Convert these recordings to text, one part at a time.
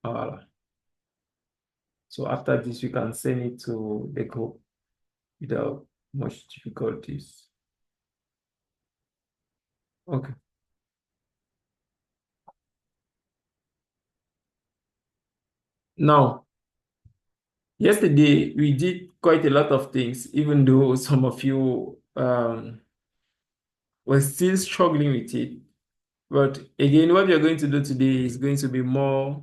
So after this, we can send it to the group without much difficulties. Okay. Now, yesterday we did quite a lot of things, even though some of you were still struggling with it. But again, what we are going to do today is going to be more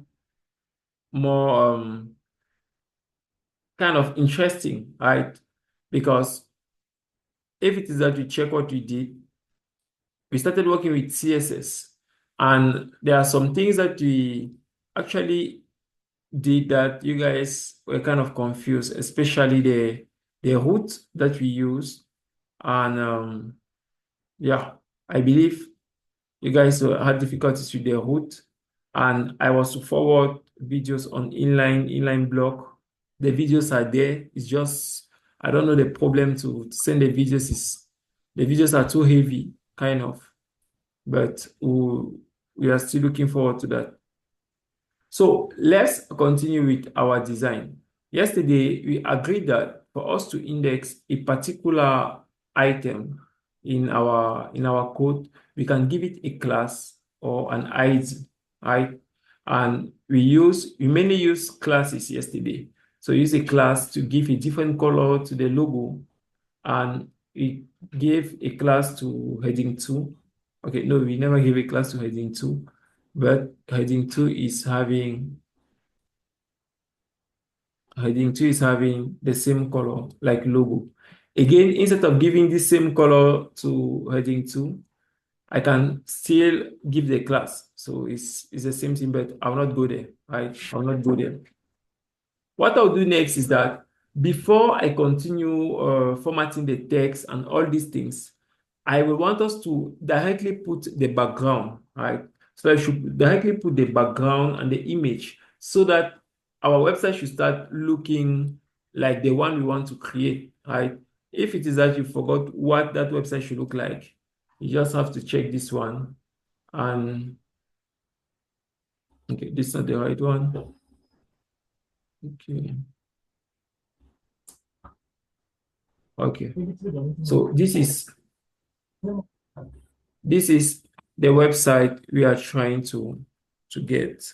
kind of interesting, right? Because if it is that we check what we did, we started working with CSS, and there are some things that we actually did that you guys were kind of confused, especially the route that we use. And yeah, I believe you guys had difficulties with the route, and I was to forward videos on inline block. The videos are there. It's just I don't know the problem to send the videos is the videos are too heavy, kind of. But we are still looking forward to that. So let's continue with our design. Yesterday, we agreed that for us to index a particular item in our code, we can give it a class or an ID, right? And we mainly use classes yesterday. So use a class to give a different color to the logo, and we gave a class to heading 2. Okay, no, we never gave a class to heading 2, but heading 2 is having the same color like logo. Again, instead of giving the same color to heading 2, I can still give the class. So it's the same thing, but I'll not go there, right? I'll not go there. What I'll do next is that before I continue formatting the text and all these things, I will want us to directly put the background, right? So I should directly put the background and the image so that our website should start looking like the one we want to create, right? If it is that you forgot what that website should look like, you just have to check this one. And okay, this is not the right one. Okay. Okay. So this is the website we are trying to get.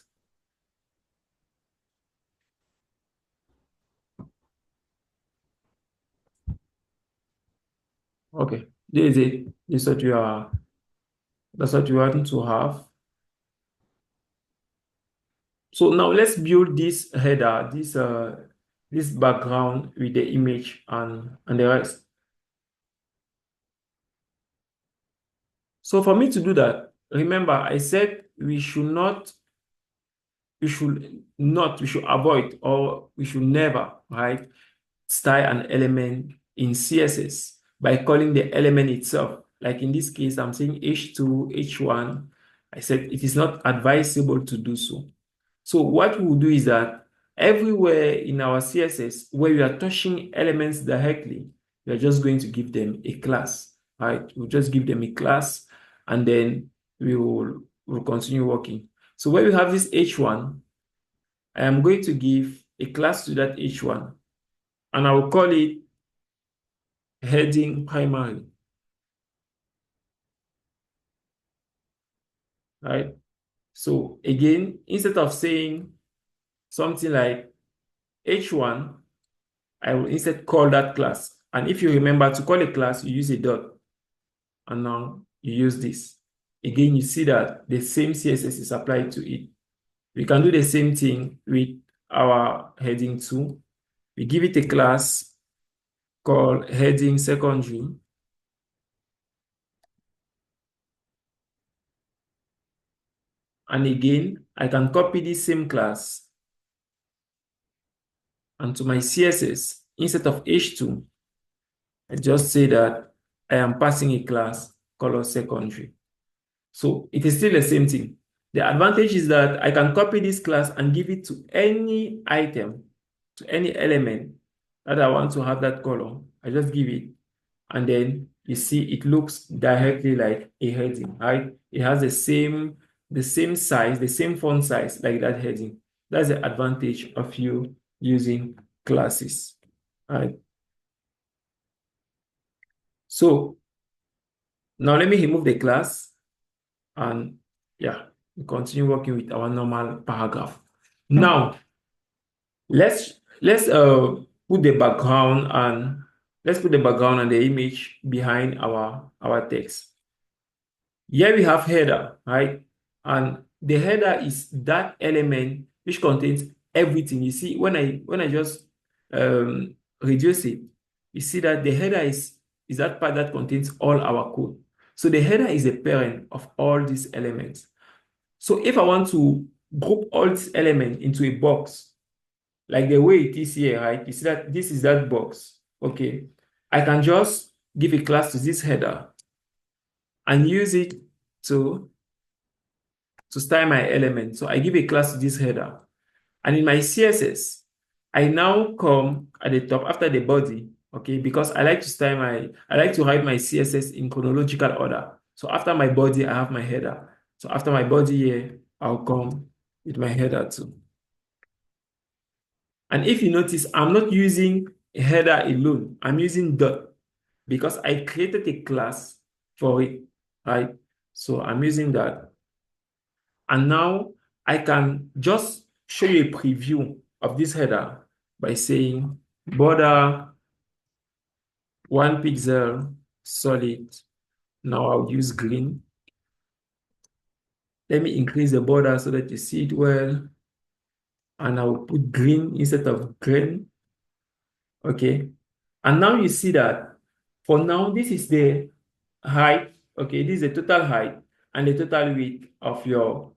Okay, this is it. This is what you are. That's what you want to have. So now let's build this header, this background with the image and the rest. So for me to do that, remember I said we should avoid, or we should never, right, style an element in CSS by calling the element itself. Like in this case, I'm saying H2, H1. I said it is not advisable to do so. So what we will do is that everywhere in our CSS where we are touching elements directly, we are just going to give them a class, right? We'll just give them a class, and then we'll continue working. So where we have this H1, I am going to give a class to that H1, and I will call it heading primary, right? So again, instead of saying something like H1, I will instead call that class. And if you remember, to call a class, you use a dot, and now you use this. Again, you see that the same CSS is applied to it. We can do the same thing with our heading 2. We give it a class called heading secondary. And again, I can copy this same class, and to my CSS, instead of H2, I just say that I am passing a class called secondary. So it is still the same thing. The advantage is that I can copy this class and give it to any item, to any element that I want to have that color. I just give it, and then you see it looks directly like a heading, right? It has the same size, the same font size like that heading. That's the advantage of you using classes. All right. So now let me remove the class and yeah, we continue working with our normal paragraph. Now let's put the background and let's put the background and the image behind our text. Here we have header, right? And the header is that element which contains everything. You see, when I just reduce it, you see that the header is that part that contains all our code. So the header is a parent of all these elements. So if I want to group all these elements into a box, like the way it is here, right? You see that this is that box. Okay. I can just give a class to this header and use it to style my element. So I give a class to this header. And in my CSS, I now come at the top after the body, okay, because I like to write my CSS in chronological order. So after my body, I have my header. So after my body here, I'll come with my header too. And if you notice, I'm not using a header alone. I'm using dot because I created a class for it, right? So I'm using that. And now I can just show you a preview of this header by saying border 1 pixel solid. Now I'll use green. Let me increase the border so that you see it well. And I will put green instead of green. Okay. And now you see that for now, this is the height. Okay, this is the total height and the total width of your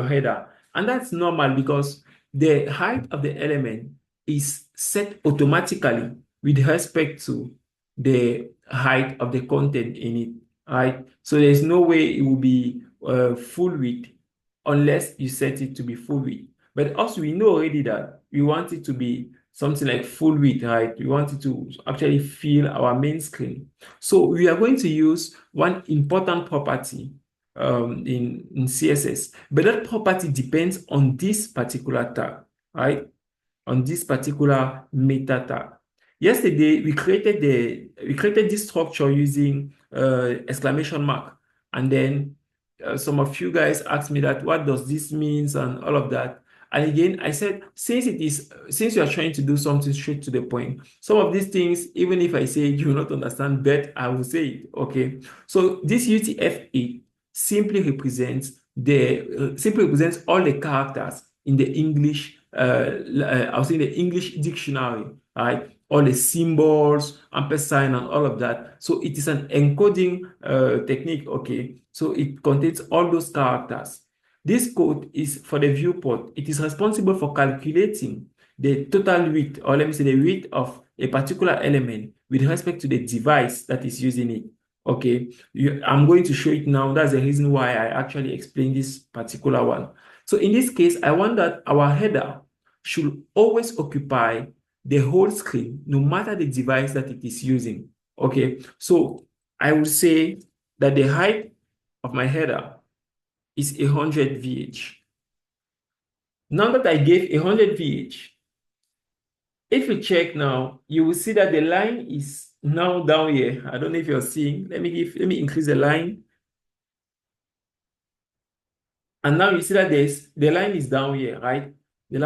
header. And that's normal because the height of the element is set automatically with respect to the height of the content in it, right? So there's no way it will be full width unless you set it to be full width. But also we know already that we want it to be something like full width, right? We want it to actually fill our main screen. So we are going to use one important property in CSS, but that property depends on this particular tag, right? On this particular meta tag. Yesterday, we created this structure using exclamation mark, and then some of you guys asked me that what does this means and all of that. And again, I said, since you are trying to do something straight to the point, some of these things, even if I say you will not understand, but I will say it. Okay. So this UTF-8 simply represents all the characters in the English, I would say the English dictionary, right? All the symbols, ampersand, and all of that. So it is an encoding technique, okay? So it contains all those characters. This code is for the viewport. It is responsible for calculating the total width, or let me say the width of a particular element with respect to the device that is using it. Okay, I'm going to show it now. That's the reason why I actually explained this particular one. So in this case, I want that our header should always occupy the whole screen, no matter the device that it is using. Okay, so I will say that the height of my header is 100 VH. Now that I gave 100 VH, if you check now, you will see that the line is now down here. I don't know if you're seeing. Let me increase the line. And now you see that the line is down here, right? The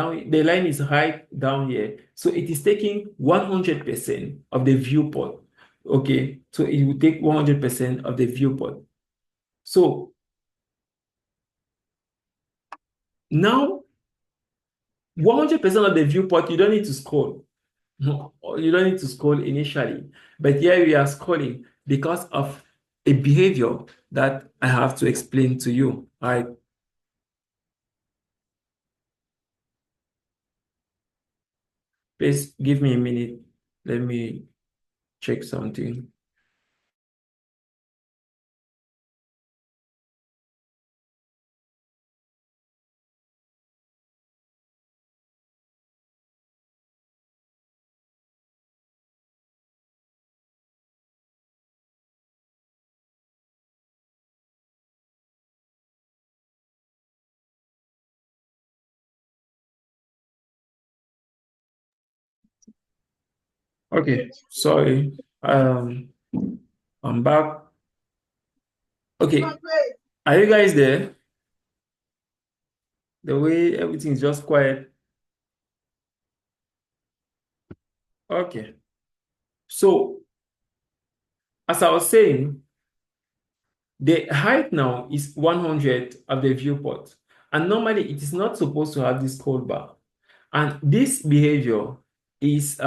line is right down here. So it is taking 100% of the viewport. Okay, so it will take 100% of the viewport. So now 100% of the viewport, you don't need to scroll. No, you don't need to scroll initially. But here we are scrolling because of a behavior that I have to explain to you, right? Please give me a minute. Let me check something. Okay, sorry. I'm back. Okay, are you guys there? The way everything is just quiet. Okay. So, as I was saying, the height now is 100 of the viewport. And normally it is not supposed to have this scroll bar. And this behavior is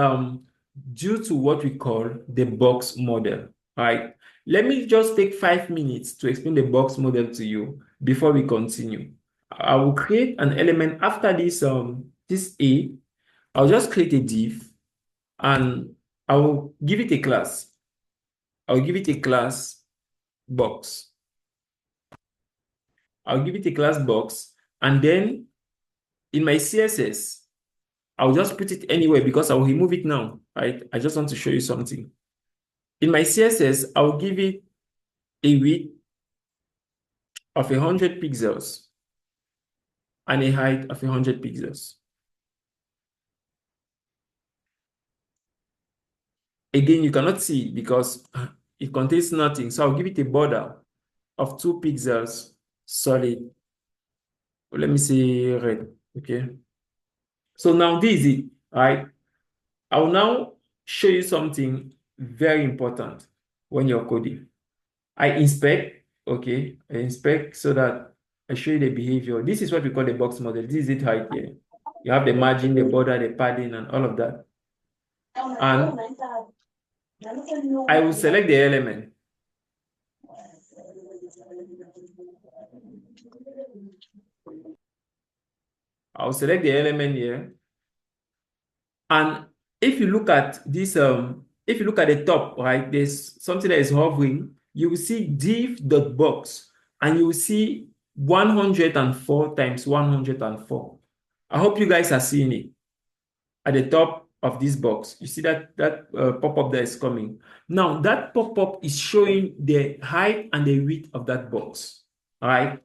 due to what we call the box model, right? Let me just take 5 minutes to explain the box model to you before we continue. I will create an element after this A. I'll just create a div and I will give it a class. I'll give it a class box. I'll give it a class box, and then in my CSS, I'll just put it anywhere because I'll remove it now, right? I just want to show you something. In my CSS, I'll give it a width of 100 pixels and a height of 100 pixels. Again, you cannot see because it contains nothing. So I'll give it a border of 2 pixels solid. Let me say red, okay? So now this is it, right? I will now show you something very important when you're coding. I inspect, okay? I inspect so that I show you the behavior. This is what we call the box model. This is it right here. You have the margin, the border, the padding, and all of that. And I will select the element. I'll select the element here. And if you look at this, if you look at the top, right, there's something that is hovering. You will see div.box, and you will see 104 times 104. I hope you guys are seeing it at the top of this box. You see that pop-up that is coming. Now, that pop-up is showing the height and the width of that box. All right.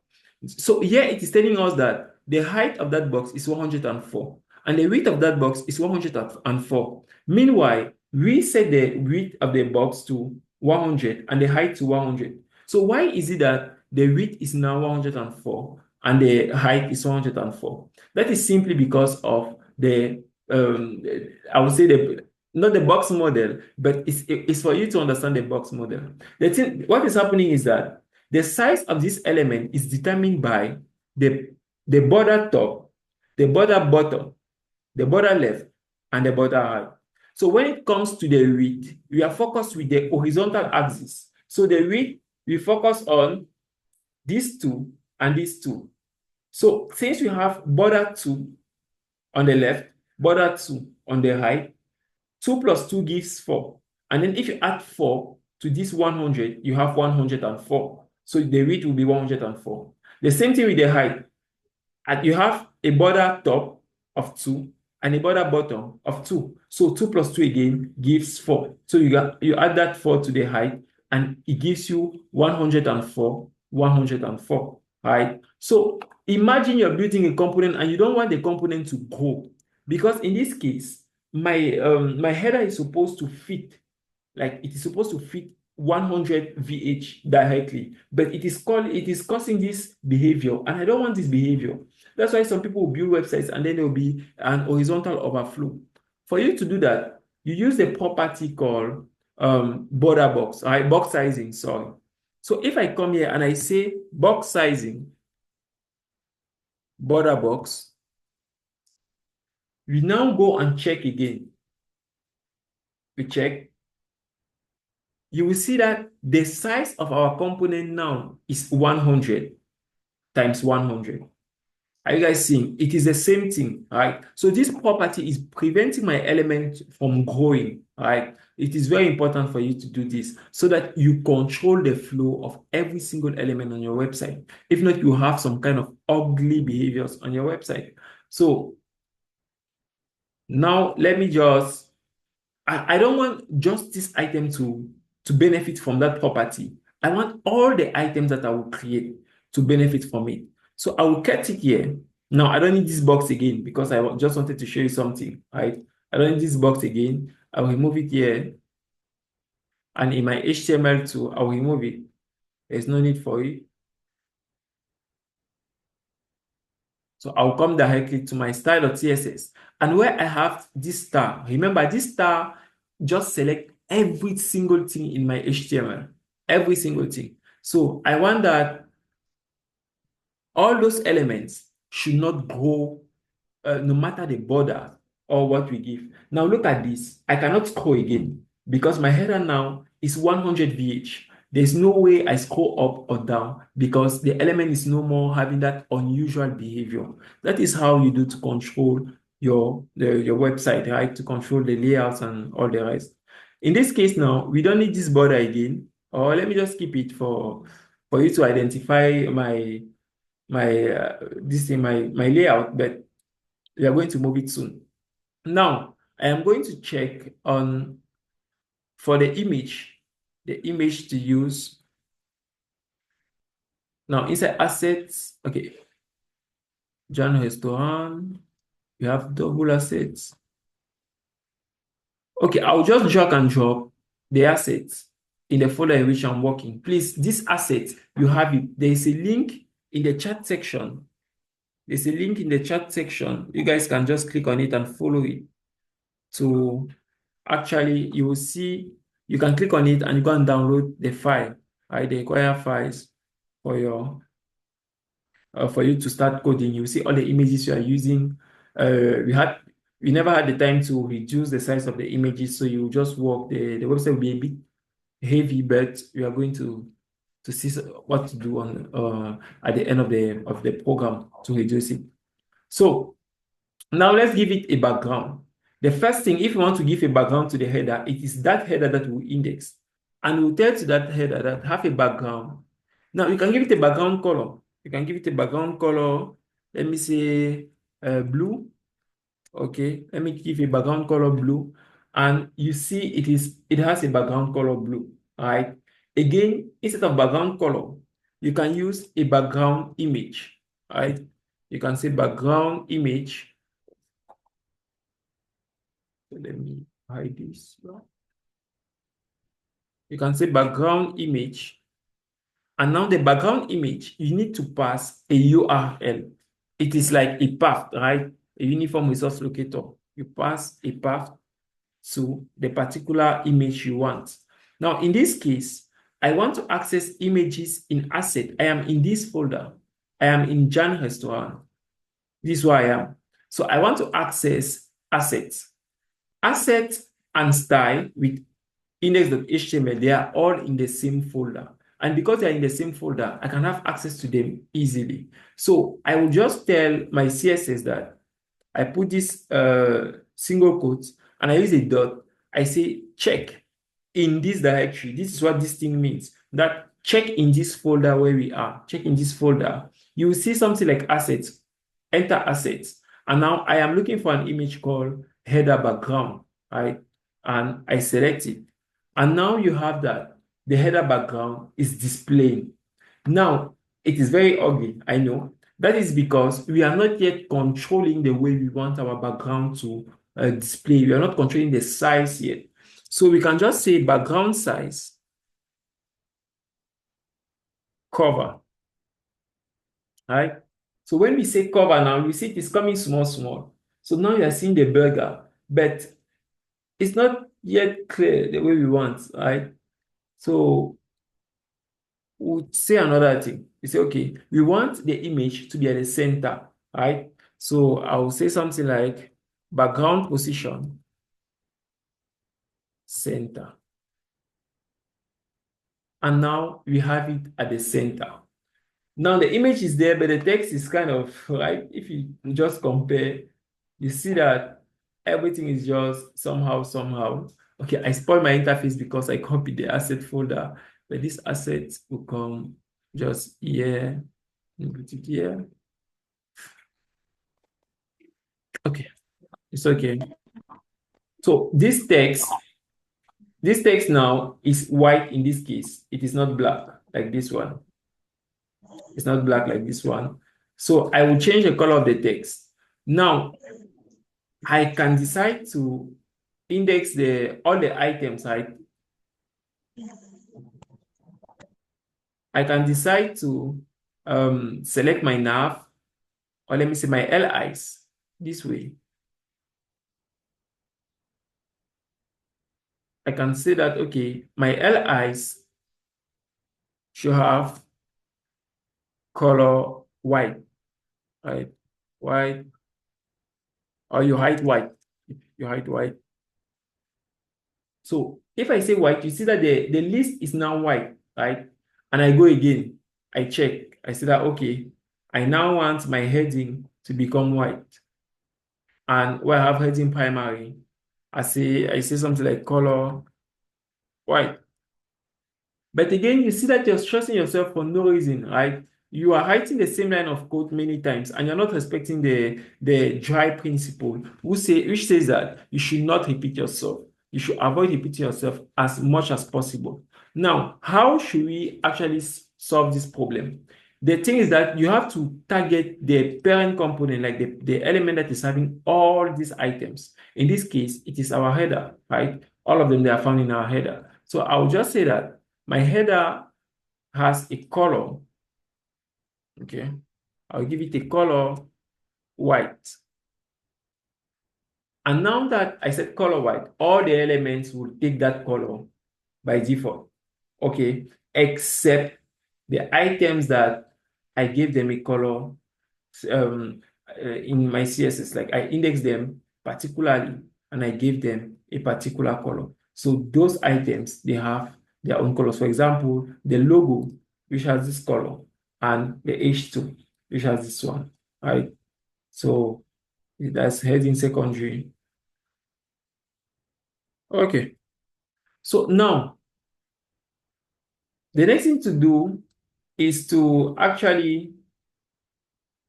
So here it is telling us that the height of that box is 104 and the width of that box is 104. Meanwhile, we set the width of the box to 100 and the height to 100. So why is it that the width is now 104 and the height is 104? That is simply because of the I would say the not the box model, but it's for you to understand the box model. The thing, what is happening is that the size of this element is determined by the border top, the border bottom, the border left, and the border right. So when it comes to the width, we are focused with the horizontal axis. So the width, we focus on these two and these two. So since we have border 2 on the left, border 2 on the right, 2 plus 2 gives 4. And then if you add 4 to this 100, you have 104. So the width will be 104. The same thing with the height. And you have a border top of 2 and a border bottom of 2. So 2 plus 2 again gives 4. So you add that 4 to the height and it gives you 104, 104, right? So imagine you're building a component and you don't want the component to grow, because in this case, my header is supposed to fit, like it is supposed to fit 100 VH directly, but it is causing this behavior, and I don't want this behavior. That's why some people will build websites and then there will be an horizontal overflow. For you to do that, you use a property called border box, right? Box sizing, sorry. So if I come here and I say box sizing, border box, we now go and check again. We check. You will see that the size of our component now is 100 times 100. Are you guys seeing? It is the same thing, right? So this property is preventing my element from growing, right? It is very important for you to do this so that you control the flow of every single element on your website. If not, you have some kind of ugly behaviors on your website. So now let me just, I don't want just this item to benefit from that property. I want all the items that I will create to benefit from it. So I will cut it here. Now I don't need this box again because I just wanted to show you something, right? I don't need this box again. I will remove it here. And in my HTML2, I will remove it. There's no need for it. So I'll come directly to my style.css. And where I have this star, remember this star just select every single thing in my HTML, every single thing. So I want that all those elements should not go no matter the border or what we give. Now look at this. I cannot scroll again because my header now is 100 VH. There's no way I scroll up or down because the element is no more having that unusual behavior. That is how you do to control your website, right? To control the layouts and all the rest. In this case now, we don't need this border again. Or let me just keep it for you to identify my layout, but we are going to move it soon. Now, I am going to check on for the image to use. Now, inside assets, okay, John Restaurant, we have double assets. Okay, I'll just drag and drop the assets in the folder in which I'm working. Please, this asset, you have it. There is a link in the chat section. There's a link in the chat section. You guys can just click on it and follow it. To actually, you will see, you can click on it and you can download the file, right? The required files for your for you to start coding. You see all the images you are using. We never had the time to reduce the size of the images, so you just work. The website will be a bit heavy, but you are going to see what to do on at the end of the program to reduce it. So now let's give it a background. The first thing, if you want to give a background to the header, it is that header that we index. And we'll tell to that header that have a background. Now you can give it a background color. You can give it a background color. Let me say blue. Okay, let me give a background color blue. And you see it has a background color blue. All right. Again, instead of background color, you can use a background image. All right. You can say background image. Let me hide this. You can say background image. And now the background image, you need to pass a URL. It is like a path, right? A uniform resource locator. You pass a path to the particular image you want. Now, in this case, I want to access images in asset. I am in this folder. I am in Jan Restaurant. This is where I am. So I want to access assets. Assets and style with index.html, they are all in the same folder. And because they're in the same folder, I can have access to them easily. So I will just tell my CSS that I put this single quote and I use a dot. I say check in this directory. This is what this thing means. That check in this folder where we are. Check in this folder. You will see something like assets. Enter assets. And now I am looking for an image called header background, right? And I select it. And now you have that the header background is displaying. Now, it is very ugly, I know. That is because we are not yet controlling the way we want our background to display. We are not controlling the size yet. So we can just say background size, cover, right? So when we say cover now, you see it is coming small, small. So now you are seeing the burger, but it's not yet clear the way we want, right? So we'll say another thing. We say, okay, we want the image to be at the center, right? So I'll say something like background position, center. And now we have it at the center. Now the image is there, but the text is kind of, right? If you just compare, you see that everything is just somehow. Okay, I spoiled my interface because I copied the asset folder, but this asset will come just here, and put it here. Okay, it's okay. So this text now is white in this case. It is not black like this one. It's not black like this one. So I will change the color of the text. Now, I can decide to index all the items, right? I can decide to select my nav, or let me say my LIs this way. I can say that, okay, my LIs should have color white, right? White, or you hide white. You hide white. So if I say white, you see that the list is now white, right? And I go again, I check, I say that, okay, I now want my heading to become white. And where I have heading primary, I say something like color white. But again, you see that you're stressing yourself for no reason, right? You are writing the same line of code many times, and you're not respecting the dry principle, which says that you should not repeat yourself. You should avoid repeating yourself as much as possible. Now, how should we actually solve this problem? The thing is that you have to target the parent component, like the element that is having all these items. In this case, it is our header, right? All of them, they are found in our header. So I'll just say that my header has a color, okay? I'll give it a color white. And now that I said color white, all the elements will take that color by default, okay? Except the items that I gave them a color in my CSS, like I index them particularly and I gave them a particular color. So those items, they have their own colors. For example, the logo, which has this color, and the H2, which has this one, right? So that's heading secondary. Okay. So now, the next thing to do is to actually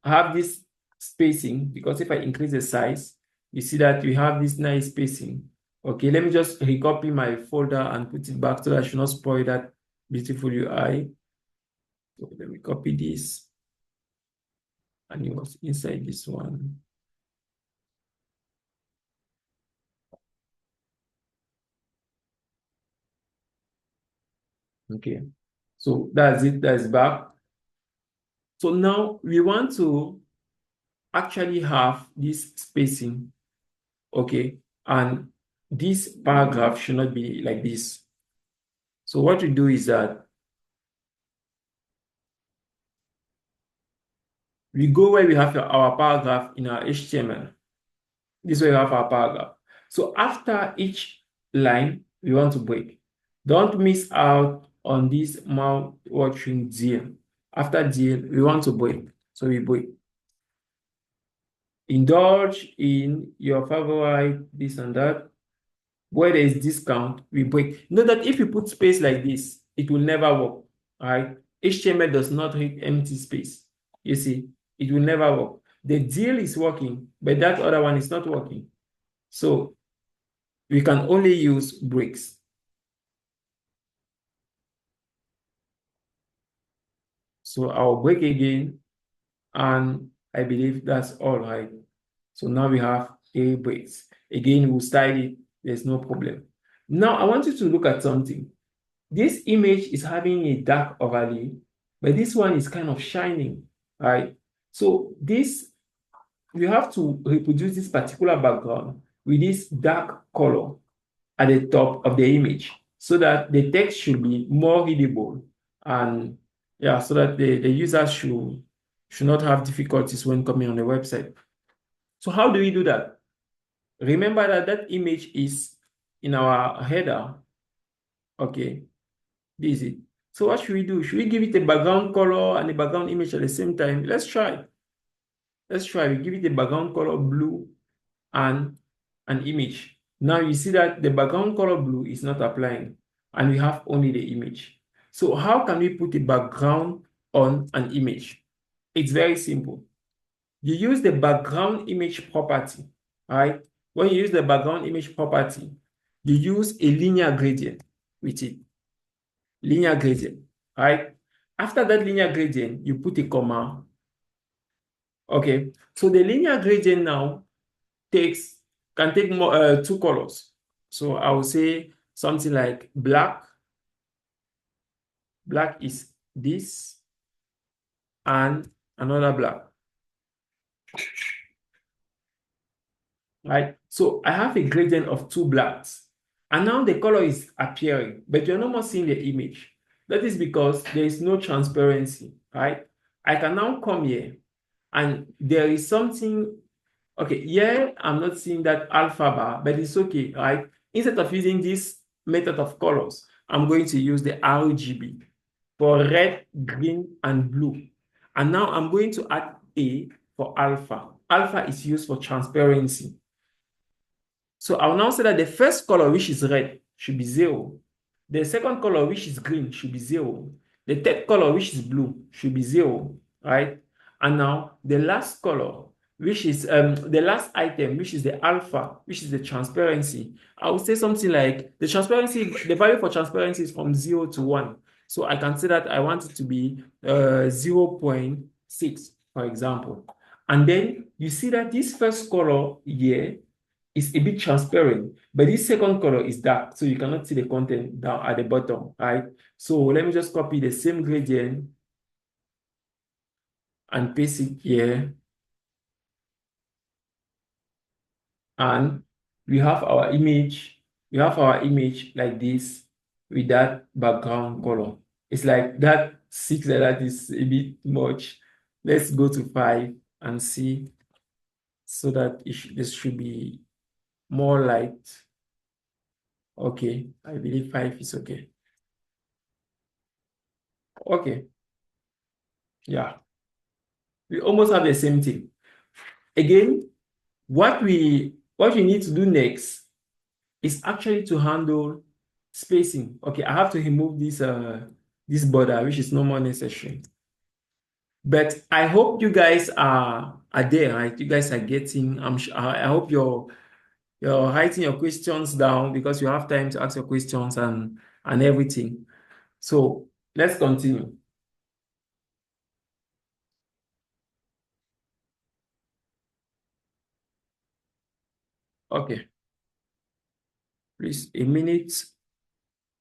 have this spacing, because if I increase the size, you see that we have this nice spacing. Okay, let me just recopy my folder and put it back so that I should not spoil that beautiful UI. So let me copy this, and it was inside this one. Okay, so that's it, that's back. So now we want to actually have this spacing, okay, and this paragraph should not be like this. So what we do is that we go where we have our paragraph in our HTML. This way we have our paragraph. So after each line, we want to break. Don't miss out on this mouth-watering deal. After deal, we want to break. So we break. Indulge in your favorite, this and that. Where there is discount, we break. Know that if you put space like this, it will never work. All right? HTML does not hate empty space. You see, it will never work. The deal is working, but that other one is not working. So we can only use breaks. So I'll break again, and I believe that's all right. So now we have a breaks. Again, we'll style it. There's no problem. Now I want you to look at something. This image is having a dark overlay, but this one is kind of shining, right? So this, you have to reproduce this particular background with this dark color at the top of the image so that the text should be more readable, and yeah, so that the user should not have difficulties when coming on the website. So how do we do that? Remember that that image is in our header. Okay, this is it. So what should we do? Should we give it a background color and a background image at the same time? Let's try. Let's try. We give it a background color blue and an image. Now you see that the background color blue is not applying, and we have only the image. So how can we put a background on an image? It's very simple. You use the background image property, right? When you use the background image property, you use a linear gradient with it. Linear gradient, right? After that linear gradient, you put a comma. Okay, so the linear gradient now can take more two colors. So I will say something like black. Black is this and another black. Right? So I have a gradient of two blacks. And now the color is appearing, but you're no more seeing the image. That is because there is no transparency, right? I can now come here and there is something, okay, here I'm not seeing that alpha bar, but it's okay, right? Instead of using this method of colors, I'm going to use the RGB for red, green, and blue. And now I'm going to add A for alpha. Alpha is used for transparency. So I'll now say that the first color, which is red, should be 0. The second color, which is green, should be 0. The third color, which is blue, should be 0, right? And now the last color, which is the last item, which is the alpha, which is the transparency. I would say something like the transparency, the value for transparency is from 0 to 1. So I can say that I want it to be 0.6, for example. And then you see that this first color here is a bit transparent, but this second color is dark, so you cannot see the content down at the bottom, right? So let me just copy the same gradient and paste it here. And we have our image, like this with that background color. It's like that 6 like that is a bit much. Let's go to 5 and see so that this should be more light. Okay, I believe 5 is okay. Okay, yeah. We almost have the same thing. Again, what we need to do next is actually to handle spacing. Okay, I have to remove this border, which is no more necessary. But I hope you guys are there, right? You guys are getting. I hope you're writing your questions down because you have time to ask your questions and everything. So let's continue. Okay, please a minute.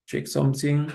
Check something.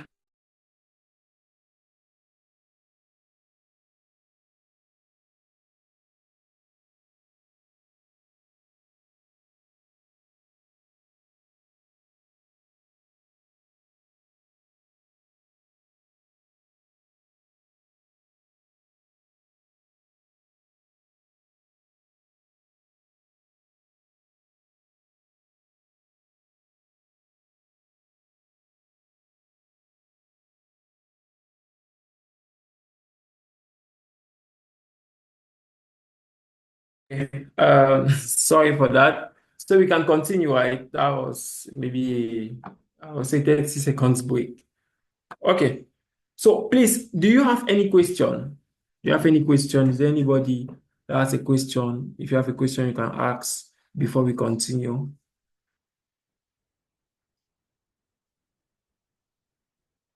Sorry for that. So we can continue, right? That was maybe, I would say 30 seconds break. Okay. So please, do you have any question? Do you have any question? Is there anybody that has a question? If you have a question, you can ask before we continue.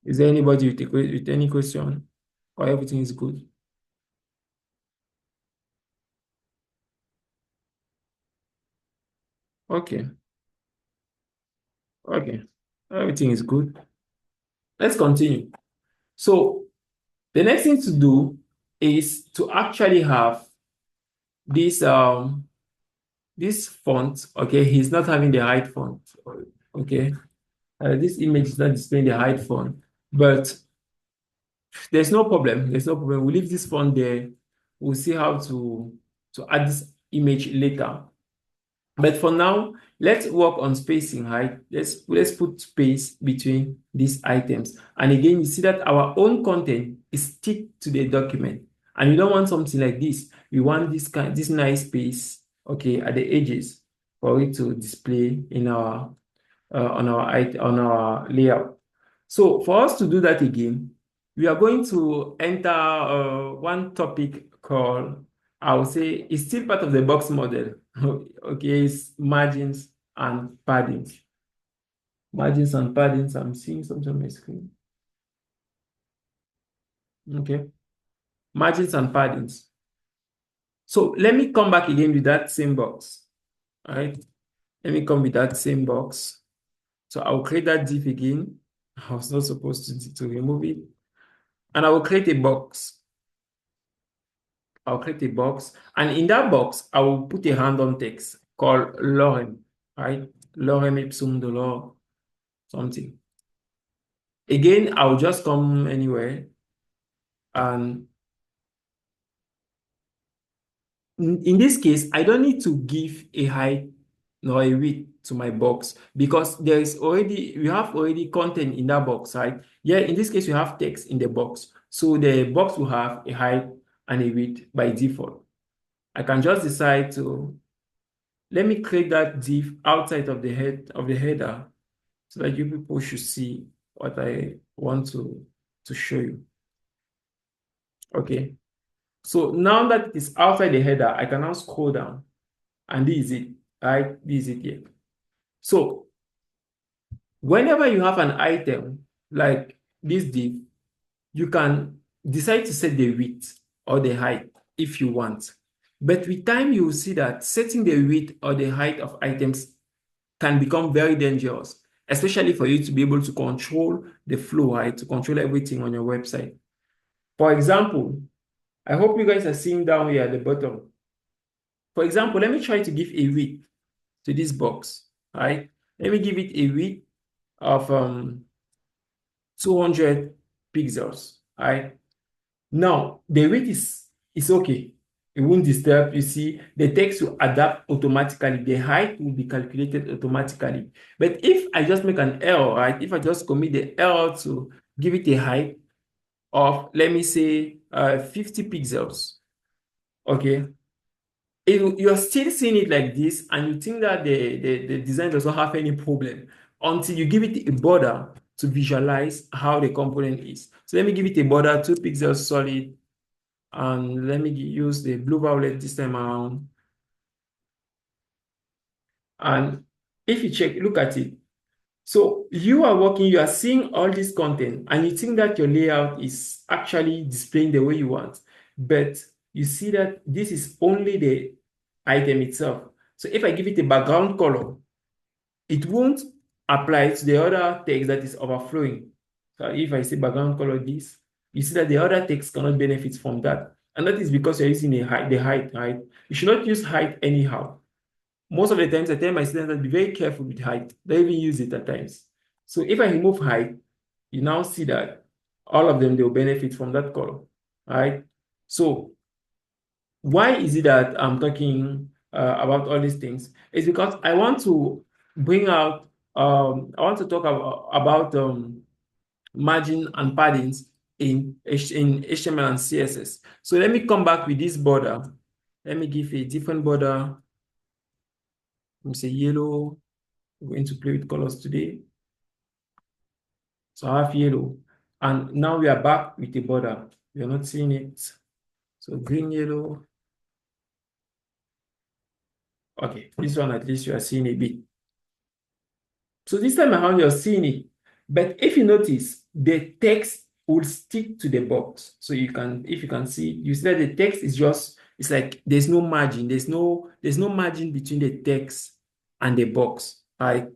Is there anybody with any question? Or everything is good? Okay. Okay. Everything is good. Let's continue. So the next thing to do is to actually have this this font. Okay, he's not having the height font. Okay, this image is not displaying the height font, but there's no problem. There's no problem. We'll leave this font there. We'll see how to add this image later. But for now, let's work on spacing, right? Let's put space between these items. And again, you see that our own content is stick to the document. And we don't want something like this. We want this nice space, okay, at the edges for it to display in our on our layout. So for us to do that again, we are going to enter one topic called, I would say, it's still part of the box model. Okay, it's margins and paddings. Margins and paddings. I'm seeing something on my screen. Okay, margins and paddings. So let me come back again with that same box. All right, let me come with that same box. So I will create that div again. I was not supposed to remove it. And I will create a box. I'll create a box. And in that box, I will put a random text called lorem, right? Lorem ipsum dolor, something. Again, I'll just come anywhere. And in this case, I don't need to give a height nor a width to my box because we have already content in that box, right? Yeah, in this case, we have text in the box. So the box will have a height and a width by default. I can just decide to let me create that div outside of the header so that you people should see what I want to show you. Okay. So now that it is outside the header, I can now scroll down and this is it, right? This is it here. So whenever you have an item like this div, you can decide to set the width or the height if you want. But with time, you will see that setting the width or the height of items can become very dangerous, especially for you to be able to control the flow, right? To control everything on your website. For example, I hope you guys are seeing down here at the bottom. For example, let me try to give a width to this box, right? Let me give it a width of 200 pixels, right? Now, the width is okay. It won't disturb. You see, the text will adapt automatically. The height will be calculated automatically. But if I just make an error, right? If I just commit the error to give it a height of, let me say, 50 pixels, okay? If you're still seeing it like this and you think that the design does not have any problem until you give it a border to visualize how the component is. So let me give it a border, 2 pixels solid, and let me use the blue violet this time around. And if you check, look at it. So you are working, you are seeing all this content, and you think that your layout is actually displaying the way you want. But you see that this is only the item itself. So if I give it a background color, it won't apply to the other text that is overflowing. So if I say background color this, you see that the other text cannot benefit from that. And that is because you're using the height, right? You should not use height anyhow. Most of the times I tell my students that be very careful with height. They even use it at times. So if I remove height, you now see that all of them, they will benefit from that color, right? So why is it that I'm talking about all these things? It's because I want to bring out, I want to talk about margin and paddings in HTML and CSS. So let me come back with this border. Let me give a different border. Let me say yellow. We're going to play with colors today. So I have yellow. And now we are back with the border. You're not seeing it. So green, yellow. Okay, this one at least you are seeing a bit. So this time around, you're seeing it. But if you notice, the text will stick to the box. So you can, if you can see, you see that the text is just, it's like there's no margin. There's no margin between the text and the box, right?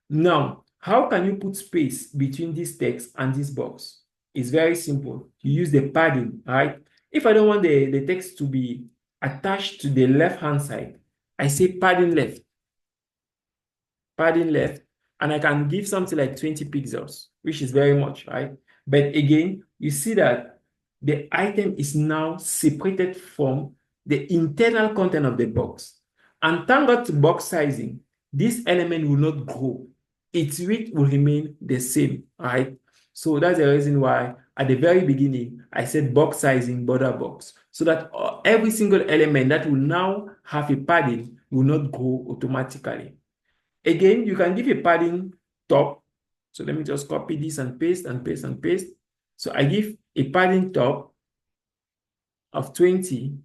Now, how can you put space between this text and this box? It's very simple. You use the padding, right? If I don't want the text to be attached to the left-hand side, I say padding left, and I can give something like 20 pixels, which is very much, right? But again, you see that the item is now separated from the internal content of the box. And thank God to box sizing, this element will not grow. Its width will remain the same, right? So that's the reason why at the very beginning, I said box sizing border box, so that every single element that will now have a padding will not grow automatically. Again, you can give a padding top. So let me just copy this and paste and paste and paste. So I give a padding top of 20,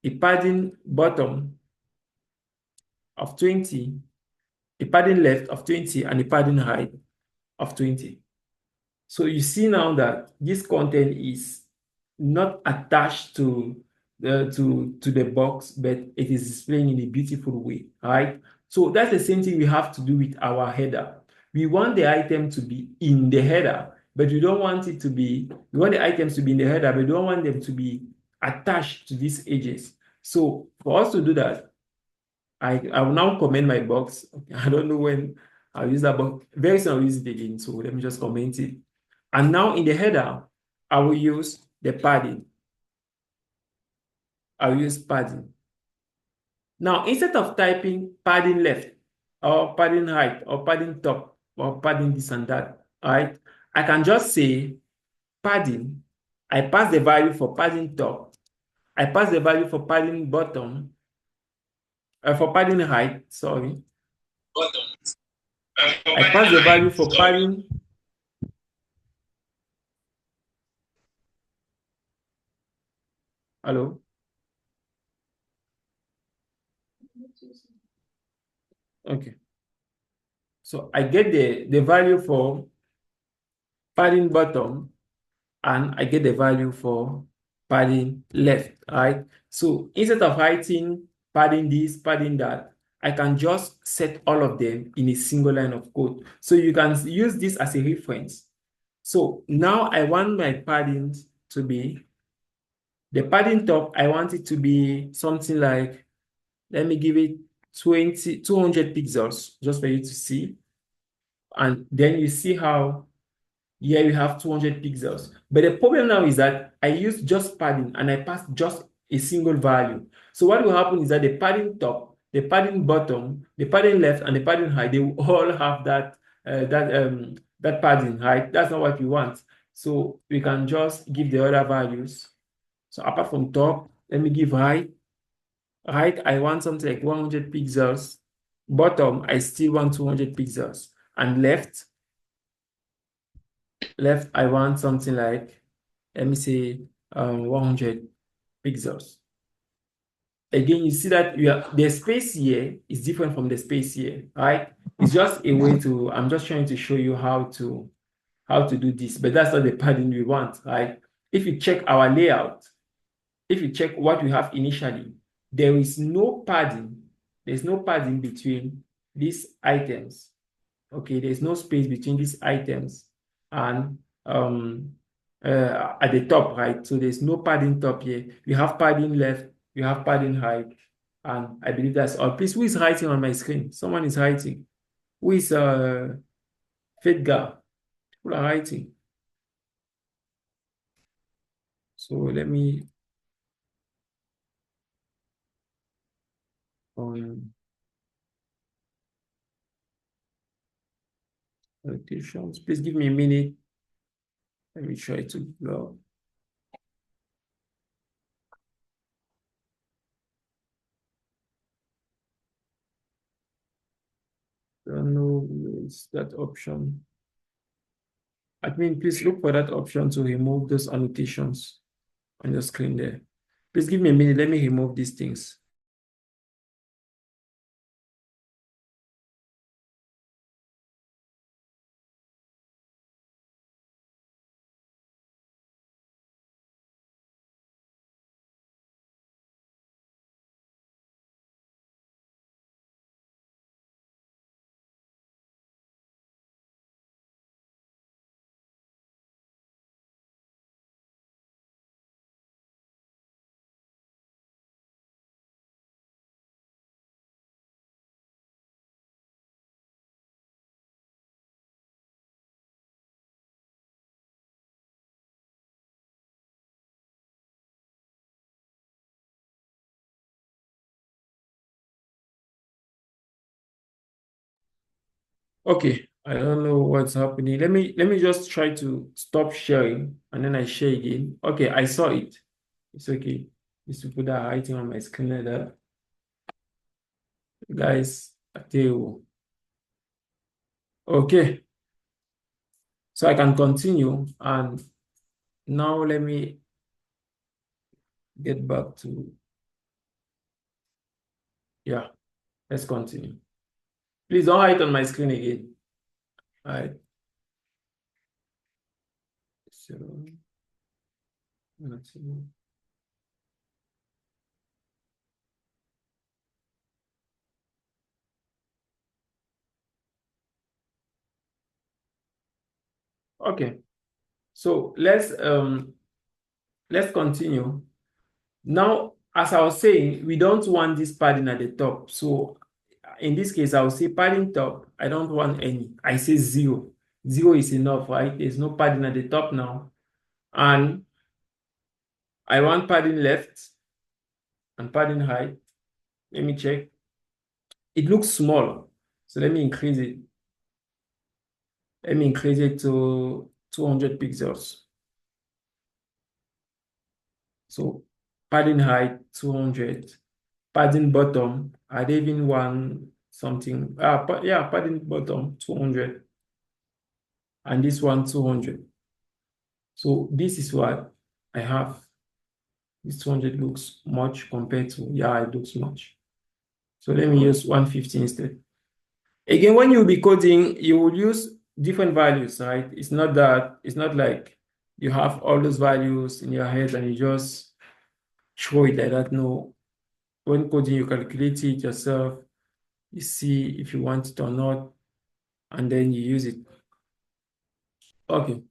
a padding bottom of 20, a padding left of 20, and a padding height of 20. So you see now that this content is not attached to the box, but it is displaying in a beautiful way, right? So that's the same thing we have to do with our header. We want the item to be in the header, but we don't want it to be, we want the items to be in the header, but we don't want them to be attached to these edges. So for us to do that, I will now comment my box. I don't know when I'll use that, but very soon I'll use it again. So let me just comment it. And now in the header, I will use the padding. I'll use padding. Now, instead of typing padding left or padding right or padding top or padding this and that, all right, I can just say padding. I pass the value for padding top. I pass the value for padding bottom, for padding height, sorry. Bottom. I pass the value for padding. Hello? Okay. So I get the value for padding bottom and I get the value for padding left, right? So instead of writing padding this, padding that, I can just set all of them in a single line of code. So you can use this as a reference. So now I want my padding to be, the padding top, I want it to be something like, let me give it 200 pixels just for you to see. And then you see how here you have 200 pixels. But the problem now is that I use just padding and I pass just a single value. So what will happen is that the padding top, the padding bottom, the padding left, and the padding height, they will all have that padding, right? That's not what we want. So we can just give the other values. So apart from top, let me give height. Height, I want something like 100 pixels. Bottom, I still want 200 pixels. And left, I want something like, let me say, 100 pixels. Again, you see that the space here is different from the space here, right? It's just a way to, I'm just trying to show you how to do this, but that's not the padding we want, right? If you check our layout, if you check what we have initially, there is no padding. There's no padding between these items. Okay, there's no space between these items and at the top, right? So there's no padding top here. You have padding left, you have padding height, and I believe that's all. Please, who is writing on my screen? Someone is writing. Who is Fedgar? Who are writing? So let me annotations. Please give me a minute. Let me try to go. I don't know, it's that option. Admin, please look for that option to remove those annotations on your screen there. Please give me a minute. Let me remove these things. Okay, I don't know what's happening. Let me just try to stop sharing and then I share again. Okay, I saw it. It's okay. These people that are writing on my screen like that. Guys, I tell you. Okay, so I can continue and now let me get back to, yeah, let's continue. Please don't write on my screen again. All right. So, let's see. Okay, so let's continue. Now, as I was saying, we don't want this padding at the top. So in this case, I will say padding top. I don't want any. I say 0. 0 is enough, right? There's no padding at the top now. And I want padding left and padding height. Let me check. It looks small. So let me increase it. Let me increase it to 200 pixels. So padding height 200, padding bottom, I even want something. Yeah, padding bottom 200, and this one 200. So this is what I have. This 200 looks much compared to, yeah, it looks much. So let me use 150 instead. Again, when you'll be coding, you will use different values, right? It's not like you have all those values in your head and you just show it like that. No, when coding, you calculate it yourself, you see if you want it or not, and then you use it. Okay.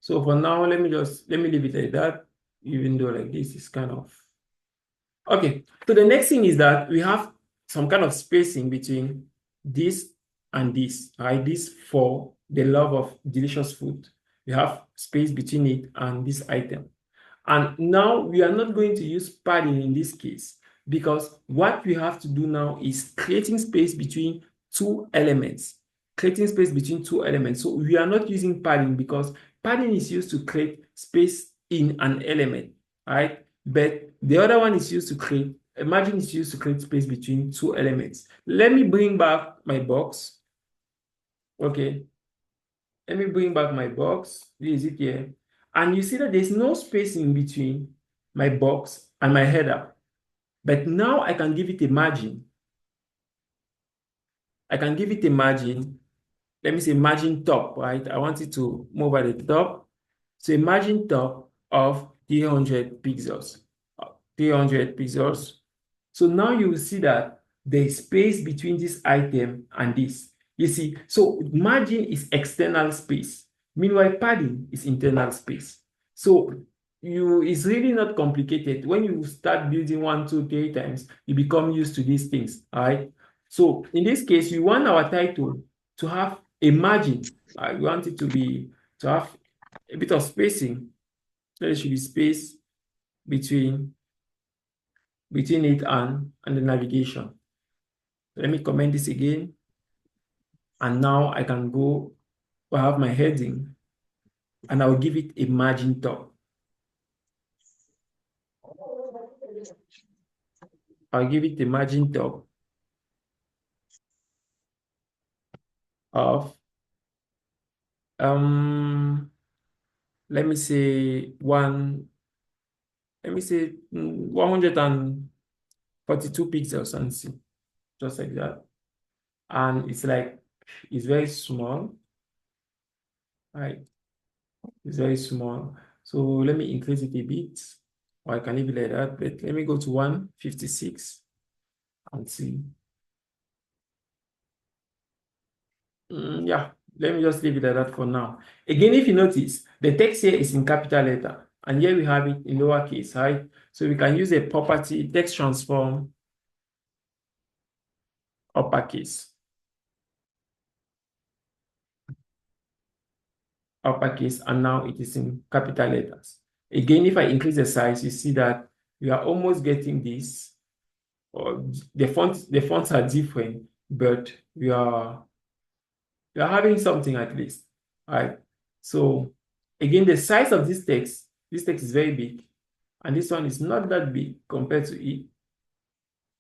So for now, let me leave it like that, even though like this is kind of okay. So the next thing is that we have some kind of spacing between this and this, right? This for the love of delicious food. We have space between it and this item. And now we are not going to use padding in this case because what we have to do now is creating space between two elements. Creating space between two elements. So we are not using padding because padding is used to create space in an element, right? But the other one is used to create, margin is used to create space between two elements. Let me bring back my box. Okay. Let me bring back my box. This is it here. And you see that there's no space in between my box and my header. But now I can give it a margin. I can give it a margin. Let me say margin top, right? I want it to move at the top. So a margin top of 300 pixels. 300 pixels. So now you will see that there is space between this item and this. You see, so margin is external space. Meanwhile, padding is internal space. So it's really not complicated. When you start building 1, 2, 3 times, you become used to these things. All right. So in this case, we want our title to have a margin. We want it to have a bit of spacing. So there should be space between it and the navigation. Let me comment this again. And now I can go, I have my heading, and I'll give it a margin top. I'll give it a margin top of, let me say 142 pixels and see, just like that. And it's very small, right? It's very small. So let me increase it a bit, or I can leave it like that, but let me go to 156 and see. Yeah, let me just leave it like that for now. Again, if you notice, the text here is in capital letter, and here we have it in lowercase, right? So we can use a property text transform uppercase. Uppercase, and now it is in capital letters. Again, if I increase the size, you see that we are almost getting this, or the fonts are different, but we are having something at least, right? So again, the size of this text is very big, and this one is not that big compared to it.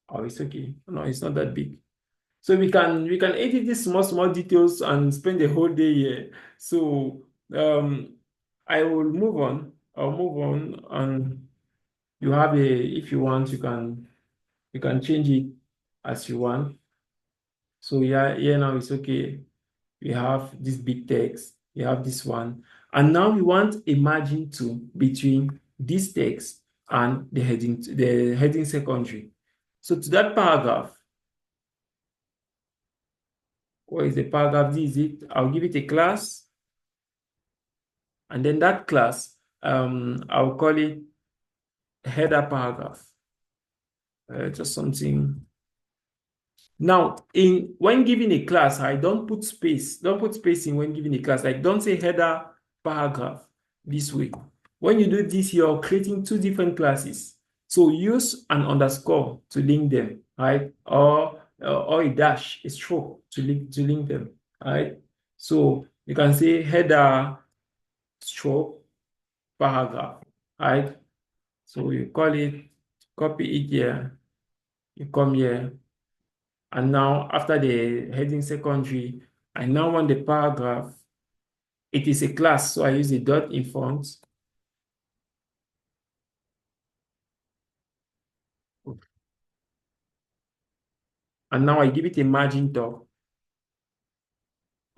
Oh, it's okay. No, it's not that big. So we can edit these small details and spend the whole day here. So I will move on. I'll move on, and you have if you want, you can change it as you want. So yeah, here now it's okay. We have this big text, we have this one, and now we want a margin to between this text and the heading secondary. So to that paragraph, what is the paragraph? This is it. I'll give it a class. And then that class, I'll call it header paragraph. Just something. Now, when giving a class, I don't put space. Don't put spacing when giving a class. Like, don't say header paragraph this way. When you do this, you're creating two different classes. So use an underscore to link them, right? Or a dash, a stroke to link them, right? So you can say header stroke paragraph, right? So you call it, copy it here, you come here, and now after the heading secondary, I now want the paragraph. It is a class, so I use a dot in front. And now I give it a margin top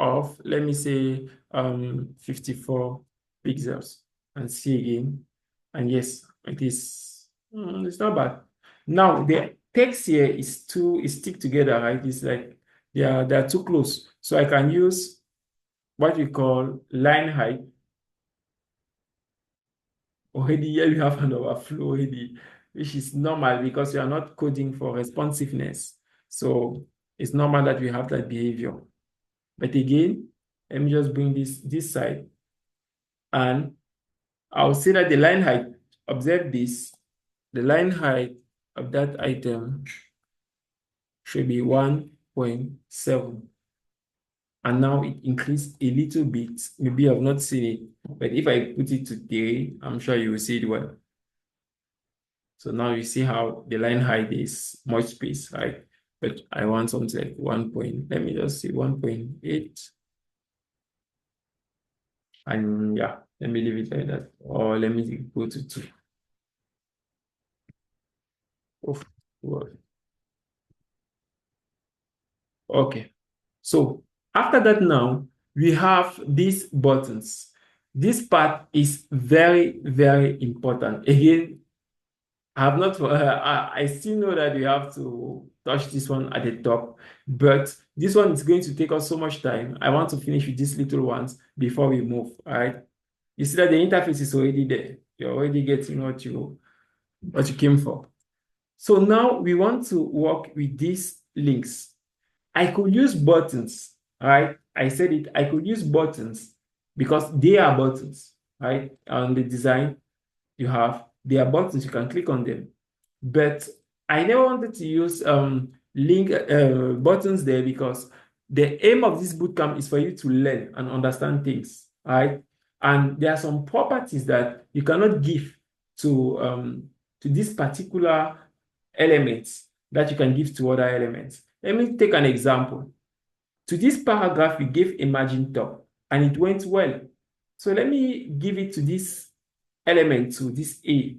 of, let me say, 54 pixels, and see again. And yes, it is, it's not bad. Now the text here is stick together, right? It's like they are too close. So I can use what we call line height. Already here we have an overflow already, which is normal because we are not coding for responsiveness. So it's normal that we have that behavior. But again, let me just bring this side, and I'll say that the line height, observe this, the line height of that item should be 1.7. And now it increased a little bit. Maybe I've not seen it, but if I put it to 3, I'm sure you will see it well. So now you see how the line height is much space, right? But I want something like 1 point, let me just say 1.8. And yeah, let me leave it like that. Or let me go to 2. Oh, well. Okay. So after that now, we have these buttons. This part is very, very important. Again, I have not, I still know that we have to touch this one at the top, but this one is going to take us so much time. I want to finish with these little ones before we move, all right? You see that the interface is already there. You're already getting what you came for. So now we want to work with these links. I could use buttons, right? I said it, I could use buttons because they are buttons, right? On the design you have, they are buttons, you can click on them. But I never wanted to use link buttons there because the aim of this bootcamp is for you to learn and understand things, right? And there are some properties that you cannot give to this particular elements that you can give to other elements. Let me take an example. To this paragraph, we gave a margin top and it went well. So let me give it to this element, to this A.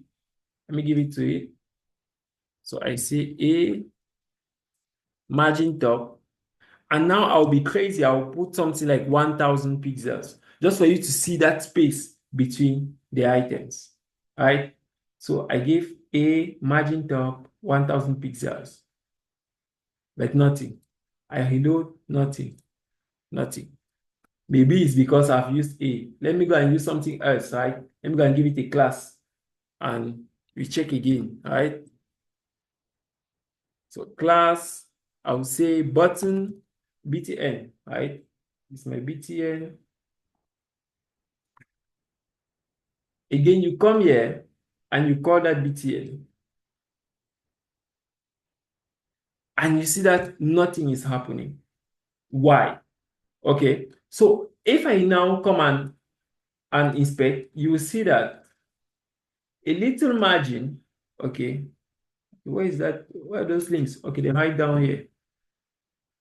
Let me give it to it. So I say A margin top. And now I'll be crazy. I'll put something like 1000 pixels just for you to see that space between the items. All right. So I gave A margin top 1000 pixels, but nothing. I reload, nothing. Maybe it's because I've used A. Let me go and use something else, right? Let me go and give it a class and we check again, right? So class, I would say button BTN, right? It's my BTN. Again, you come here and you call that BTN. And you see that nothing is happening. Why? Okay, so if I now come and inspect, you will see that a little margin, okay, where is that? Where are those links? Okay, they're right down here.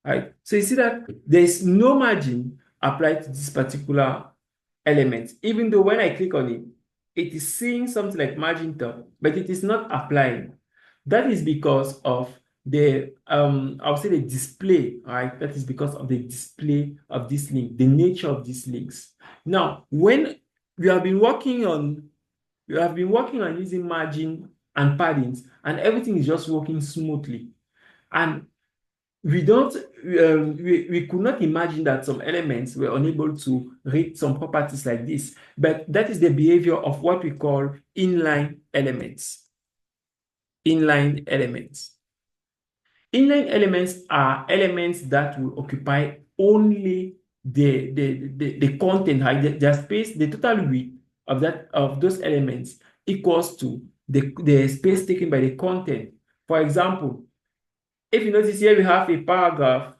Right? So you see that there's no margin applied to this particular element, even though when I click on it, it is seeing something like margin top, but it is not applying. That is because of the, I'll say the display, right? That is because of the display of this link, the nature of these links. Now, when we have been working on using margin and paddings, and everything is just working smoothly. And we don't we could not imagine that some elements were unable to read some properties like this, but that is the behavior of what we call inline elements. Inline elements. Inline elements are elements that will occupy only the content, their space, the total width of those elements equals to the space taken by the content. For example, if you notice here, we have a paragraph.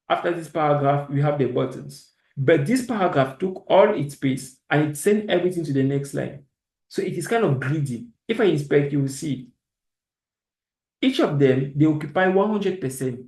After this paragraph, we have the buttons. But this paragraph took all its space and it sent everything to the next line. So it is kind of greedy. If I inspect, you will see each of them, they occupy 100%.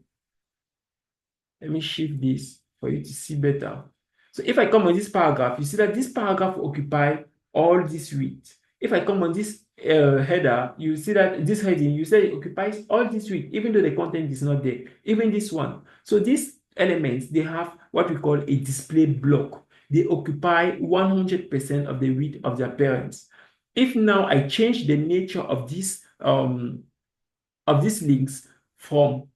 Let me shift this for you to see better. So if I come on this paragraph, you see that this paragraph will occupy all this width. If I come on this header, you see that this heading, you say it occupies all this width, even though the content is not there, even this one. So these elements, they have what we call a display block. They occupy 100% of the width of their parents. If now I change the nature of these links from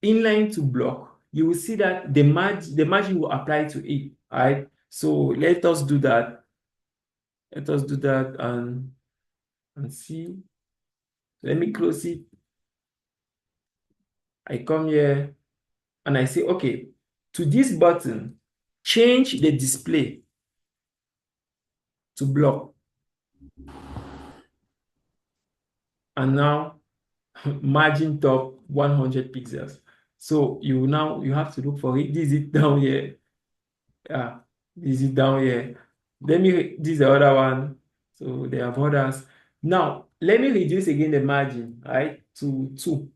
inline to block, you will see that the margin will apply to it. All right. So let us do that. Let us do that and see. Let me close it. I come here and I say, okay, to this button, change the display to block. And now margin top 100 pixels. So you have to look for it. This is it down here. Yeah, this is down here. This is the other one. So they have others. Now, let me reduce again the margin, right, to 2.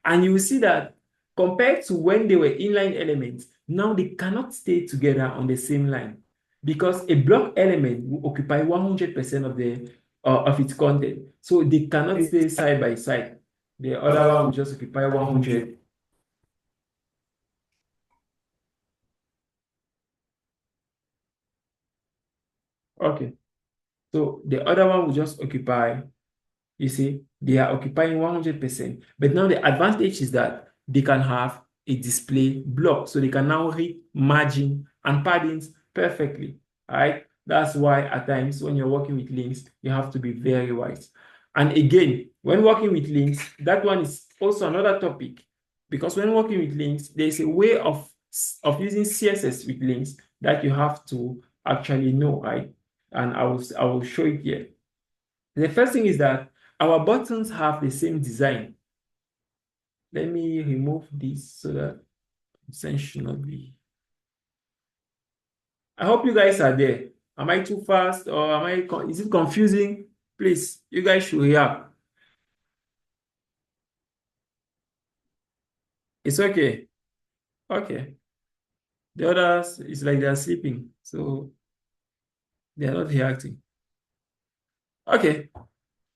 And you will see that compared to when they were inline elements, now they cannot stay together on the same line because a block element will occupy 100% of its content. So they cannot stay side by side. The other one will just occupy 100. Okay. So the other one will just occupy, you see, they are occupying 100%. But now the advantage is that they can have a display block. So they can now read margin and paddings perfectly. All right. That's why at times when you're working with links, you have to be very wise. And again, when working with links, that one is also another topic. Because when working with links, there's a way of using CSS with links that you have to actually know, right? And I will show it here. The first thing is that our buttons have the same design. Let me remove this so that it should not be. I hope you guys are there. Am I too fast or is it confusing? Please, you guys should hear. It's okay. Okay. The others, it's like they're sleeping, so they're not reacting. Okay.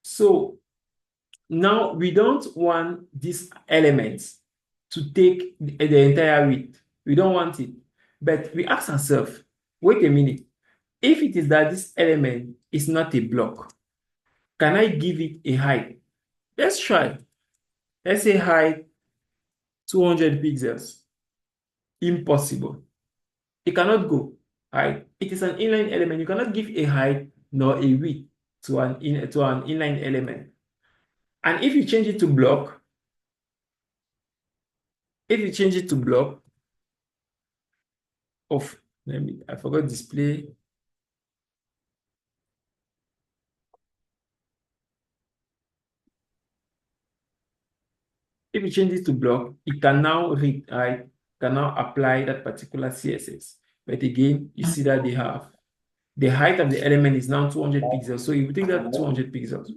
So now we don't want these elements to take the entire width. We don't want it. But we ask ourselves, wait a minute. If it is that this element is not a block, can I give it a height? Let's try. Let's say height 200 pixels. Impossible. It cannot go. Right? It is an inline element. You cannot give a height nor a width to an inline element. And if you change it to block, I forgot display. If you change this to block, it can now read, right? Can now apply that particular CSS. But again, you see that they have the height of the element is now 200 pixels. So you take that 200 pixels.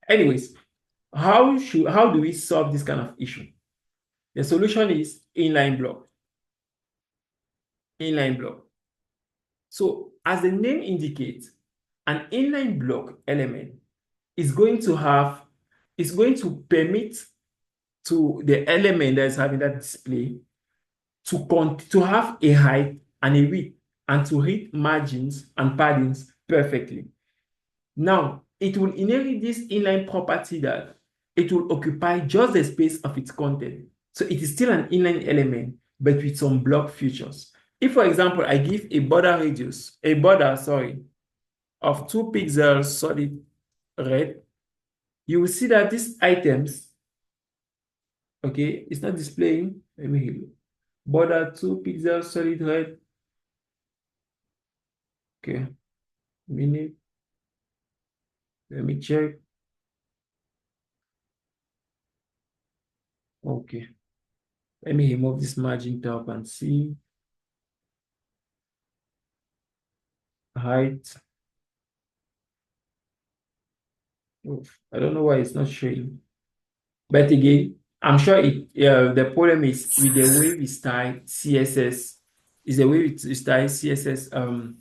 Anyways, how do we solve this kind of issue? The solution is inline block. Inline block. So as the name indicates, an inline block element is going to permit to the element that is having that display to have a height and a width and to read margins and paddings perfectly. Now, it will inherit this inline property that it will occupy just the space of its content. So it is still an inline element, but with some block features. If, for example, I give a border, sorry, of 2 pixels solid red, you will see that these items, okay, it's not displaying. Let me hear you. Border 2 pixels solid red. Okay, minute. Let me check. Okay, let me remove this margin top and see height. Oof, I don't know why it's not showing. But again, I'm sure the problem is with the way we style CSS, is the way we style CSS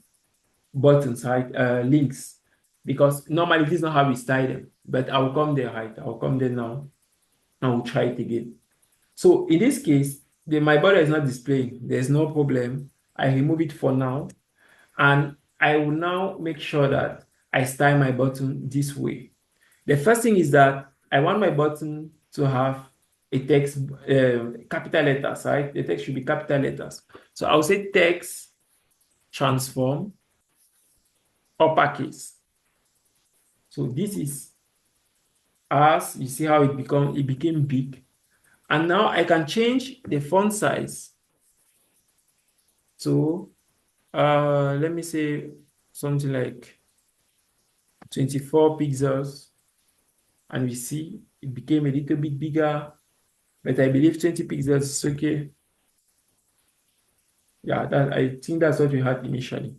buttons, right? Links. Because normally this is not how we style them. But I will come there, right? I will come there now and we'll try it again. So in this case, my border is not displaying. There's no problem. I remove it for now. And I will now make sure that I style my button this way. The first thing is that I want my button to have a text, capital letters, right? The text should be capital letters. So I'll say text transform uppercase. So this is as you see how it became big. And now I can change the font size. So let me say something like 24 pixels. And we see it became a little bit bigger, but I believe 20 pixels is okay. Yeah, I think that's what we had initially.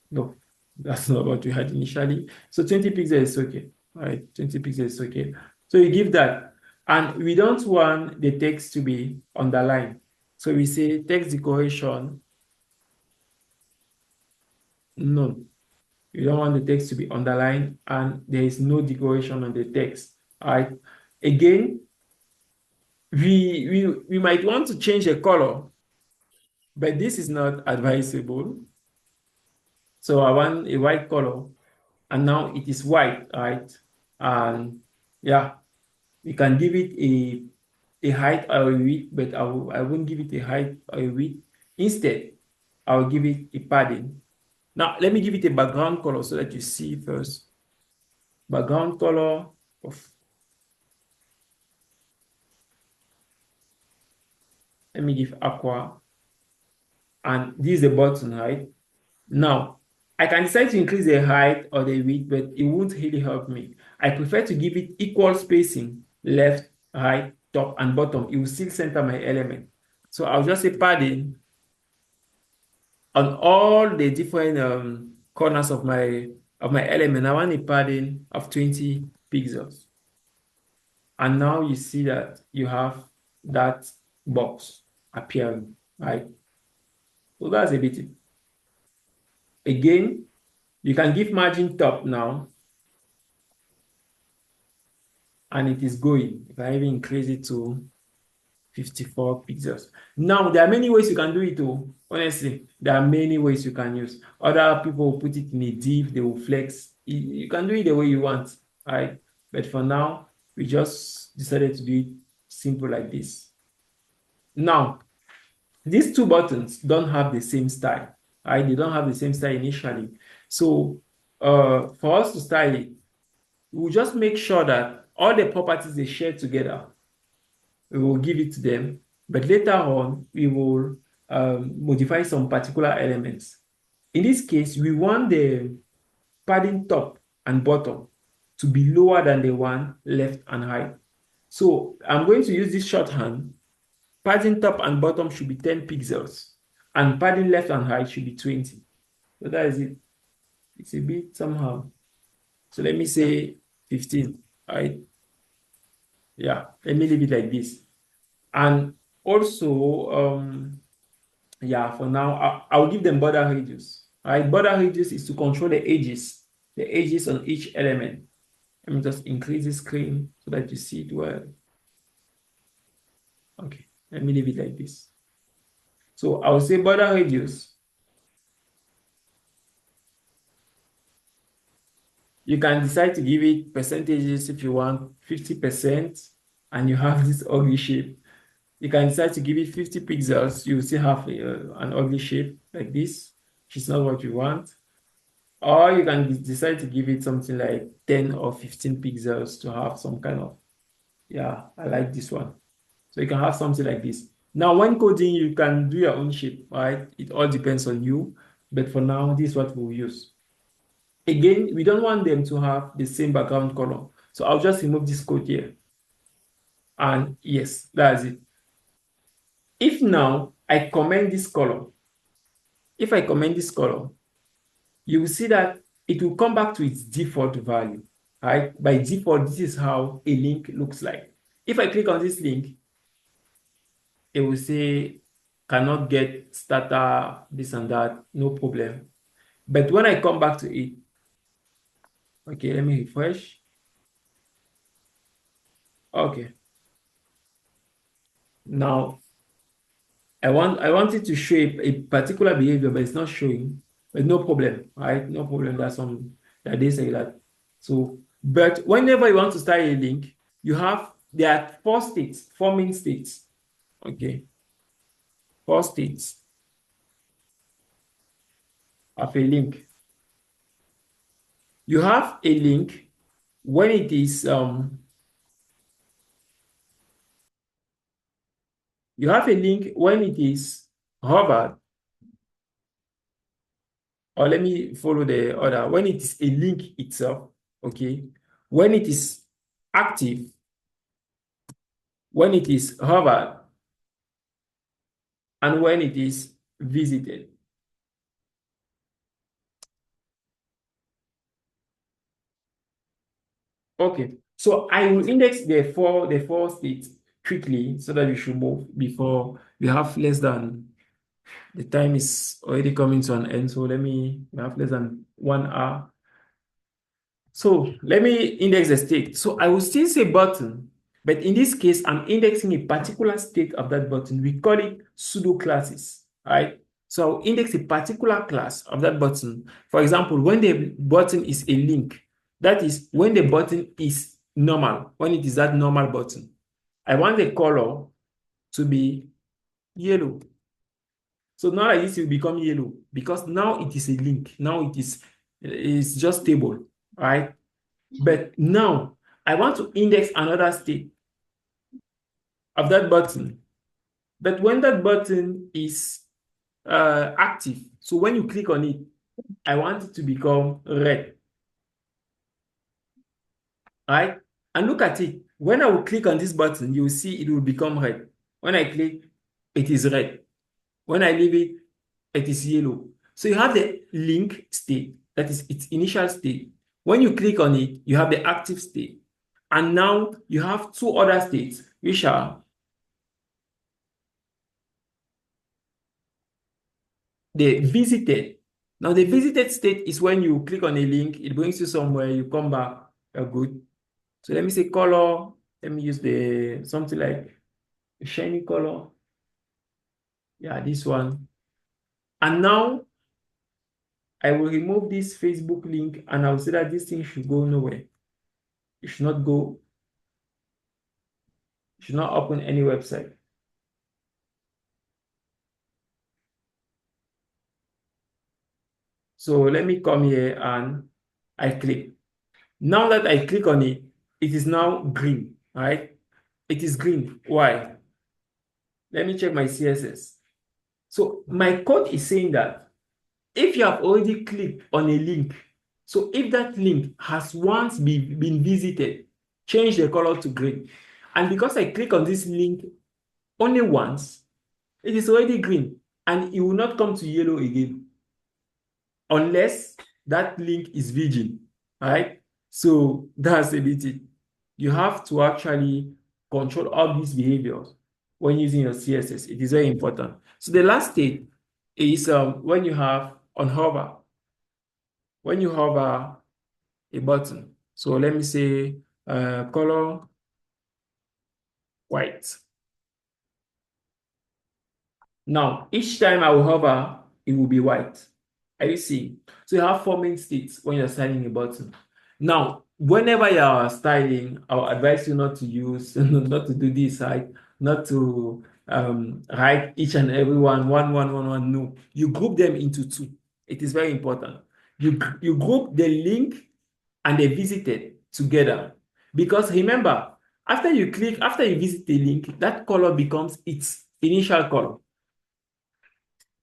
No, that's not what we had initially. So 20 pixels is okay. All right, 20 pixels is okay. So you give that. And we don't want the text to be underlined. So we say text decoration, none. You don't want the text to be underlined and there is no decoration on the text. All right. Again, we might want to change the color, but this is not advisable. So I want a white color, and now it is white, right? And yeah, we can give it a height or a width, but I won't give it a height or a width. Instead, I'll give it a padding. Now, let me give it a background color so that you see first. Background color of, let me give aqua, and this is the button, right? Now, I can decide to increase the height or the width, but it won't really help me. I prefer to give it equal spacing, left, right, top, and bottom. It will still center my element. So I'll just say padding on all the different corners of my element. I want a padding of 20 pixels. And now you see that you have that box appearing, right? So that's a bit it. Again, you can give margin top now, and it is going. If I even increase it to 54 pixels. Now, there are many ways you can do it too. Honestly, there are many ways you can use. Other people will put it in a div, they will flex. You can do it the way you want, right? But for now, we just decided to do it simple like this. Now, these two buttons don't have the same style, right? They don't have the same style initially. So for us to style it, we'll just make sure that all the properties they share together, we will give it to them. But later on, we will modify some particular elements. In this case, we want the padding top and bottom to be lower than the one left and right. So I'm going to use this shorthand. Padding top and bottom should be 10 pixels, and padding left and right should be 20. So that is it. It's a bit somehow. So let me say 15, right? Yeah, let me leave it like this. And also, yeah, for now, I'll give them border radius. Right? Border radius is to control the edges on each element. Let me just increase the screen so that you see it well. Okay, let me leave it like this. So I'll say border radius. You can decide to give it percentages if you want 50%, and you have this ugly shape. You can decide to give it 50 pixels. You will still have an ugly shape like this, which is not what you want. Or you can decide to give it something like 10 or 15 pixels to have some kind of, yeah, I like this one. So you can have something like this. Now, when coding, you can do your own shape, right? It all depends on you. But for now, this is what we'll use. Again, we don't want them to have the same background color. So I'll just remove this code here. And yes, that's it. If now I comment this color, if I comment this color, you will see that it will come back to its default value, right? By default, this is how a link looks like. If I click on this link, it will say cannot get starter, this and that, no problem. But when I come back to it, okay, let me refresh. Okay. Now I want it to show a particular behavior, but it's not showing. But no problem, right? No problem. That's some that they say that. So, but whenever you want to start a link, there are four states, four main states. Okay, four states of a link. You have a link when it is you have a link when it is hovered, or let me follow the order. When it is a link itself, okay, when it is active, when it is hovered, and when it is visited. Okay, so I will index the four states quickly so that we should move before we have less than the time is already coming to an end. So we have less than 1 hour. So let me index the state. So I will still say button, but in this case, I'm indexing a particular state of that button. We call it pseudo classes, right? So I'll index a particular class of that button. For example, when the button is a link, that is when the button is normal, when it is that normal button. I want the color to be yellow. So now like this will become yellow because now it is a link. Now it's just stable, right? But now I want to index another state of that button. But when that button is active, so when you click on it, I want it to become red, right? And look at it. When I will click on this button, you will see it will become red. When I click, it is red. When I leave it, it is yellow. So you have the link state, that is its initial state. When you click on it, you have the active state. And now you have two other states, which are the visited. Now, the visited state is when you click on a link, it brings you somewhere, you come back, you're good. So let me say color. Let me use something like a shiny color. Yeah, this one. And now I will remove this Facebook link and I'll say that this thing should go nowhere. It should not open any website. So let me come here and I click. Now that I click on it, it is now green, right? It is green. Why? Let me check my CSS. So my code is saying that if you have already clicked on a link, so if that link has once been visited, change the color to green. And because I click on this link only once, it is already green and it will not come to yellow again unless that link is virgin, right? So that's a bit it. You have to actually control all these behaviors when using your CSS. It is very important. So the last state is when you have on hover, when you hover a button. So let me say color white. Now, each time I will hover, it will be white. Are you seeing? So you have four main states when you're signing a button. Now, whenever you are styling, I will advise you not to use, not to do this, right? Not to write each and every one. No, you group them into two. It is very important. You group the link and the visited together, because remember, after you visit the link, that color becomes its initial color.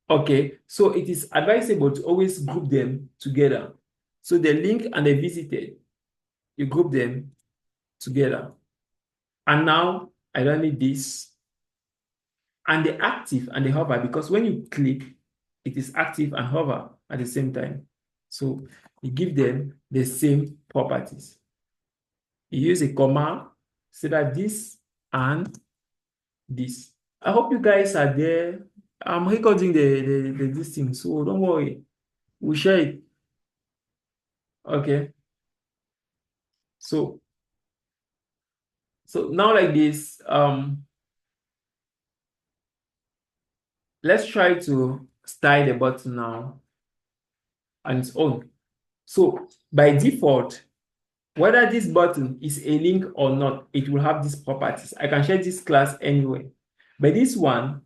Okay, so it is advisable to always group them together. So the link and the visited, you group them together. And now I don't need this. And the active and the hover, because when you click, it is active and hover at the same time. So you give them the same properties. You use a comma so that this and this. I hope you guys are there. I'm recording this thing, so don't worry. We'll share it. Okay. So now like this, let's try to style the button now on its own. So by default, whether this button is a link or not, it will have these properties. I can share this class anyway. But this one,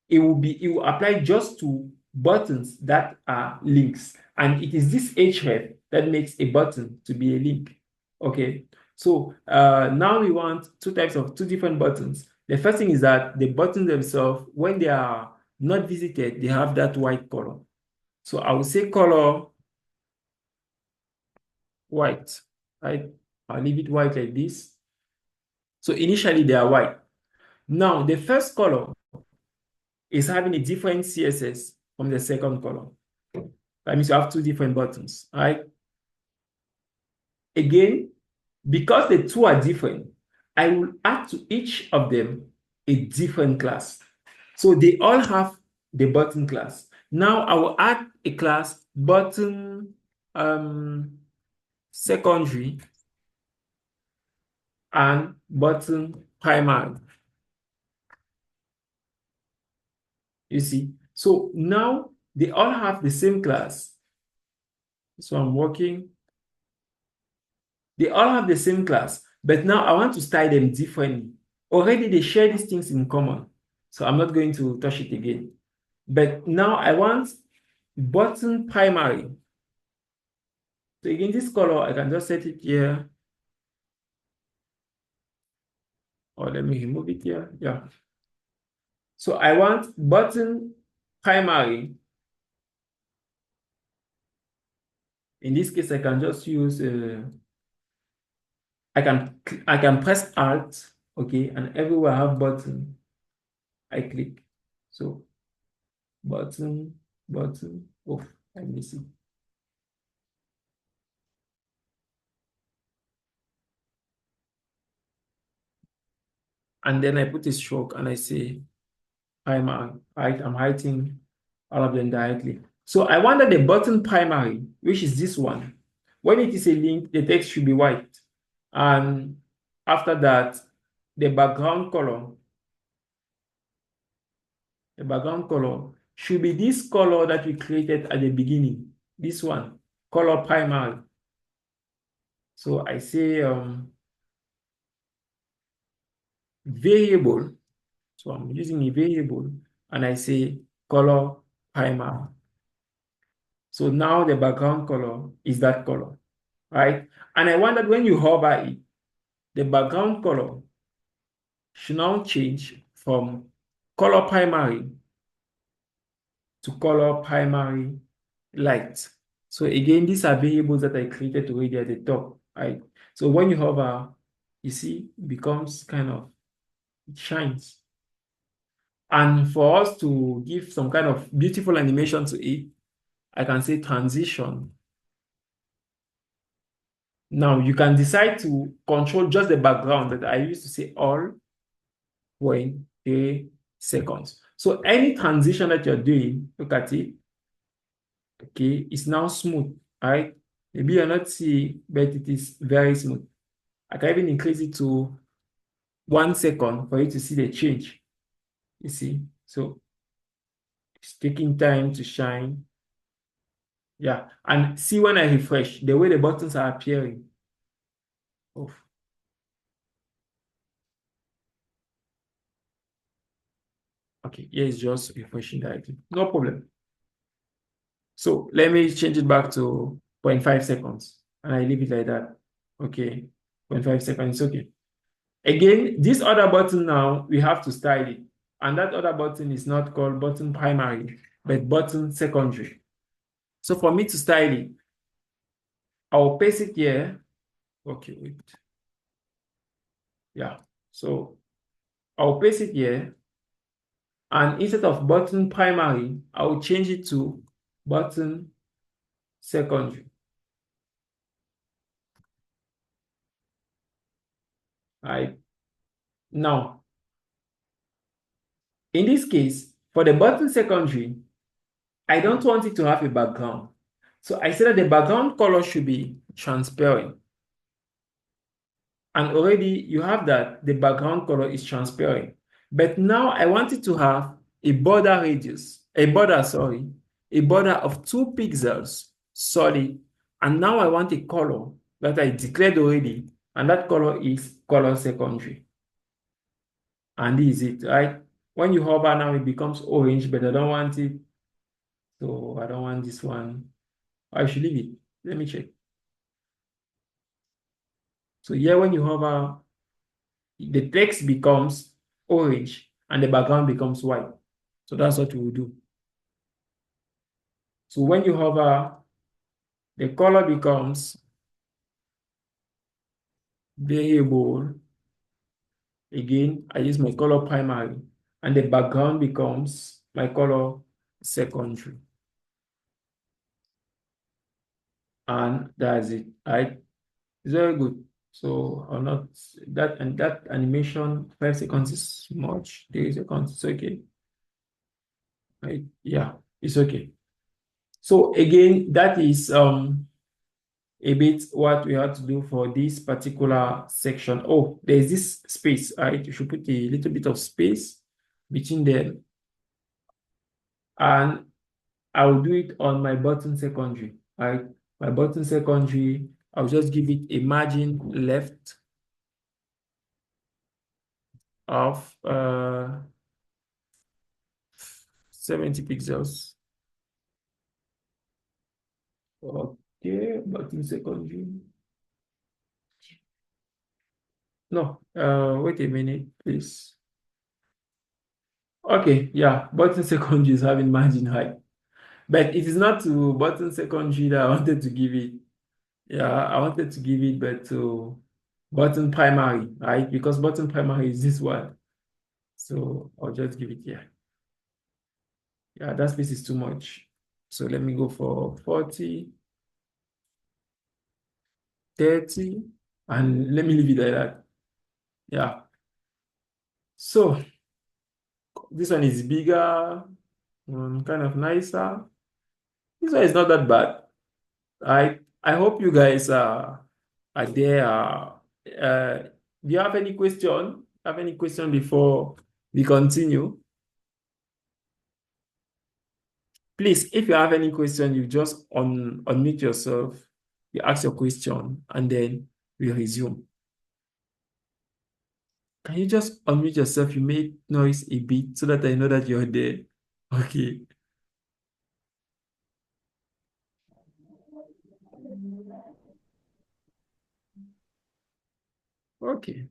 it will apply just to buttons that are links. And it is this href that makes a button to be a link. Okay. So now we want two different buttons. The first thing is that the buttons themselves, when they are not visited, they have that white color. So I will say color white, right? I'll leave it white like this. So initially they are white. Now the first color is having a different CSS from the second color. That means you have two different buttons, right? Again, because the two are different, I will add to each of them a different class. So they all have the button class. Now I will add a class button secondary and button primary. You see, so now they all have the same class. So I'm working. They all have the same class, but now I want to style them differently. Already they share these things in common, so I'm not going to touch it again. But now I want button primary. So again, this color, I can just set it here. Or let me remove it here. Yeah. So I want button primary. In this case, I can just use, I can press Alt, okay, and everywhere I have button, I click. So button, oh, I miss it. And then I put a stroke and I say primary, right? I'm writing all of them directly. So I wanted the button primary, which is this one. When it is a link, the text should be white. And after that, the background color should be this color that we created at the beginning. This one, color primary. So I say variable. So I'm using a variable and I say color primary. So now the background color is that color, right? And I want that when you hover it, the background color should now change from color primary to color primary light. So again, these are variables that I created already at the top, right? So when you hover, you see, it becomes kind of, it shines. And for us to give some kind of beautiful animation to it, I can say transition. Now you can decide to control just the background that I used to say all 20 seconds. So any transition that you're doing, look at it. Okay, it's now smooth, right? Maybe you're not seeing, but it is very smooth. I can even increase it to 1 second for you to see the change. You see, so it's taking time to shine. Yeah, and see when I refresh, the way the buttons are appearing. Oh. Okay, here is just refreshing directly. No problem. So let me change it back to 0.5 seconds and I leave it like that. Okay, 0.5 seconds, okay. Again, this other button now, we have to style it. And that other button is not called button primary, but button secondary. So for me to style it, I'll paste it here. Okay, wait. Yeah, so I'll paste it here. And instead of button primary, I'll change it to button secondary. Right. Now, in this case, for the button secondary, I don't want it to have a background. So I said that the background color should be transparent. And already you have that the background color is transparent. But now I want it to have a border of 2 pixels solid. And now I want a color that I declared already, and that color is color secondary. And this is it, right? When you hover now, it becomes orange, but I don't want it. So I don't want this one. I should leave it. Let me check. So here, when you hover, the text becomes orange and the background becomes white. So that's what we will do. So when you hover, the color becomes variable. Again, I use my color primary, and the background becomes my color secondary. And that's it, right? It's very good. So I'll not that, and that animation 5 seconds is much. 3 seconds, it's okay. Right? Yeah, it's okay. So again, that is a bit what we have to do for this particular section. Oh, there's this space, right? You should put a little bit of space between them. And I will do it on my button secondary, right? My button secondary, I'll just give it a margin left of 70 pixels. Okay, button secondary. No, wait a minute, please. Okay, yeah, button secondary is having margin height. But it is not to button secondary that I wanted to give it. Yeah, I wanted to give it, but to button primary, right? Because button primary is this one. So I'll just give it here. Yeah, that space is too much. So let me go for 40, 30, and let me leave it like that. Yeah. So this one is bigger, kind of nicer. This one is not that bad. I hope you guys are there. Do you have any question? Have any question before we continue? Please, if you have any question, you just unmute yourself, you ask your question, and then we resume. Can you just unmute yourself? You make noise a bit so that I know that you're there. Okay. Okay.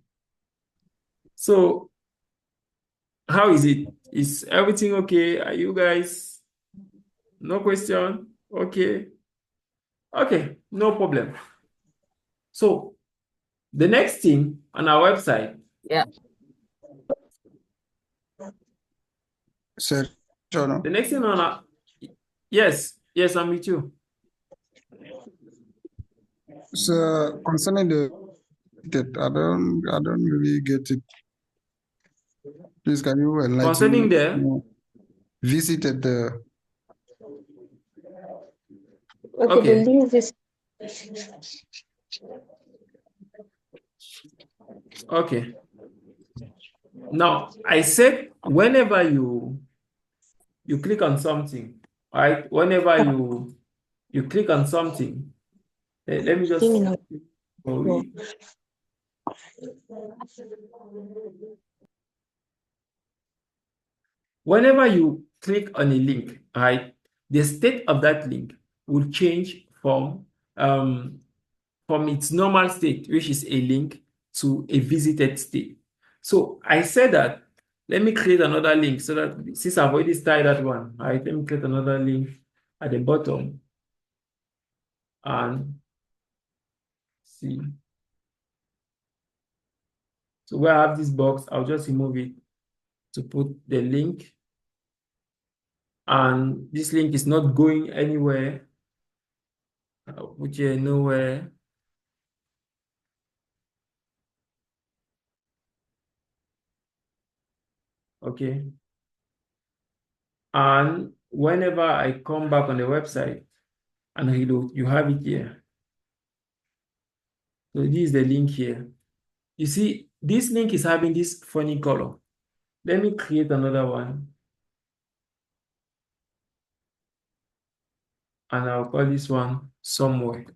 So, how is it? Is everything okay? Are you guys? No question? Okay. Okay, no problem. So, the next thing on our website. Yeah. Sir, The next thing on our, yes, I'm with you. so concerning that, I don't really get it. Please, can you enlighten Concerning me? the Visited the. Okay. The link is Okay. Now, I said whenever you click on something, right? Whenever you click on something, let me just Criminal. for it. Whenever you click on a link, right, the state of that link will change from its normal state, which is a link, to a visited state. So I said that, let me create another link so that since I've already started that one, right, let me create another link at the bottom and see. So where I have this box, I'll just remove it to put the link. And this link is not going anywhere. I'll put here nowhere. Okay. And whenever I come back on the website and reload, you have it here. So this is the link here. You see, this link is having this funny color. Let me create another one. And I'll call this one somewhere.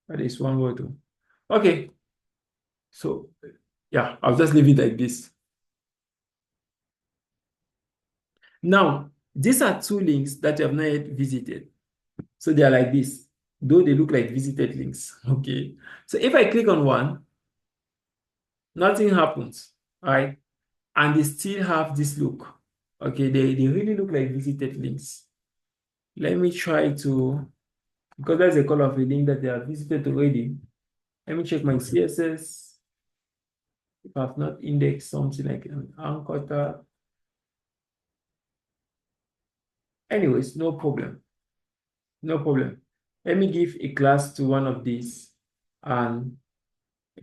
That is one word too. Okay. So yeah, I'll just leave it like this. Now, these are two links that you have not yet visited. So they are like this, though they look like visited links. Okay. So if I click on one, nothing happens, right? And they still have this look. Okay, they really look like visited links. Let me try to, because that's a color of a link that they have visited already. Let me check my CSS. If I've not indexed something like an anchor tag. Anyways, no problem. No problem. Let me give a class to one of these and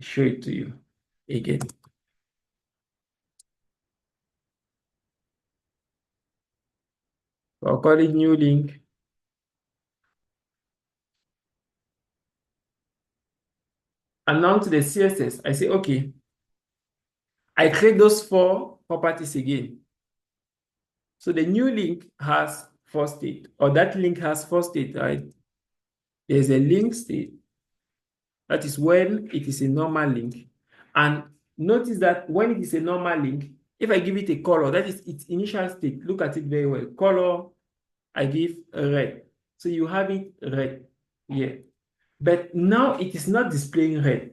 show it to you again. I'll call it new link. And now to the CSS, I say, okay, I create those four properties again. So the new link has four state, or that link has four state, right? There's a link state. That is when it is a normal link. And notice that when it is a normal link, if I give it a color, that is its initial state. Look at it very well. Color, I give red. So you have it red here. But now it is not displaying red.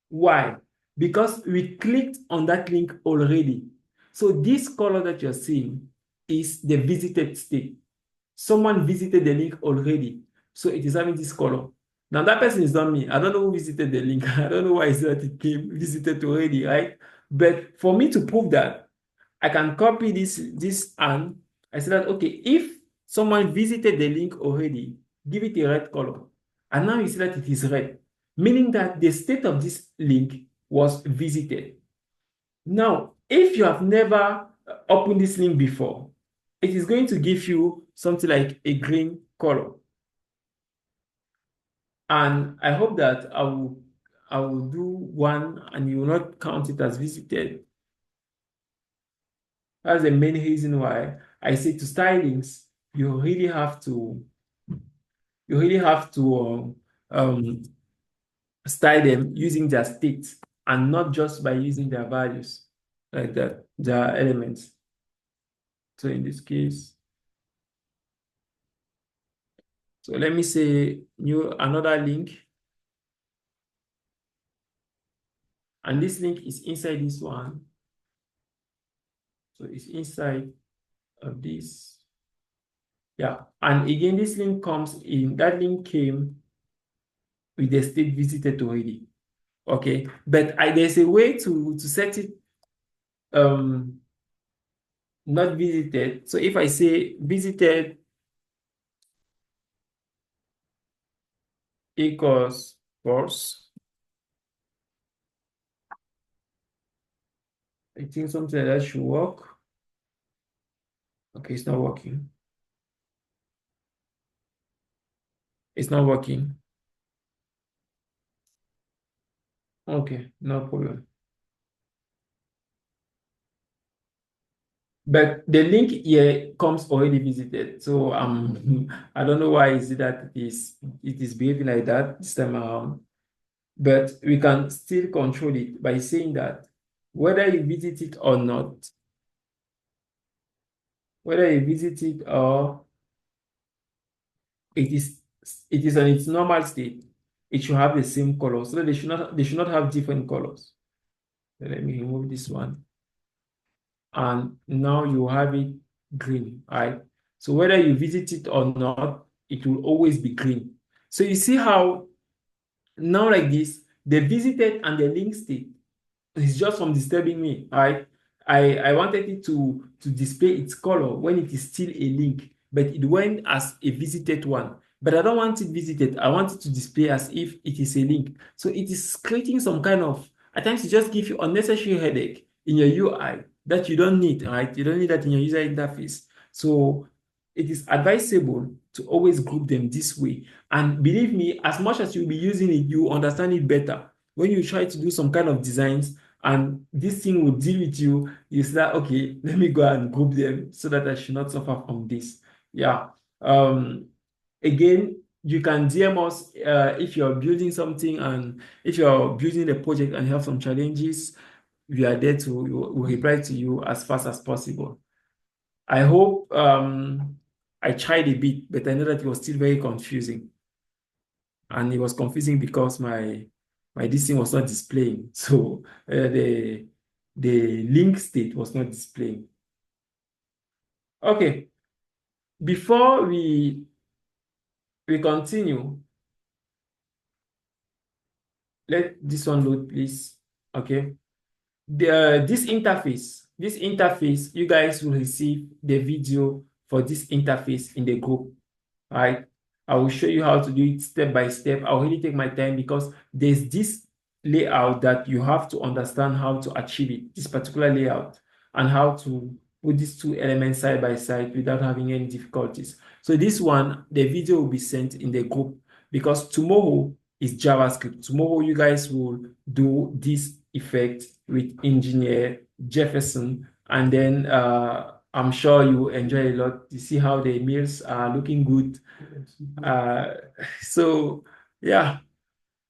Why? Because we clicked on that link already. So this color that you're seeing is the visited state. Someone visited the link already. So it is having this color. Now that person is not me. I don't know who visited the link. I don't know why it's that it came visited already, right? But for me to prove that, I can copy this and I say that, okay, if someone visited the link already, give it a red color. And now you see that it is red, meaning that the state of this link was visited. Now, if you have never opened this link before, it is going to give you something like a green color. And I hope that I will do one and you will not count it as visited. That's the main reason why I say to stylings, you really have to style them using their state and not just by using their values like that, their elements. So in this case, so let me say another link, and this link is inside this one. So it's inside of this. Yeah, and again, this link comes in, that link came with the state visited already. Okay, but there's a way to set it not visited. So if I say visited equals false, I think something like that should work. Okay, it's not working. It's not working. Okay, no problem. But the link here comes already visited. So I don't know why is it that it is behaving like that this time around. but we can still control it by saying that whether you visit it or not, whether you visit it or it is it is on its normal state, it should have the same color. So they should not have different colors. So let me remove this one. And now you have it green, right? So whether you visit it or not, it will always be green. So you see how now like this, the visited and the link state is just from disturbing me, right? I wanted it to display its color when it is still a link, but it went as a visited one. But I don't want it visited. I want it to display as if it is a link. So it is creating some kind of, at times it just gives you unnecessary headache in your UI that you don't need, right? You don't need that in your user interface. So it is advisable to always group them this way. And believe me, as much as you'll be using it, you understand it better. When you try to do some kind of designs, and this thing will deal with you, you say, okay, let me go and group them so that I should not suffer from this. Yeah. Again, you can DM us if you're building something, and if you're building a project and you have some challenges, we are there to we'll reply to you as fast as possible. I hope I tried a bit, but I know that it was still very confusing. And it was confusing because my this thing was not displaying. So the link state was not displaying. Okay, before we continue, let this one load, please. Okay, this interface, you guys will receive the video for this interface in the group. Right? I will show you how to do it step by step. I'll really take my time because there's this layout that you have to understand how to achieve it, this particular layout, and how to put these two elements side by side without having any difficulties. So this one, the video will be sent in the group because tomorrow is JavaScript. Tomorrow you guys will do this effect with engineer Jefferson, and then I'm sure you enjoy a lot to see how the meals are looking good. Uh, so yeah,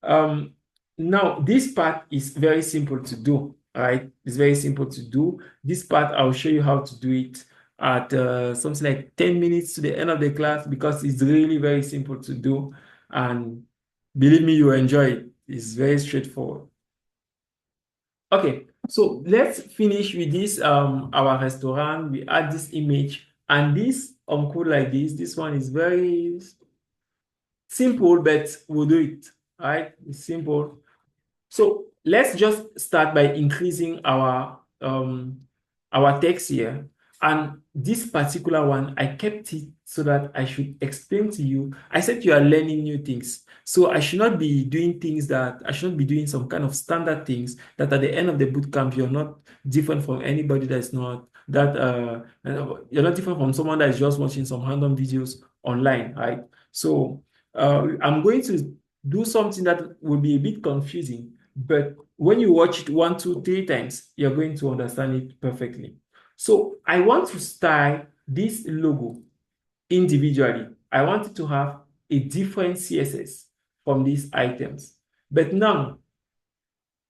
um, now this part is very simple to do, right? It's very simple to do. This part, I'll show you how to do it at something like 10 minutes to the end of the class because it's really very simple to do. And believe me, you will enjoy it. It's very straightforward. Okay, so let's finish with this our restaurant. We add this image and this code like this. This one is very simple, but we'll do it. All right, it's simple. So let's just start by increasing our text here. And this particular one, I kept it so that I should explain to you. I said you are learning new things. So I should not be doing things that I should not be doing some kind of standard things that at the end of the boot camp, you're not different from anybody that's not that you're not different from someone that is just watching some random videos online, right? So I'm going to do something that will be a bit confusing, but when you watch it 1, 2, 3 times, you're going to understand it perfectly. So I want to style this logo individually. I want it to have a different CSS from these items. But now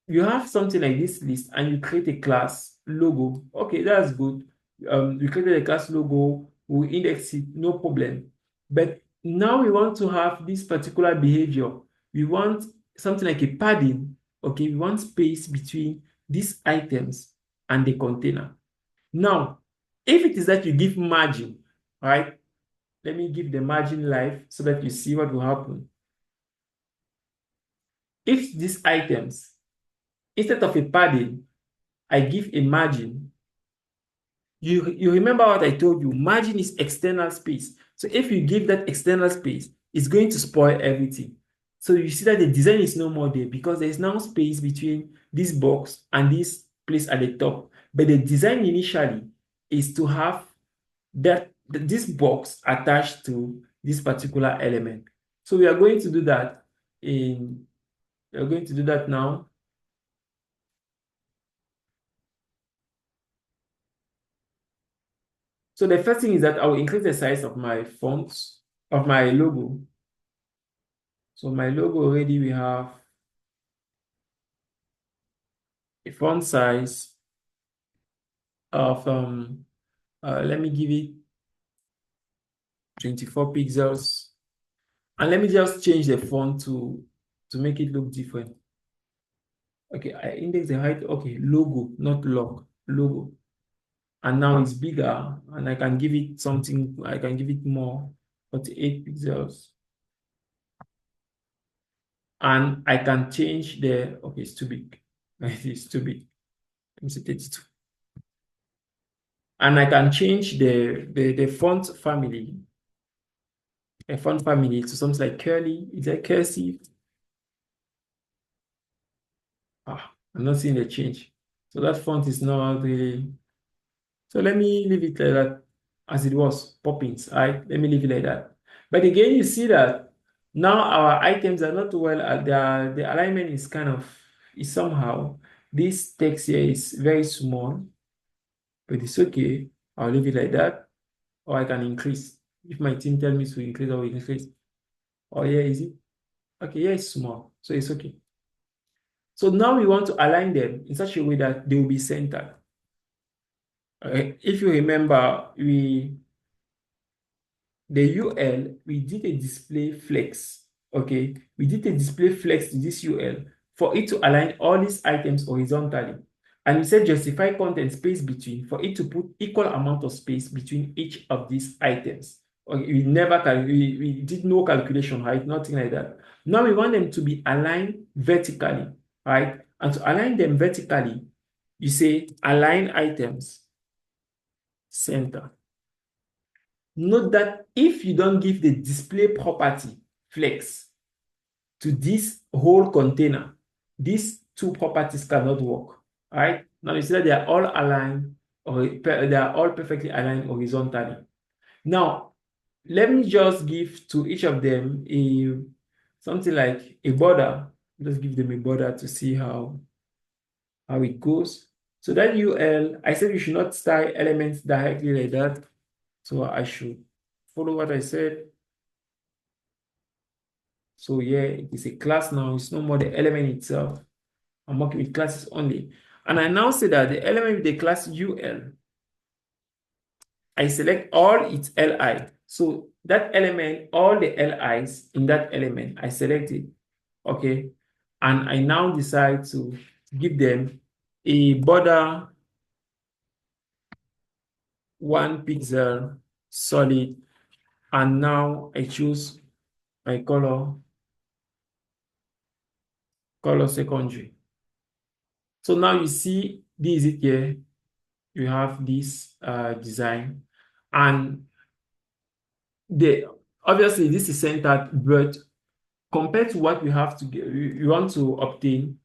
you have something like this list and you create a class logo. Okay, that's good. You created a class logo, we index it, no problem. But now we want to have this particular behavior. We want something like a padding. Okay, we want space between these items and the container. Now, if it is that you give margin, right? Let me give the margin live so that you see what will happen. If these items, instead of a padding, I give a margin. You remember what I told you, margin is external space. So if you give that external space, it's going to spoil everything. So you see that the design is no more there because there is now space between this box and this place at the top. But the design initially is to have this box attached to this particular element. So we are going to do that we are going to do that now. So the first thing is that I will increase the size of my fonts, of my logo. So my logo already we have a font size of let me give it 24 pixels, and let me just change the font to make it look different. Okay, I index the height. Okay, logo, not log, logo. And now it's bigger, and I can give it something, I can give it more, 48 pixels. And I can change the, okay, it's too big. It's too big. Let me say 32. And I can change the font family, a font family to something like curly. Is that cursive? I'm not seeing the change. So that font is not really. So let me leave it like that as it was, poppins. Right? Let me leave it like that. But again, you see that now our items are not well, the alignment is kind of, is somehow, this text here is very small, but it's okay. I'll leave it like that, or I can increase. If my team tell me to increase, I will increase. Oh yeah, is it? Okay, yeah, it's small, so it's okay. So now we want to align them in such a way that they will be centered. If you remember, the UL, we did a display flex. Okay, we did a display flex to this UL for it to align all these items horizontally. And we said justify content space between for it to put equal amount of space between each of these items. Okay, we did no calculation, right? Nothing like that. Now we want them to be aligned vertically, right? And to align them vertically, you say align items center. Note that if you don't give the display property flex to this whole container, these two properties cannot work. All right. Now you see that they are all aligned, or they are all perfectly aligned horizontally. Now, let me just give to each of them a something like a border. Just give them a border to see how it goes. So that UL, I said you should not style elements directly like that. So I should follow what I said. So yeah, it is a class now. It's no more the element itself. I'm working with classes only. And I now say that the element with the class UL, I select all its LI. So that element, all the LIs in that element, I select it. Okay. And I now decide to give them a border 1 pixel solid. And now I choose my color secondary. So now you see this is it here. You have this design, and the obviously this is centered, but compared to what we have to get, you want to obtain,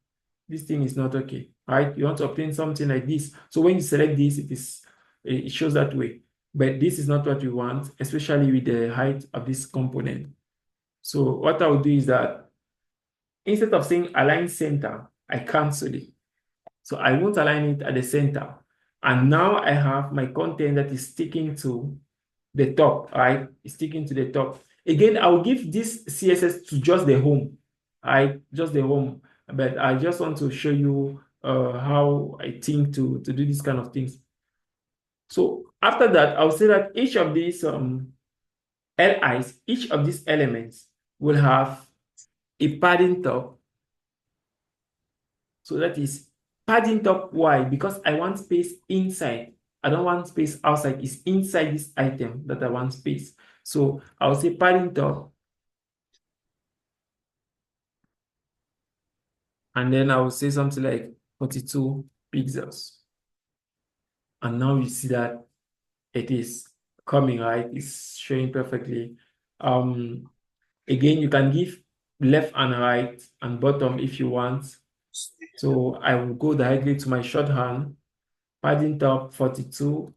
this thing is not okay, right? You want to obtain something like this. So when you select this, it shows that way. But this is not what we want, especially with the height of this component. So what I will do is that instead of saying align center, I cancel it. So I won't align it at the center. And now I have my content that is sticking to the top, right? It's sticking to the top. Again, I'll give this CSS to just the home, right? Just the home. But I just want to show you how I think to do these kind of things. So after that, I'll say that each of these LIs, each of these elements will have a padding top. So that is padding top. Why? Because I want space inside. I don't want space outside. It's inside this item that I want space. So I'll say padding top. And then I will say something like 42 pixels. And now you see that it is coming, right? It's showing perfectly. Again, you can give left and right and bottom if you want. So I will go directly to my shorthand, padding top 42.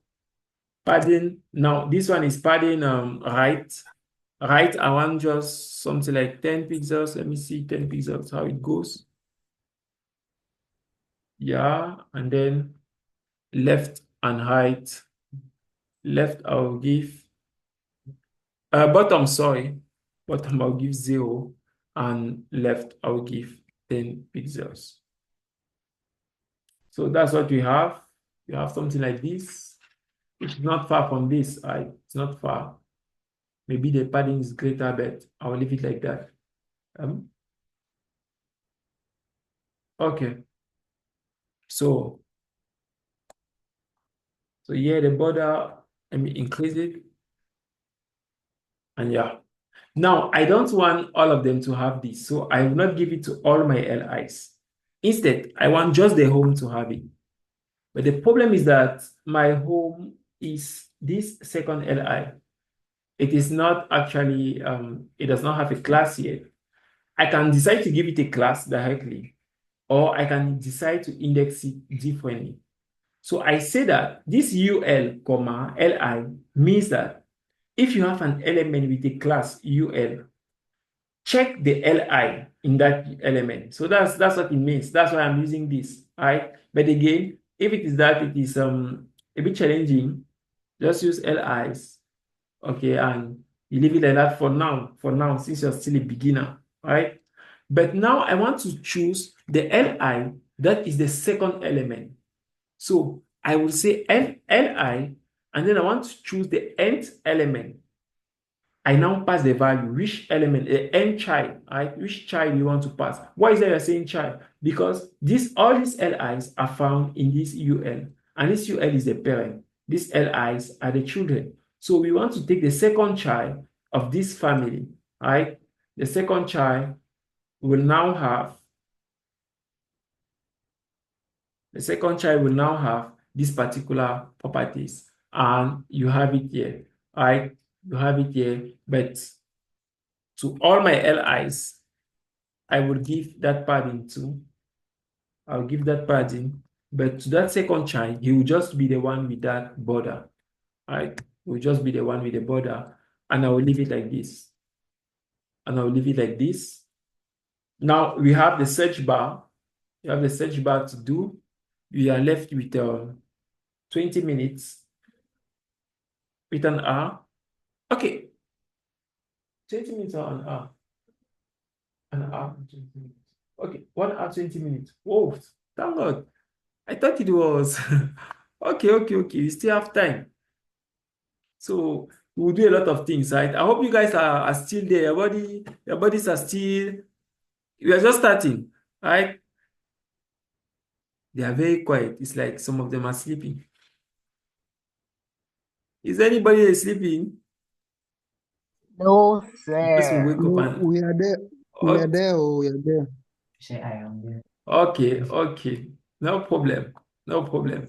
Padding, now this one is padding right. Right, I want just something like 10 pixels. Let me see 10 pixels, how it goes. Yeah, and then left and right. Left, I'll give bottom, sorry. Bottom, I'll give 0. And left, I'll give 10 pixels. So that's what we have. You have something like this, which is not far from this. It's not far. Maybe the padding is greater, but I will leave it like that. Um, okay. So here the border, let me increase it. And yeah. Now I don't want all of them to have this. So I will not give it to all my LIs. Instead, I want just the home to have it. But the problem is that my home is this second LI. It is not actually, it does not have a class yet. I can decide to give it a class directly, or I can decide to index it differently. So I say that this UL, comma, LI means that if you have an element with a class UL, check the LI in that element. So that's what it means. That's why I'm using this, right? But again, if it is that it is a bit challenging, just use LIs, okay, and you leave it like that for now, since you're still a beginner, right? But now I want to choose the LI that is the second element. So I will say LI, and then I want to choose the nth element. I now pass the value, which element, the n child, right? Which child you want to pass. Why is that you're saying child? Because all these LIs are found in this UL, and this UL is the parent. These LIs are the children. So we want to take the second child of this family, right? The second child will now have, these particular properties, and you have it here, right? You have it here, but to all my LIs, I will give that padding to. I'll give that padding, but to that second child, he will just be the one with that border, right? He will just be the one with the border, and I will leave it like this. And I will leave it like this. Now we have the search bar. You have the search bar to do. We are left with 20 minutes with an R. Okay, 20 minutes or an R. An hour and 20 minutes. Okay, 1 hour, 20 minutes. Whoa, thank God. I thought it was. Okay. We still have time. So we'll do a lot of things, right? I hope you guys are still there. Your bodies are still, we are just starting, right? They are very quiet. It's like some of them are sleeping. Is anybody sleeping? No, Person sir. wake up No, and we are there. We are oh, there. Oh, we are there. Say I am there. okay. No problem. No problem.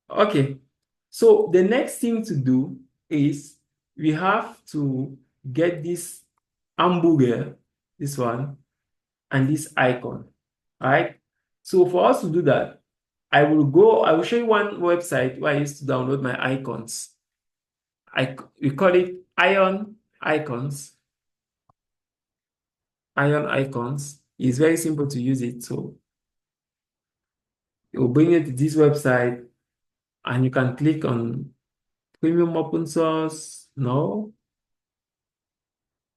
Okay. So the next thing to do is we have to get this hamburger, this one, and this icon, right? So for us to do that, I will show you one website where I used to download my icons. We call it Iron Icons. Iron Icons. It's very simple to use it. So it will bring you to this website, and you can click on premium open source. No.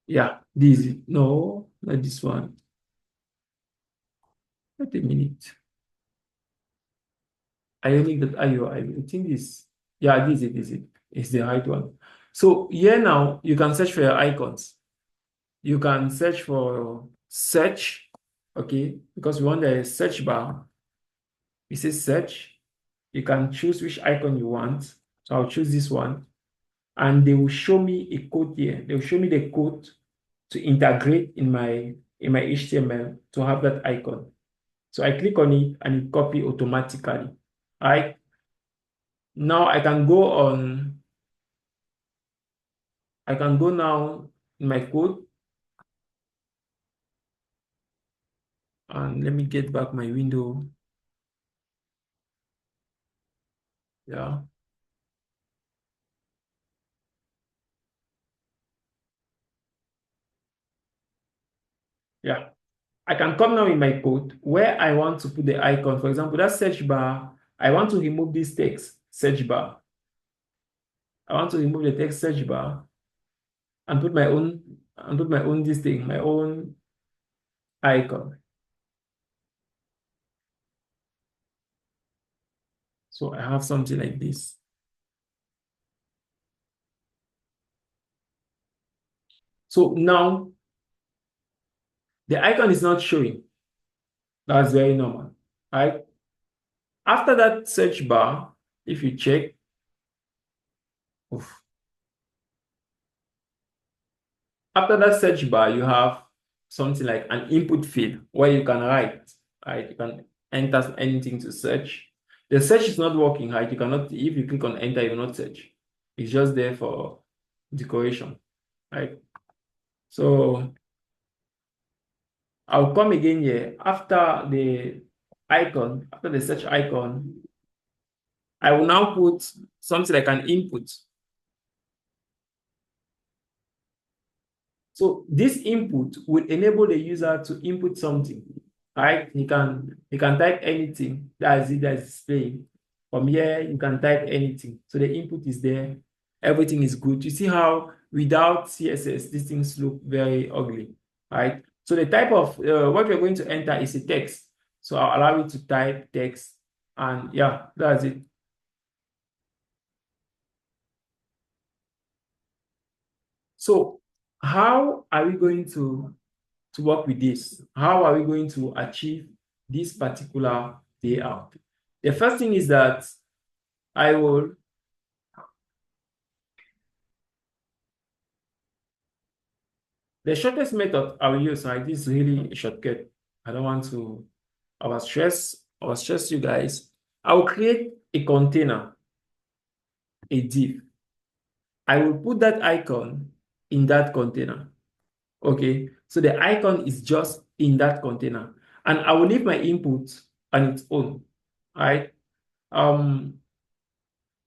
Yeah, this. No, not this one. Wait a minute. Ionic.io. I think this. Yeah, this is it. It's the right one. So here now, you can search for your icons. You can search for search, okay? Because we want the search bar. It says search. You can choose which icon you want. So I'll choose this one. And they will show me a code here. They will show me the code to integrate in my HTML to have that icon. So I click on it and it copy automatically. All right. Now I can go now in my code, and let me get back my window. Yeah. Yeah. I can come now in my code where I want to put the icon. For example, that search bar, I want to remove this text search bar. I want to remove the text search bar and put my own this thing, my own icon. So I have something like this. So now the icon is not showing. That's very normal, right? After that search bar, if you check, oof, after that search bar, you have something like an input field where you can write, right? You can enter anything to search. The search is not working, right? You cannot, if you click on enter, you will not search. It's just there for decoration, right? So I'll come again here after the icon, after the search icon, I will now put something like an input. So this input will enable the user to input something, right? He can type anything. That's it, that's displaying. From here, you can type anything. So the input is there. Everything is good. You see how without CSS, these things look very ugly, right? So the type of what we're going to enter is a text. So I'll allow you to type text, and yeah, that's it. So how are we going to work with this? How are we going to achieve this particular layout? The first thing is that I will, the shortest method I will use, right? This is really a shortcut. I don't want to overstress you guys. I will create a container, a div. I will put that icon in that container. Okay, so the icon is just in that container, and I will leave my input on its own, right? Um,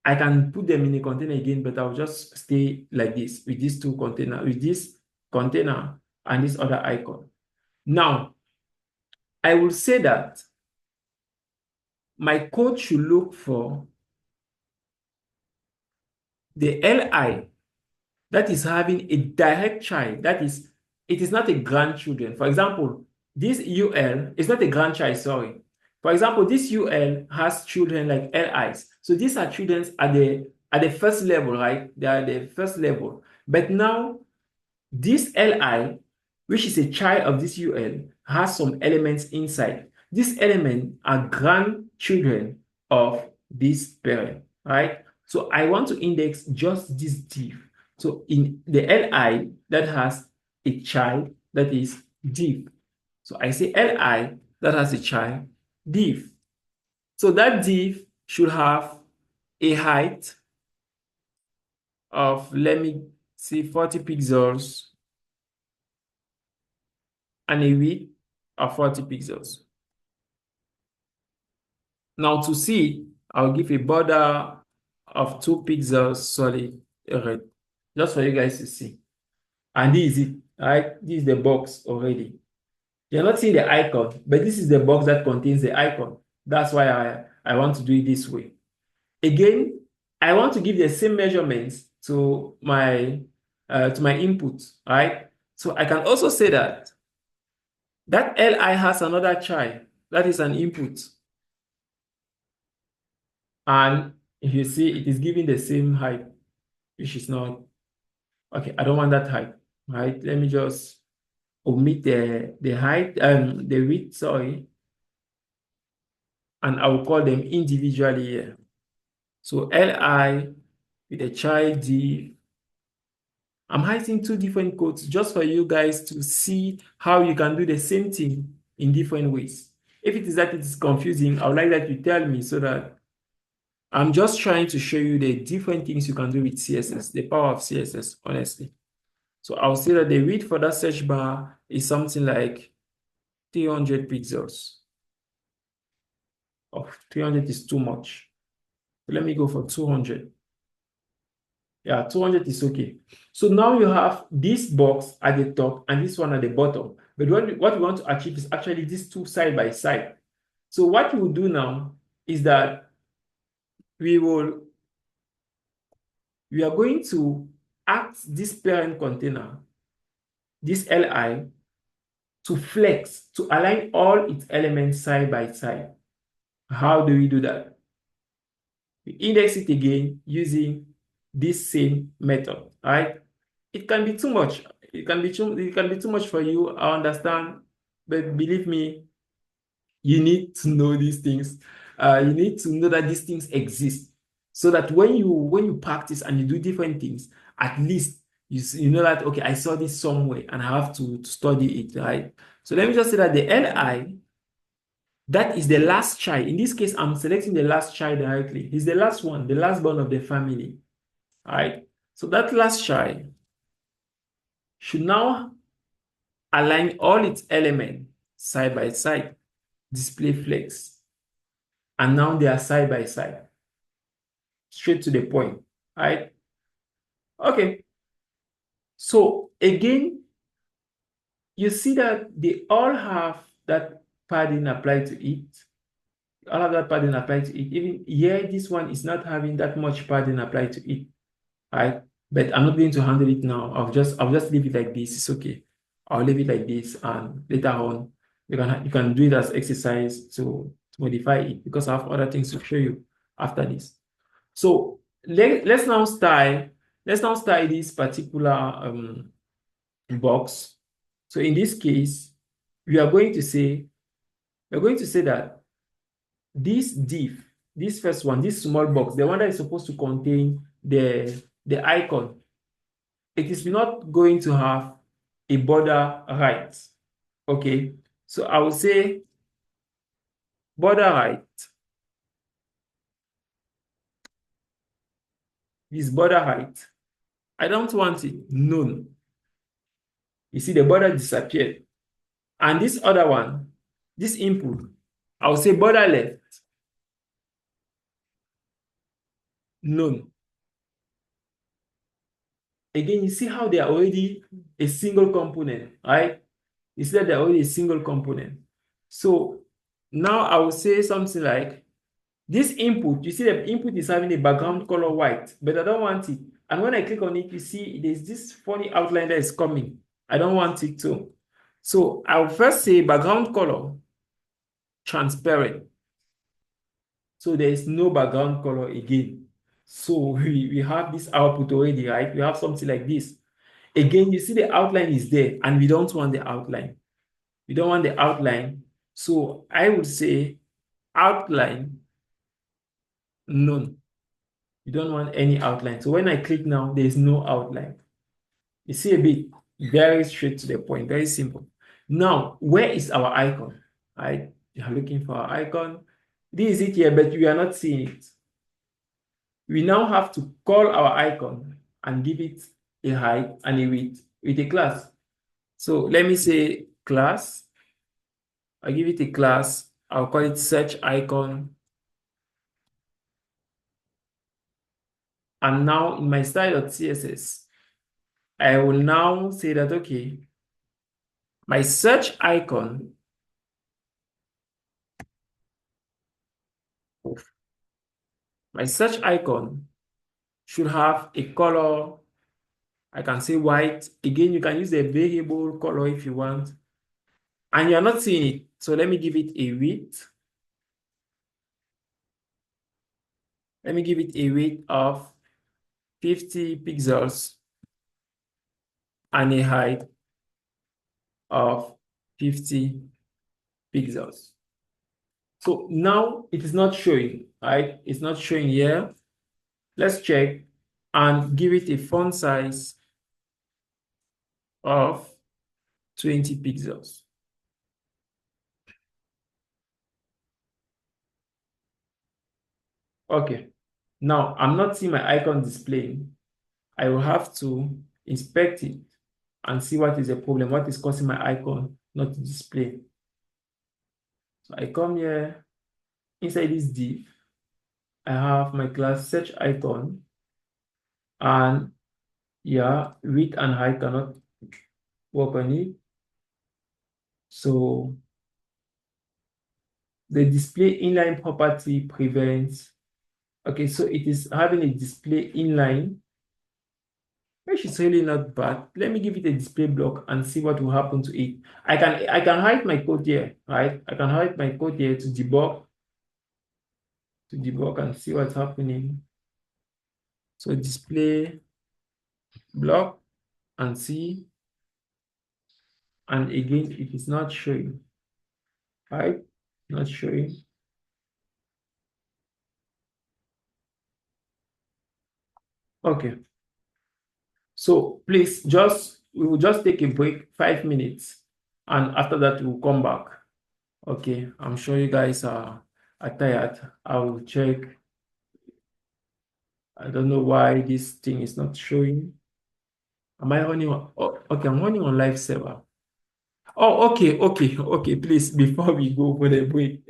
I can put them in a container again, but I'll just stay like this with these two container, with this container and this other icon. Now, I will say that my code should look for the li that is having a direct child. That is, it is not a grandchildren. For example, this ul is not a grandchild, sorry. For example, this ul has children like li's. So these are children at the first level, right? They are the first level. But now this li, which is a child of this ul, has some elements inside. These elements are grandchildren of this parent, right? So I want to index just this div. So in the li that has a child that is div. So I say li that has a child div. So that div should have a height of, let me see, 40 pixels and a width of 40 pixels. Now to see, I'll give a border of 2 pixels solid red, just for you guys to see. And this is it, right? This is the box already. You're not seeing the icon, but this is the box that contains the icon. That's why I want to do it this way. Again, I want to give the same measurements to my input, right? So I can also say that li has another child, that is an input. And if you see, it is giving the same height, which is not, okay, I don't want that height, right? Let me just omit the height, the width, sorry, and I will call them individually here. So li with a child d, I'm hiding two different codes just for you guys to see how you can do the same thing in different ways. If it is that it is confusing, I would like that you tell me, so that I'm just trying to show you the different things you can do with CSS, the power of CSS, honestly. So I'll say that the width for that search bar is something like 300 pixels. Oh, 300 is too much. Let me go for 200. Yeah, 200 is okay. So now you have this box at the top and this one at the bottom. But what we want to achieve is actually these two side by side. So what we will do now is that we are going to ask this parent container, this li, to flex, to align all its elements side by side. How do we do that? we index it again using this same method, right? It can be too much. It can be too much for you. I understand, but believe me, you need to know these things. You need to know that these things exist, so that when you practice and you do different things, at least you know that, okay, I saw this somewhere and I have to study it, right? So let me just say that the li, that is the last child. In this case, I'm selecting the last child directly. He's the last one, the last born of the family, right? So that last child should now align all its elements side by side, display flex, and now they are side by side, straight to the point, right? Okay, so again, you see that they all have that padding applied to it. All of that padding applied to it. Even here, this one is not having that much padding applied to it, right? But I'm not going to handle it now. I'll just leave it like this. It's okay. I'll leave it like this, and later on, you can do it as exercise to modify it, because I have other things to show you after this. So let's now style this particular box. So in this case, we are going to say that this div, this first one, this small box, the one that is supposed to contain the icon, it is not going to have a border right. Okay, so I will say border right. This border height, I don't want it none. You see, the border disappeared. And this other one, this input, I will say border left, none. Again, you see how they are already a single component, right? You see that they're already a single component. So now I will say something like, this input, you see the input is having a background color white, but I don't want it. And when I click on it, you see there's this funny outline that is coming. I don't want it to. So I'll first say background color transparent. So there is no background color again. So we have this output already, right? We have something like this. Again, you see the outline is there, and we don't want the outline. We don't want the outline. So I would say outline none. You don't want any outline. So when I click now, there is no outline. You see a bit, very straight to the point, very simple. Now, where is our icon? Right? You are looking for our icon. This is it here, but we are not seeing it. We now have to call our icon and give it a height and a width with a class. So let me say class. I'll give it a class. I'll call it search icon. And now in my style.css, I will now say that, okay, my search icon should have a color. I can say white. Again, you can use a variable color if you want. And you're not seeing it. So let me give it a width. Let me give it a width of 50 pixels and a height of 50 pixels. So now it is not showing, right? It's not showing here. Let's check and give it a font size of 20 pixels. Okay, now I'm not seeing my icon displaying. I will have to inspect it and see what is the problem, what is causing my icon not to display. So I come here, inside this div, I have my class search icon, and yeah, width and height cannot work on it. So the display inline property prevents. Okay, so it is having a display inline, which is really not bad. Let me give it a display block and see what will happen to it. I can hide my code here, right? I can hide my code here to debug. to debug and see what's happening. So display block and see, and again it is not showing, right? Not showing. Okay, so please we will just take a break, 5 minutes, and after that we'll come back. Okay, I'm sure you guys are tired. I will check. I don't know why this thing is not showing. Am I running on? Oh, okay, I'm running on live server. Oh, okay. Please, before we go for the break,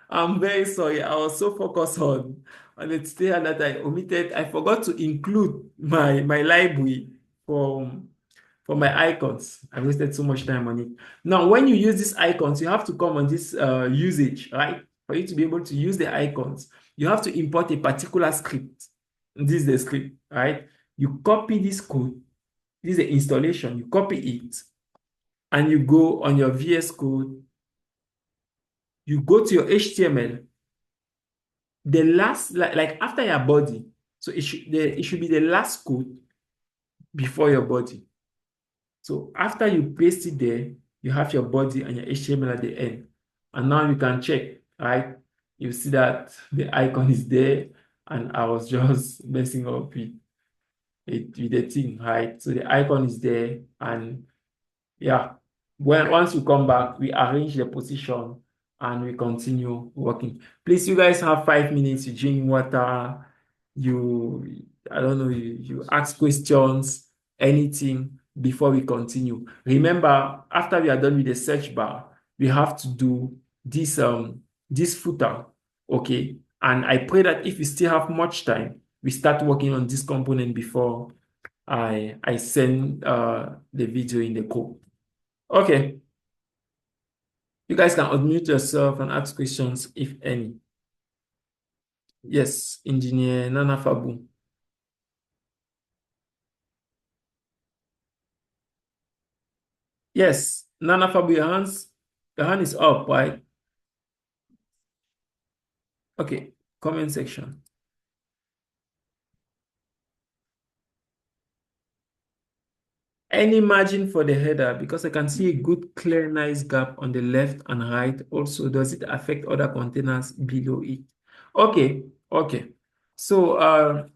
I'm very sorry. I was so focused on the tutorial that I omitted. I forgot to include my library from for my icons. I wasted so much time on it. Now, when you use these icons, you have to come on this usage, right? For you to be able to use the icons, you have to import a particular script. This is the script, right? You copy this code. This is the installation. You copy it and you go on your VS Code, you go to your HTML, the last, like after your body, so it should be the last code before your body. So after you paste it there, you have your body and your HTML at the end. And now you can check, right? You see that the icon is there, and I was just messing up with the thing, right? So the icon is there, and yeah, once you come back, we arrange the position and we continue working. Please, you guys have 5 minutes. You drink water. I don't know, you ask questions, anything before we continue. Remember, after we are done with the search bar, we have to do this footer, okay? And I pray that if we still have much time, we start working on this component before I send the video in the code. Okay, you guys can unmute yourself and ask questions if any. Yes, Engineer Nana Fabu. Yes, Nana Fabu, your hand is up, right? Okay, comment section. Any margin for the header? Because I can see a good, clear, nice gap on the left and right. Also, does it affect other containers below it? Okay. So,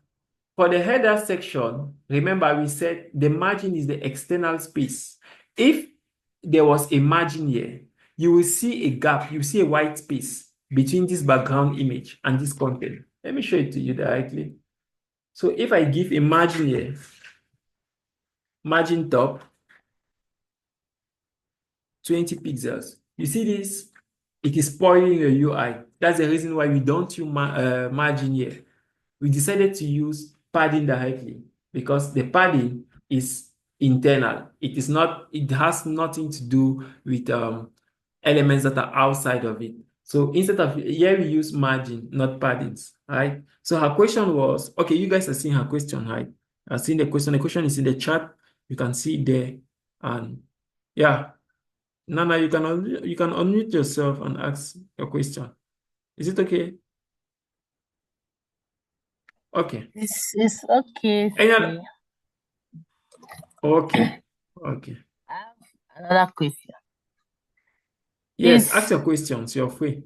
for the header section, remember we said the margin is the external space. If there was a margin here, you will see a gap, you see a white space between this background image and this content. Let me show it to you directly. So if I give a margin here, margin top, 20 pixels, you see this? It is spoiling your UI. That's the reason why we don't use margin here. We decided to use padding directly because the padding is internal. It has nothing to do with elements that are outside of it. So instead of here, we use margin, not paddings, right? So her question was, okay, you guys are seeing her question, right? I've seen the question. The question is in the chat. You can see it there. And yeah, Nana, you can unmute yourself and ask your question. Is it okay? Okay. It's okay. Any Okay. I have another question. Yes, ask your questions. You're free.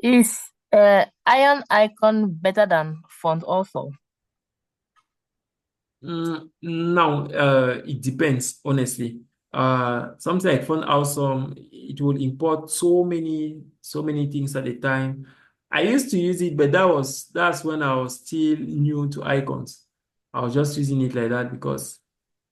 Is iron icon better than font also? Now, it depends, honestly. Something like Font Awesome, it will import so many things at a time. I used to use it, but that's when I was still new to icons. I was just using it like that because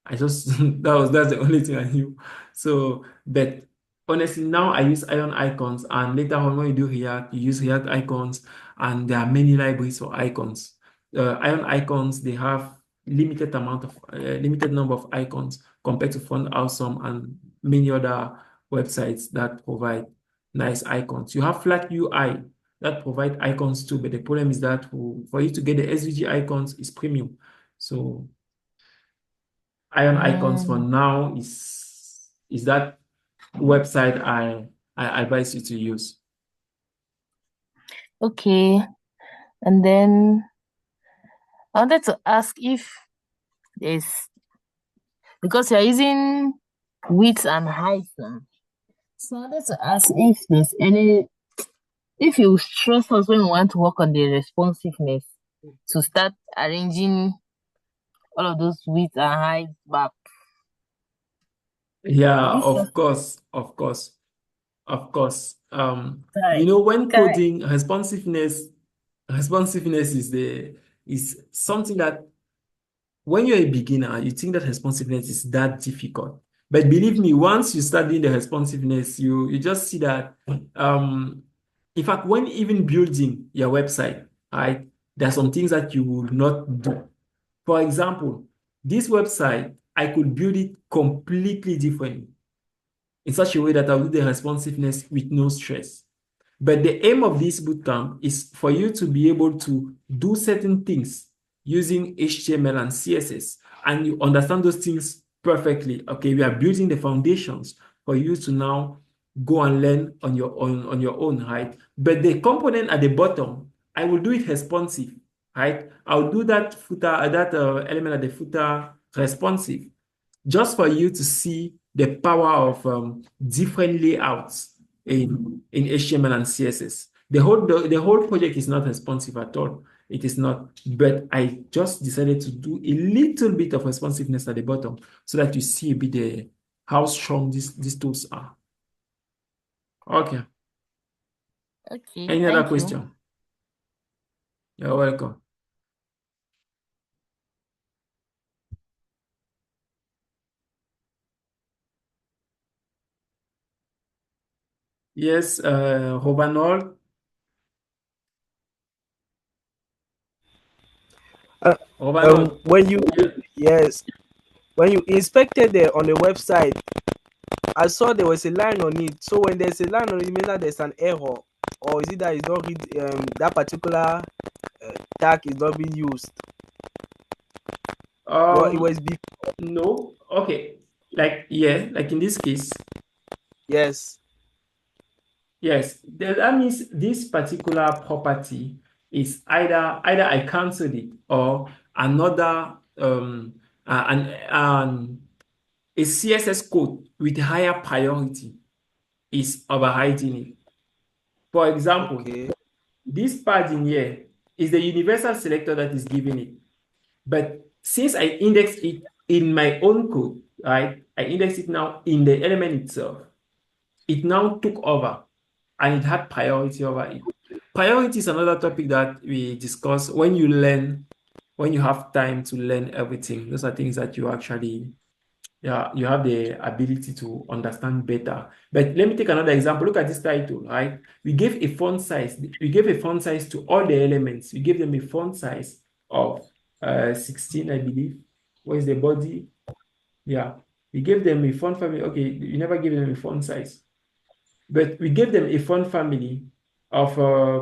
I just that's the only thing I knew. So, but honestly, now I use Iron icons, and later on when you do React, you use React icons, and there are many libraries for icons. Iron icons, they have limited number of icons compared to Font Awesome and many other websites that provide nice icons. You have Flat UI that provide icons too, but the problem is that for you to get the SVG icons is premium. So Iron Icons for now is that website I advise you to use. Okay. And then I wanted to ask if there's because you're using width and height now. So I wanted to ask if there's any if you trust us when we want to work on the responsiveness to start arranging all of those width and height back. Yeah, This of just course, of course, of course. right. When Kai. coding responsiveness is something that when you're a beginner, you think that responsiveness is that difficult. But believe me, once you start doing the responsiveness, you just see that in fact, when even building your website, right, there are some things that you will not do. For example, this website, I could build it completely differently in such a way that I'll do the responsiveness with no stress. But the aim of this bootcamp is for you to be able to do certain things using HTML and CSS, and you understand those things perfectly. Okay, we are building the foundations for you to now go and learn on your own, right? But the component at the bottom, I will do it responsive, right? I'll do that footer, that element at the footer responsive, just for you to see the power of different layouts in HTML and CSS. The whole project is not responsive at all. It is not, but I just decided to do a little bit of responsiveness at the bottom so that you see a bit how strong these tools are. Okay. Okay, Any other thank you. question? You're welcome. Yes, Robanold. Uh, Robanold. when you Yeah. yes, when you inspected on the website, I saw there was a line on it. So when there's a line on it, it means that there's an error, or is it that it's not read that particular tag is not being used? Well, it Um, was be no. Okay. Like, yeah, like in this case, yes. yes, that means this particular property is either I cancelled it or another a CSS code with higher priority is overriding it. For example, Okay. this padding here is the universal selector that is giving it. But since I indexed it in my own code, right? I indexed it now in the element itself. It now took over and it had priority over it. Priority is another topic that we discuss when you learn, when you have time to learn everything. Those are things that you actually, yeah, you have the ability to understand better. But let me take another example. Look at this title, right? We gave a font size. We gave a font size to all the elements. We gave them a font size of 16, I believe. What is the body? Yeah. We gave them a font family. Okay, you never gave them a font size. But we gave them a font family of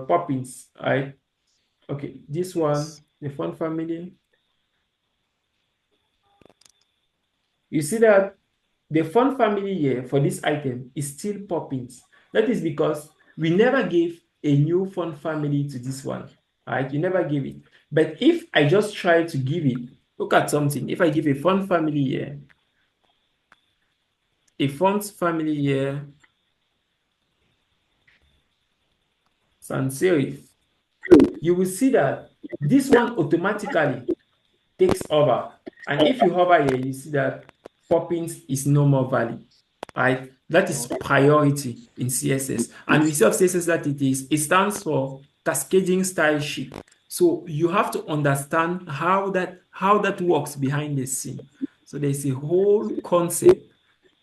poppins, right? Okay, this one, the font family. You see that the font family here for this item is still poppins. That is because we never gave a new font family to this one, right? You never gave it. But if I just try to give it, look at something. If I give a font family here, a font family here, sans serif, you will see that this one automatically takes over. And if you hover here, you see that poppins is no more valid, right? That is priority in CSS. And we see of CSS that it stands for cascading style sheet. So you have to understand how that works behind the scene. So there's a whole concept.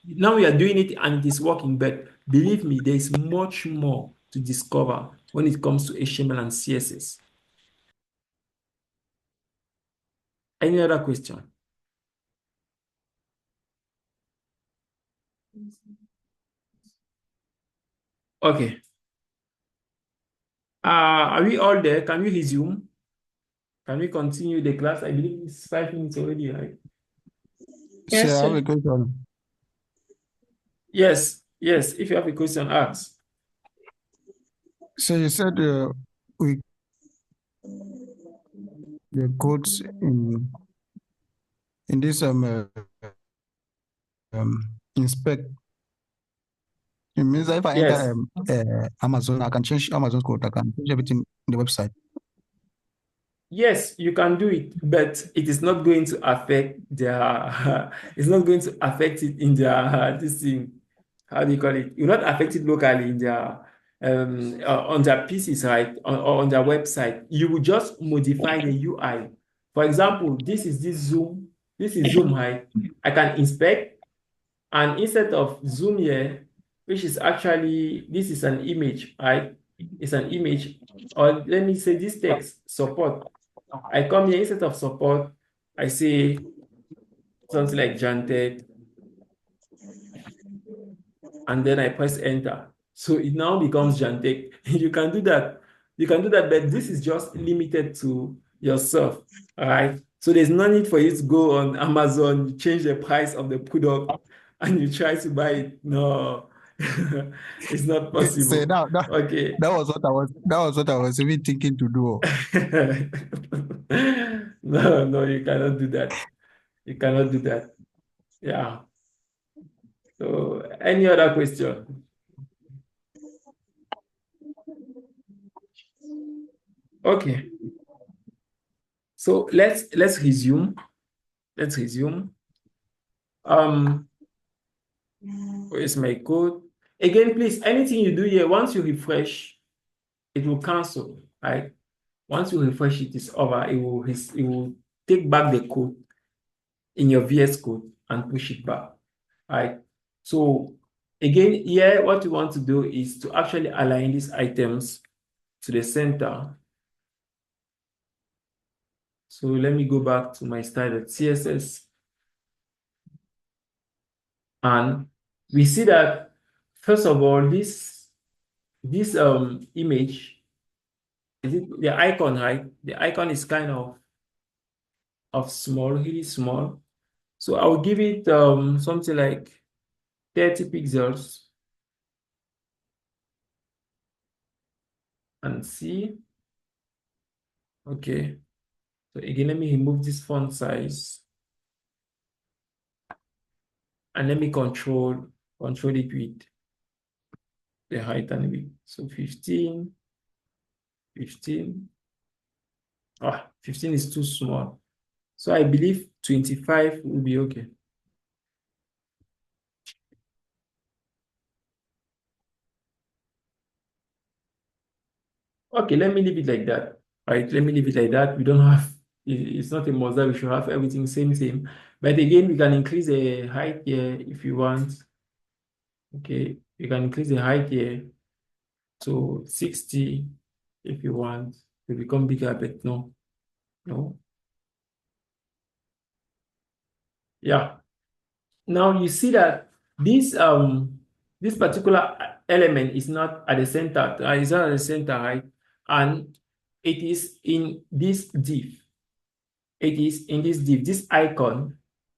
Now we are doing it and it is working, but believe me, there is much more to discover when it comes to HTML and CSS. Any other question? Okay. Are we all there? Can we resume? Can we continue the class? I believe it's 5 minutes already, right? So Yes, I have sir. a question. Yes, yes. If you have a question, ask. So you said we the codes in this inspect. It means if I Yes. enter Amazon, I can change Amazon's code. I can change everything in the website. Yes, you can do it, but it is not going to affect their it's not going to affect it in their this thing. How do you call it? You're not affect it locally in their on their PCs, right? Or on their website. You will just modify the UI. For example, this is Zoom, right? I can inspect, and instead of Zoom here, which is actually this is an image, right? It's an image, or let me say this text support. I come here instead of support, I say something like Janted, and then I press enter. So it now becomes Jantek. You can do that. You can do that, but this is just limited to yourself. All right. So there's no need for you to go on Amazon, you change the price of the product, and you try to buy it. No, it's not Say possible. that Okay. that was what I was even thinking to do. No, no, you cannot do that. You cannot do that. Yeah. So any other question? Okay. So let's resume. Let's resume. Where's my code? Again, please, anything you do here, once you refresh, it will cancel, right? Once you refresh it, it's over. It will take back the code in your VS Code and push it back, right? So again, here, what you want to do is to actually align these items to the center. So let me go back to my style.css. And we see that, first of all, this image, is it the icon, right? The icon is kind of small, really small. So I'll give it something like 30 pixels and see. Okay. So again, let me remove this font size and let me control it with the height and width. So 15. 15 is too small. So I believe 25 will be okay. Okay, let me leave it like that. All right, let me leave it like that. We don't have, it's not a must that we should have everything same. But again, we can increase the height here if you want. Okay, you can increase the height here to 60 if you want to become bigger, but no. Yeah. Now you see that this particular element is not at the center, it's not at the center, right? And it is in this div. It is in this div. This icon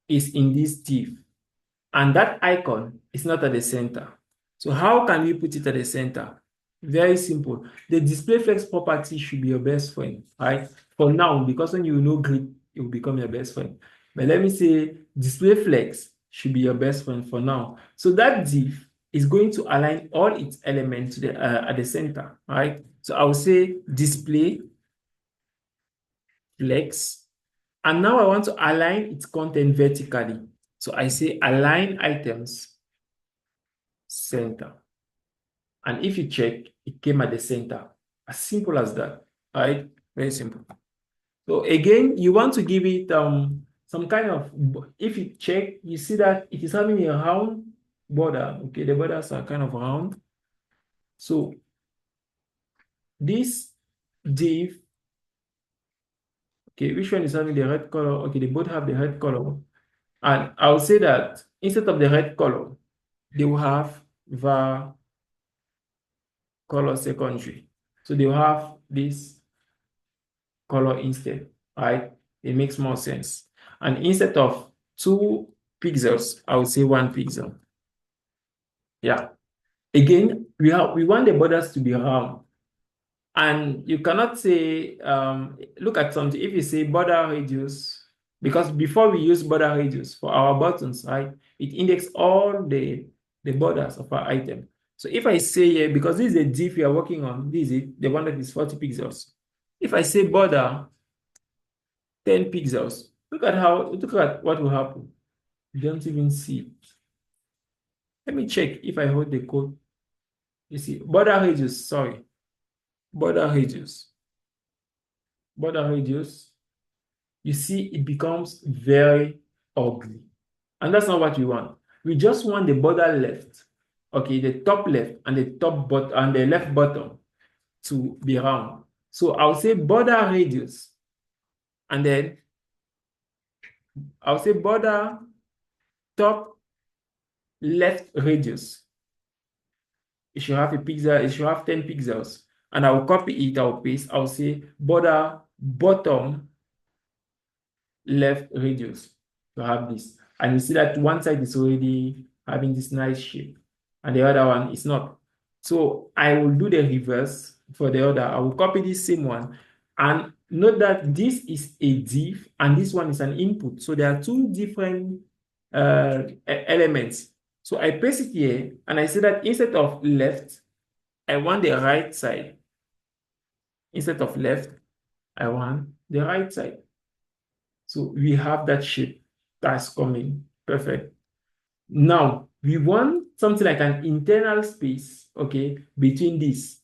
is in this div. And that icon is not at the center. So how can we put it at the center? Very simple. The display flex property should be your best friend, right? For now, because when you know grid, it will become your best friend. But let me say display flex should be your best friend for now. So that div is going to align all its elements to the at the center, right? So I will say display flex, and now I want to align its content vertically. So I say align items center. And if you check, it came at the center. As simple as that, right? Very simple. So again, you want to give it some kind of, if you check, you see that it is having a round border. Okay, the borders are kind of round. So this div, okay, which one is having the red color? Okay, they both have the red color. And I'll say that instead of the red color, they will have var color secondary. So they will have this color instead, right? It makes more sense. And instead of 2 pixels, I would say 1 pixel. Yeah. Again, we want the borders to be round. And you cannot say, look at something. If you say border radius, because before we use border radius for our buttons, right, it indexes all the borders of our item. So if I say here, because this is a div we are working on, this is it, the one that is 40 pixels. If I say border 10 pixels, look at what will happen. You don't even see it. Let me check if I hold the code. You see, border radius, sorry. Border radius. Border radius. You see, it becomes very ugly. And that's not what we want. We just want the border left, okay, the top left and the top bottom and the left bottom to be round. So I'll say border radius, and then I'll say border top left radius. It should have a pixel, it should have 10 pixels. And I'll copy it, I'll paste, I'll say border bottom left radius to have this. And you see that one side is already having this nice shape and the other one is not. So I will do the reverse for the other. I will copy this same one and note that this is a div and this one is an input. So there are two different elements. So I paste it here and I say that instead of left, I want the right side. Instead of left, I want the right side. So we have that shape that's coming. Perfect. Now we want something like an internal space, okay, between this.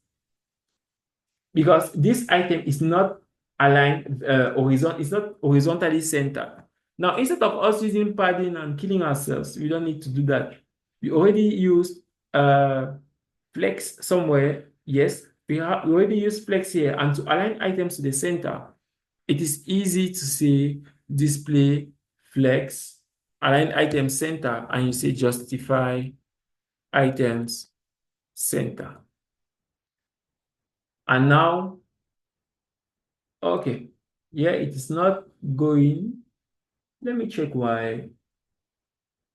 Because this item is not aligned it's not horizontally centered. Now, instead of us using padding and killing ourselves, we don't need to do that. We already used flex somewhere. Yes, we already used flex here. And to align items to the center, it is easy to say display flex, align item center, and you say justify items center. And now, okay, yeah, it is not going. Let me check why.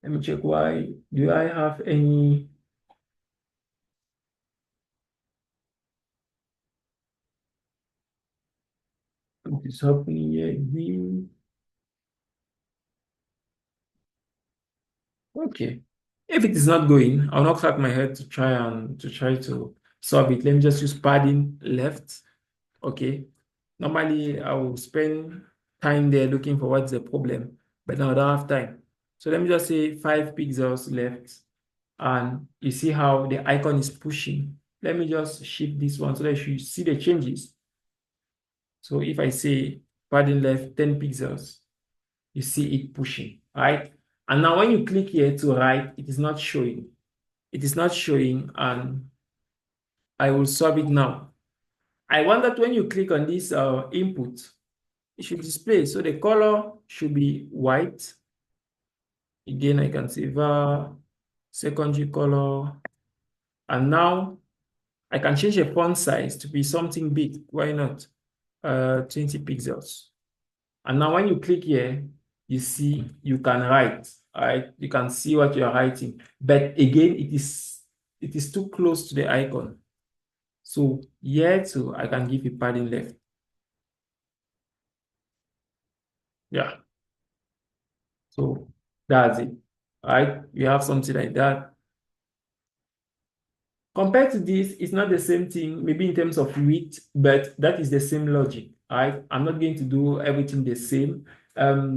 Let me check why. Do I have any? What is happening here? Okay. If it is not going, I'll not crack my head to try to solve it. Let me just use padding left. Okay. Normally, I will spend time there looking for what's the problem, but now I don't have time. So let me just say 5 pixels left, and you see how the icon is pushing. Let me just shift this one so that you see the changes. So if I say padding left 10 pixels, you see it pushing, right? And now when you click here to write, it is not showing. It is not showing, and I will solve it now. I want that when you click on this input, it should display. So the color should be white. Again, I can say var secondary color. And now I can change the font size to be something big. Why not? 20 pixels. And now when you click here, you see you can write. All right, you can see what you are writing. But again, it is too close to the icon. So here too, I can give a padding left. Yeah. So that's it. All right, we have something like that. Compared to this, it's not the same thing, maybe in terms of width, but that is the same logic. All right, I'm not going to do everything the same.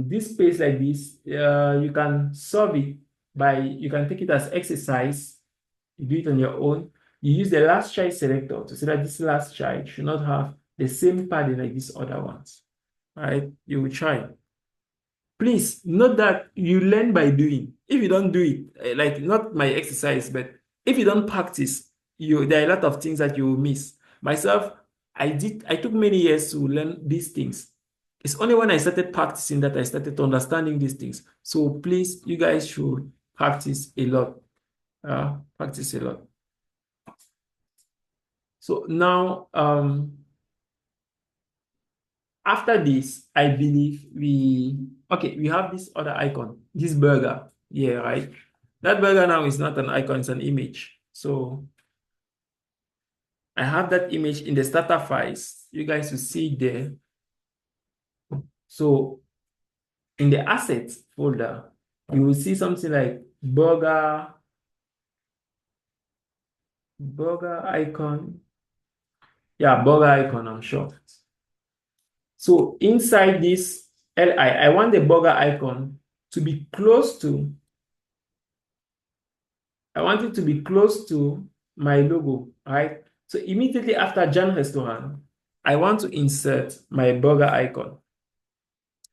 This space like this, you can solve it by, you can take it as exercise. You do it on your own. You use the last child selector to say that this last child should not have the same padding like these other ones. All right, you will try. Please note that you learn by doing. If you don't do it, like not my exercise, but if you don't practice, there are a lot of things that you will miss. Myself, I took many years to learn these things. It's only when I started practicing that I started understanding these things. So please, you guys should practice a lot. Practice a lot. So now, after this, I believe we have this other icon, this burger. Yeah, right? That burger now is not an icon, it's an image. So I have that image in the starter files. You guys will see it there. So in the assets folder, you will see something like burger icon. Yeah, burger icon, I'm sure. So inside this LI, I want the burger icon to be close to, I want it to be close to my logo, right? So immediately after Jan Restaurant, I want to insert my burger icon.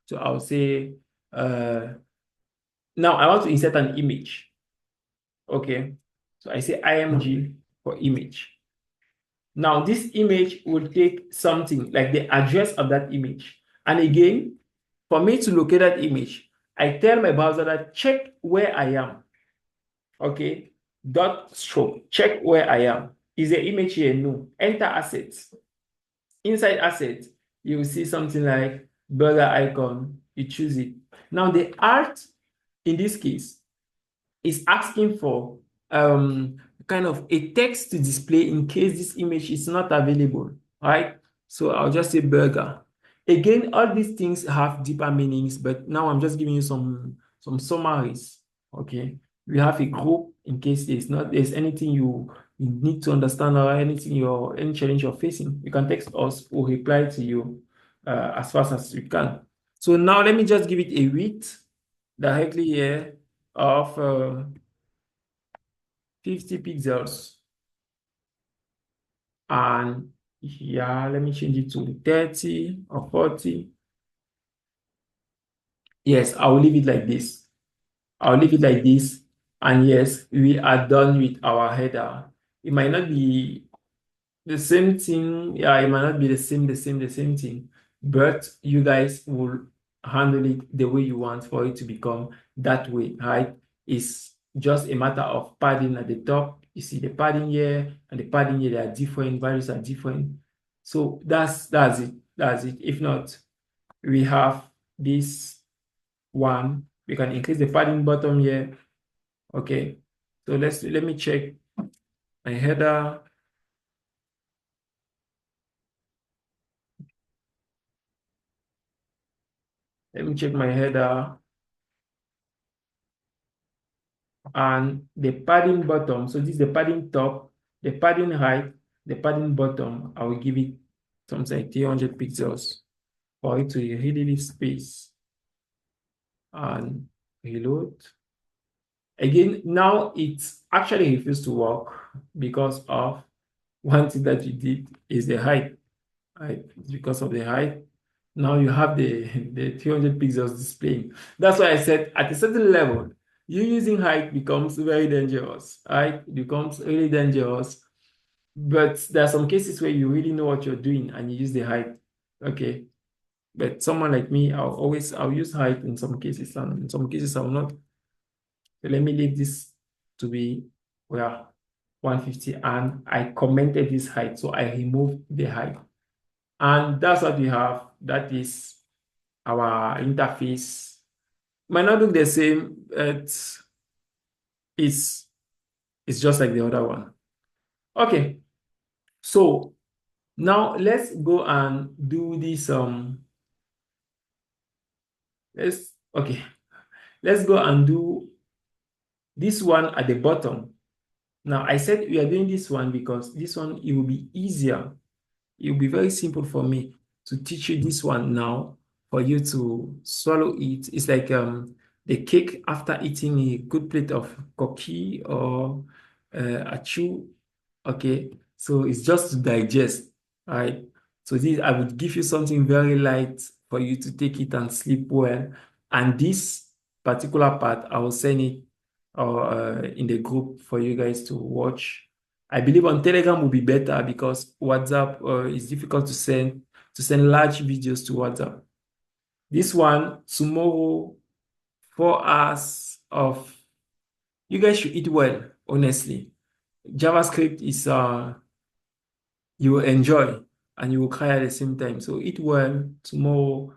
So I'll say, now I want to insert an image. Okay. So I say img for image. Now this image will take something like the address of that image. And again, for me to locate that image, I tell my browser that check where I am. Okay. Dot stroke, check where I am. Is the image here? No. Enter assets. Inside assets, you will see something like burger icon. You choose it. Now the art in this case is asking for kind of a text to display in case this image is not available, right? So I'll just say burger. Again, all these things have deeper meanings, but now I'm just giving you some summaries, okay? We have a group in case there's anything you need to understand or any challenge you're facing. You can text us or reply to you as fast as you can. So now let me just give it a width directly here of 50 pixels. And yeah, let me change it to 30 or 40. Yes, I'll leave it like this. I'll leave it like this. And yes, we are done with our header. It might not be the same thing. Yeah, it might not be the same thing. But you guys will handle it the way you want for it to become that way, right? It's just a matter of padding at the top. You see the padding here and the padding here, they are different, values are different. So that's it. That's it. If not, we have this one. We can increase the padding bottom here. Okay. So let me check my header. Let me check my header. And the padding bottom, so this is the padding top, the padding height, the padding bottom, I will give it something like 300 pixels for it to really leave space and reload. Again, now it actually refused to work because of one thing that you did is the height, right? It's because of the height. Now you have the 300 pixels displaying. That's why I said at a certain level, you using height becomes very dangerous, right? It becomes really dangerous. But there are some cases where you really know what you're doing and you use the height. Okay. But someone like me, I'll use height in some cases, and in some cases I'll not. So let me leave this to be 150, and I commented this height. So I removed the height. And that's what we have. That is our interface. Might not look the same, but it's just like the other one. Okay, so now let's go and do this. Let's go and do this one at the bottom. Now I said we are doing this one because this one, it will be easier. It will be very simple for me to teach you this one now, for you to swallow it. It's like the cake after eating a good plate of koki or a chew. Okay, so it's just to digest, right? So this, I would give you something very light for you to take it and sleep well. And this particular part, I will send it in the group for you guys to watch. I believe on Telegram will be better because WhatsApp is difficult to send large videos to WhatsApp. This one, tomorrow, 4 hours of, you guys should eat well, honestly. JavaScript is you will enjoy and you will cry at the same time. So eat well tomorrow.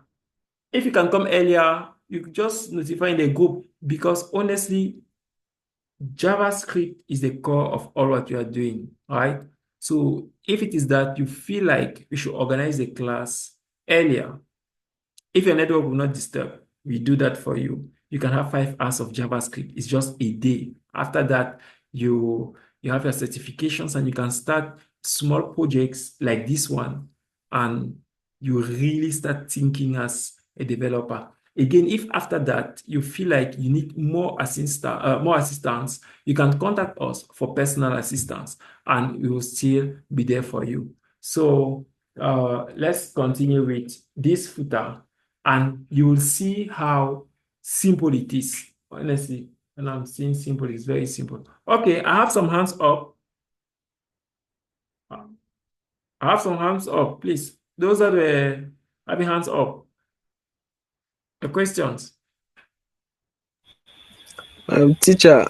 If you can come earlier, you could just notify in the group, because honestly, JavaScript is the core of all what you are doing, right? So if it is that you feel like we should organize a class earlier, if your network will not disturb, we do that for you. You can have 5 hours of JavaScript. It's just a day. After that, you have your certifications and you can start small projects like this one, and you really start thinking as a developer. Again, if after that you feel like you need more assistance, you can contact us for personal assistance, and we will still be there for you. So let's continue with this footer, and you will see how simple it is. Honestly, when I'm saying simple, it's very simple. Okay, I have some hands up. I have some hands up, please. Those are the having hands up. The questions. Teacher,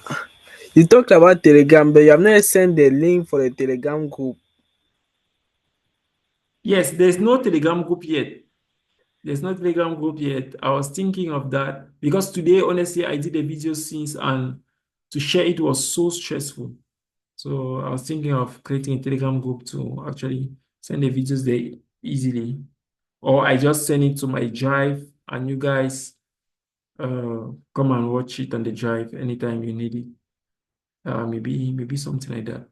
you talked about Telegram, but you have not sent the link for the Telegram group. Yes, there's no Telegram group yet. There's no Telegram group yet. I was thinking of that because today, honestly, I did a video since, and to share it was so stressful. So I was thinking of creating a Telegram group to actually send the videos there easily. Or I just send it to my drive and you guys come and watch it on the drive anytime you need it. Maybe something like that.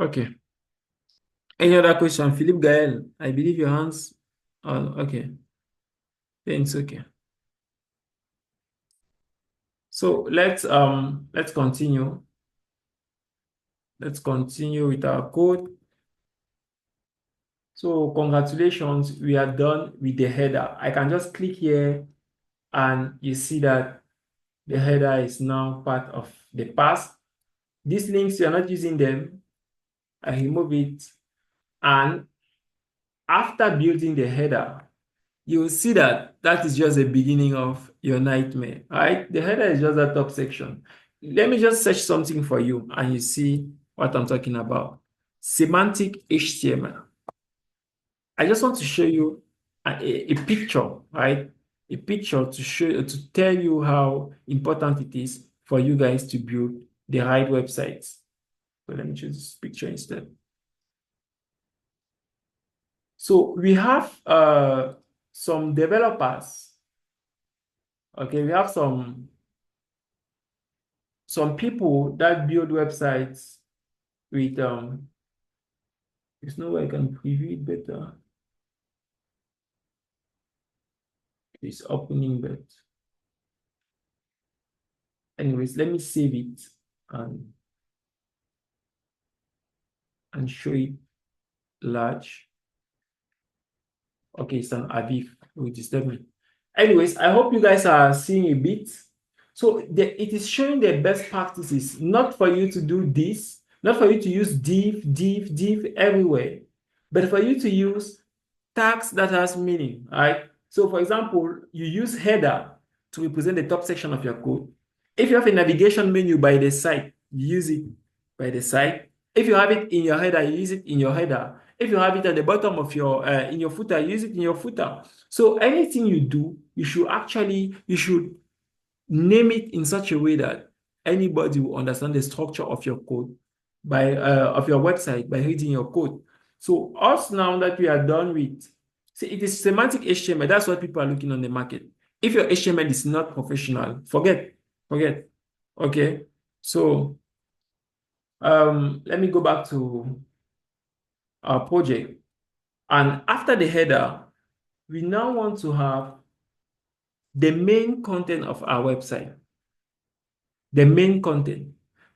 Okay. Any other question? Philippe Gael, I believe your hands. Okay. Then it's okay. So let's continue. Let's continue with our code. So congratulations, we are done with the header. I can just click here and you see that the header is now part of the pass. These links, you're not using them. I remove it. And after building the header, you will see that that is just the beginning of your nightmare, right? The header is just the top section. Let me just search something for you and you see what I'm talking about. Semantic HTML. I just want to show you a picture, right? A picture to show to tell you how important it is for you guys to build the right websites. So let me choose this picture instead. So we have some developers. Okay, we have some people that build websites with there's no way I can preview it better. It's opening, but anyways, let me save it and show it large. Okay, it's an Aviv, which is me. Anyways, I hope you guys are seeing a bit. So it is showing the best practices, not for you to do this, not for you to use div everywhere, but for you to use tags that has meaning, right? So for example, you use header to represent the top section of your code. If you have a navigation menu by the side, you use it by the side. If you have it in your header, you use it in your header. If you have it at the bottom of your in your footer, use it in your footer. So anything you do, you should name it in such a way that anybody will understand the structure of your code by of your website by reading your code. So us now that we are done with, see, it is semantic HTML. That's what people are looking on the market. If your HTML is not professional, forget. Okay. So let me go back to our project. And after the header, we now want to have the main content of our website. The main content.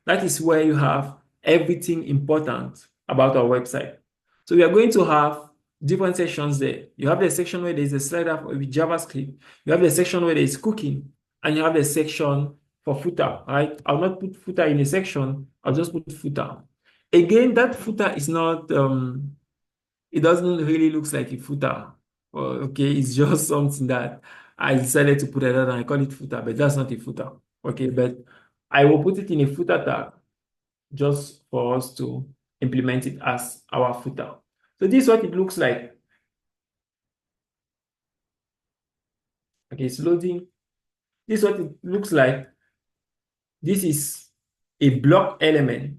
That is where you have everything important about our website. So we are going to have different sections there. You have the section where there is a slider with JavaScript. You have the section where there is cooking, and you have the section for footer, right? I'll not put footer in a section. I'll just put footer. Again, that footer is not, it doesn't really look like a footer. Okay, it's just something that I decided to put it and I call it footer, but that's not a footer. Okay, but I will put it in a footer tag just for us to implement it as our footer. So this is what it looks like. Okay, it's loading. This is what it looks like. This is a block element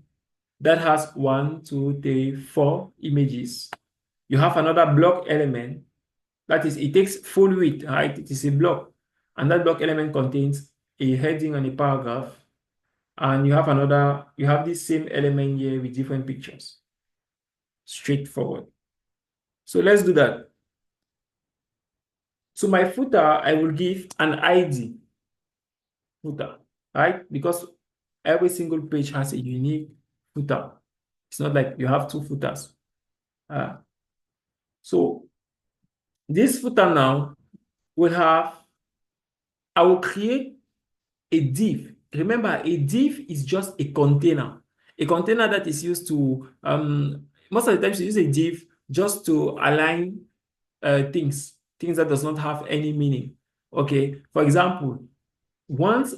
that has 1, 2, 3, 4 images. You have another block element that is, it takes full width, right? It is a block, and that block element contains a heading and a paragraph. And you have this same element here with different pictures. Straightforward. So let's do that. So my footer, I will give an ID footer, right? Because every single page has a unique footer. It's not like you have two footers. So this footer now will have, I will create a div. Remember, a div is just a container that is used to, most of the times you use a div just to align things that does not have any meaning. Okay, for example, once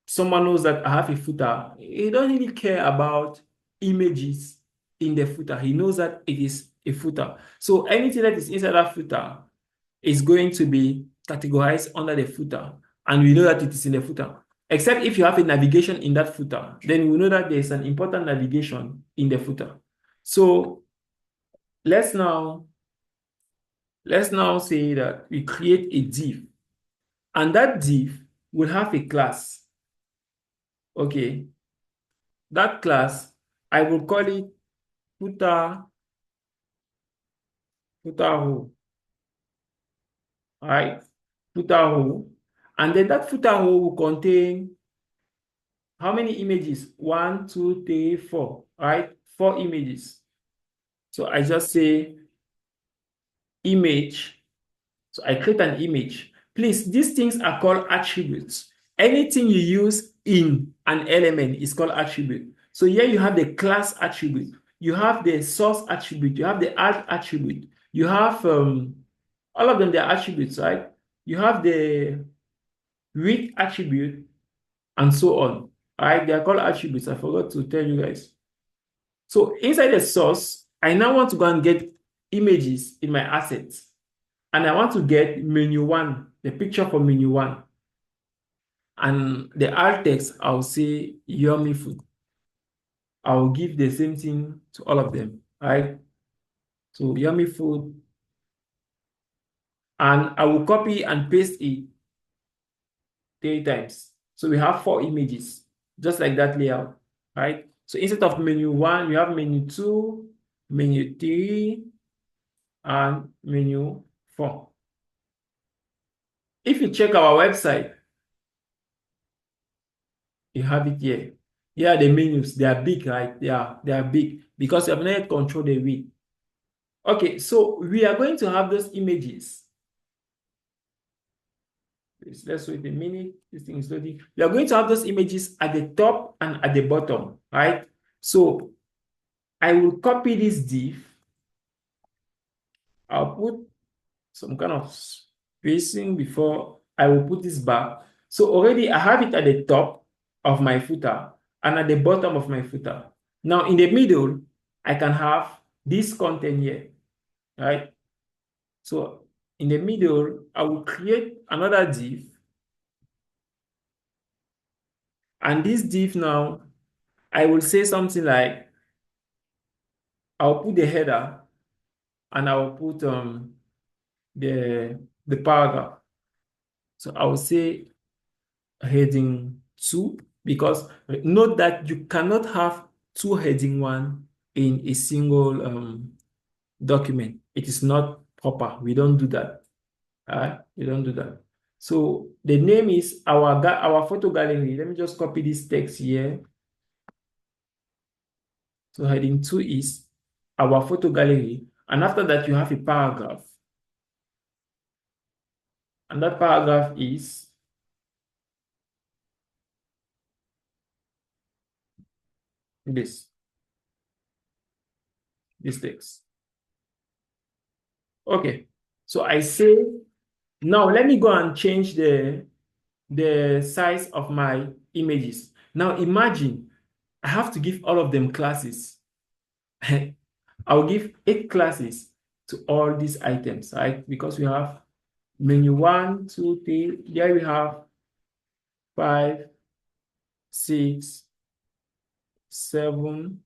someone knows that I have a footer, he don't really care about images in the footer. He knows that it is a footer. So anything that is inside that footer is going to be categorized under the footer, and we know that it is in the footer. Except if you have a navigation in that footer, then we know that there is an important navigation in the footer. So let's now say that we create a div, and that div will have a class. Okay, that class, I will call it footer row. All right, footer row, and then that footer row will contain how many images? 1, 2, 3, 4. All right, 4 images. So I just say image. So I create an image. Please, these things are called attributes. Anything you use in an element is called attribute. So here you have the class attribute, you have the source attribute, you have the alt attribute, you have all of them, they are attributes, right? You have the width attribute, and so on. All right, they are called attributes. I forgot to tell you guys. So inside the source, I now want to go and get images in my assets. And I want to get menu 1, the picture for menu 1. And the alt text, I'll say yummy food. I'll give the same thing to all of them, right? So yummy food. And I will copy and paste it 3 times. So we have 4 images, just like that layout, right? So instead of menu 1, we have menu 2, menu 3, and menu 4. If you check our website, you have it here. Here are the menus. They are big, right? They are big because you have not yet controlled the width. Okay, so we are going to have those images. Let's wait a minute. This thing is loading. We are going to have those images at the top and at the bottom, right? So I will copy this div. I'll put some kind of spacing before I will put this back. So already I have it at the top of my footer and at the bottom of my footer. Now in the middle, I can have this content here, right? So in the middle, I will create another div. And this div now, I will say something like, I'll put the header and I will put the paragraph. So I will say heading 2, because note that you cannot have 2 heading 1 in a single document. It is not proper. We don't do that. We don't do that. So the name is our photo gallery. Let me just copy this text here. So heading 2 is our photo gallery. And after that, you have a paragraph. And that paragraph is this text. Okay. So I say, now let me go and change the size of my images. Now imagine I have to give all of them classes. I'll give 8 classes to all these items, right? Because we have menu 1, 2, 3. There we have 5, 6, 7,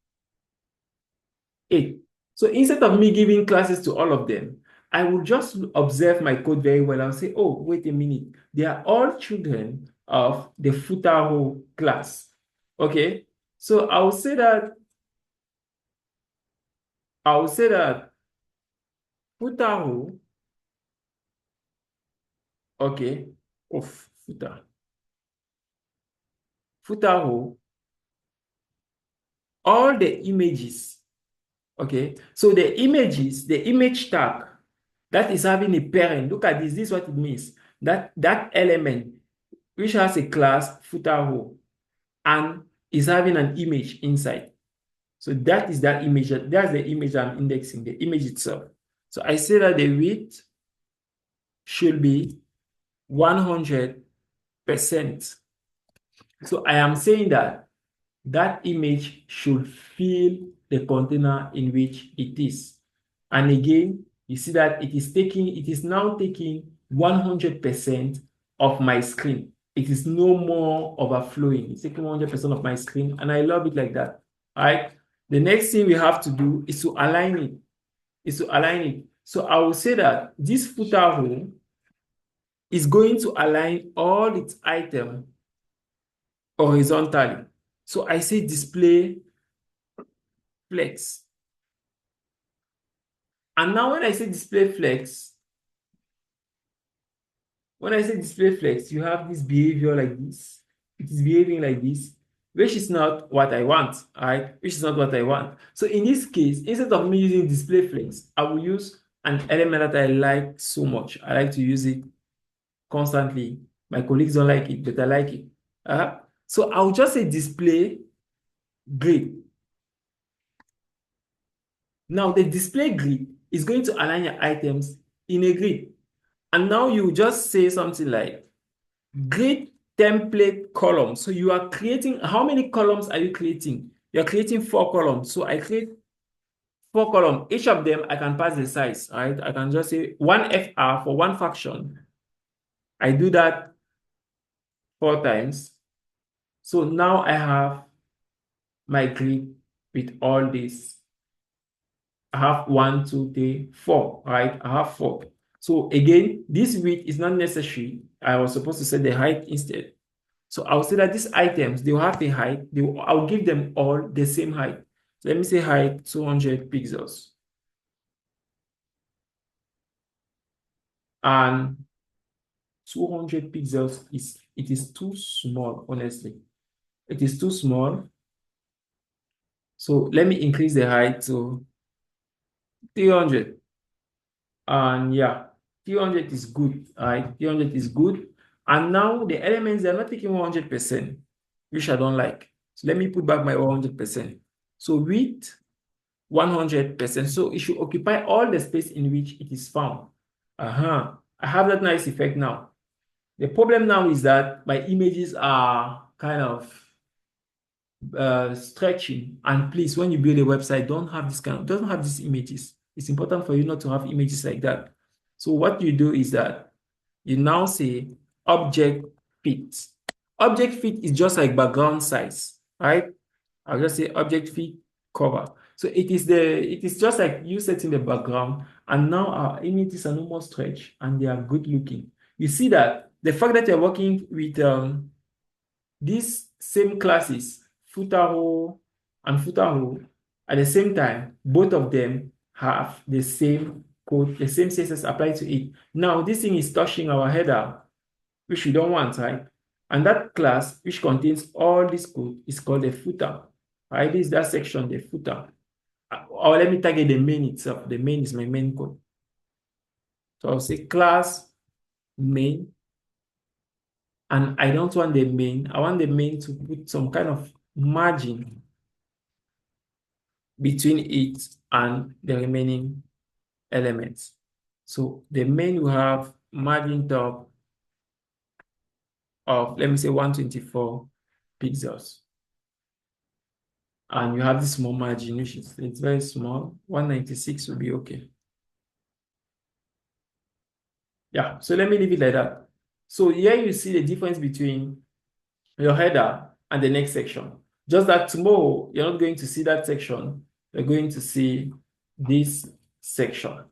8. So instead of me giving classes to all of them, I will just observe my code very well and say, oh, wait a minute. They are all children of the Futaro class. Okay. So I'll say that Futaro, okay, of Futaro, all the images. Okay, so the images, the image tag that is having a parent, look at this, this is what it means. That element which has a class Futaro and is having an image inside. So that is that image, that's the image I'm indexing, the image itself. So I say that the width should be 100%. So I am saying that that image should fill the container in which it is. And again, you see that it is now taking 100% of my screen. It is no more overflowing. It's taking 100% of my screen, and I love it like that. All right. The next thing we have to do is to align it. So I will say that this footer row is going to align all its items horizontally. So I say display flex. And now when I say display flex, you have this behavior like this. It is behaving like this, which is not what I want, right? Which is not what I want. So in this case, instead of me using display flex, I will use an element that I like so much. I like to use it constantly. My colleagues don't like it, but I like it. So I'll just say display grid. Now the display grid is going to align your items in a grid. And now you just say something like grid template column. So you are creating, how many columns are you creating? You're creating 4 columns. So I create 4 columns. Each of them, I can pass the size, right? I can just say 1 FR for 1 faction. I do that 4 times. So now I have my grid with all this. I have 1, 2, 3, 4, right? I have 4. So again, this width is not necessary. I was supposed to set the height instead. So I'll say that these items, they will have a height. I'll give them all the same height. So let me say height 200 pixels. And 200 pixels is too small, honestly. It is too small. So let me increase the height to 300. And yeah, 300 is good, right? 300 is good. And now the elements, they're not taking 100%, which I don't like. So let me put back my 100%. So width, 100%. So it should occupy all the space in which it is found. I have that nice effect now. The problem now is that my images are kind of stretching. And please, when you build a website, don't have these images. It's important for you not to have images like that. So what you do is that you now say object fit. Object fit is just like background size, right? I'll just say object fit cover. So it is just like you setting the background, and now our images are no more stretched and they are good looking. You see that the fact that you're working with these same classes, Futaro and Futaro, at the same time, both of them have the same code, the same CSS applied to it. Now, this thing is touching our header, which we don't want, right? And that class, which contains all this code, is called a footer, right? This is that section, the footer. Or let me target the main itself. The main is my main code. So I'll say class main. And I don't want the main. I want the main to put some kind of margin between it and the remaining elements. So the main will have margin top of, let me say, 124 pixels. And you have this small margin, which is it's very small. 196 will be okay. Yeah, so let me leave it like that. So here you see the difference between your header and the next section. Just that tomorrow, you're not going to see that section. You're going to see this section.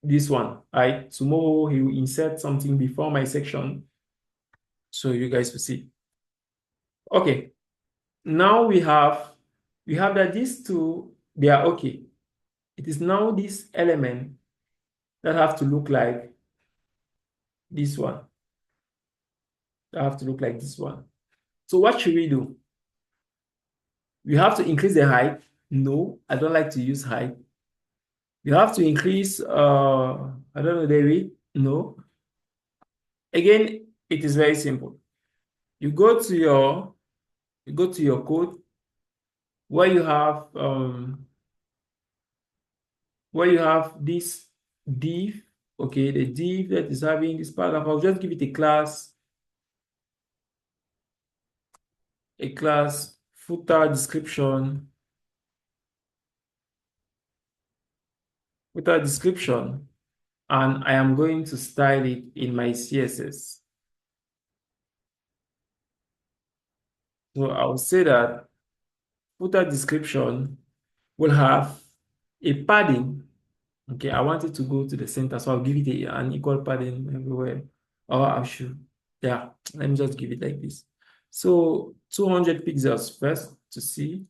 This one, right? Tomorrow, he will insert something before my section. So you guys will see. Okay. Now we have that these two, they are okay. It is now this element that have to look like this one. That have to look like this one. So what should we do? We have to increase the height. No, I don't like to use height. You have to increase, I don't know, the width. No. Again, it is very simple. You go to your code where you have this div. Okay, the div that is having this paragraph. I'll just give it a class footer description. And I am going to style it in my CSS. So I'll say that footer description will have a padding. Okay, I want it to go to the center, so I'll give it an equal padding everywhere. Or I should, yeah, let me just give it like this. So 200 pixels first to see.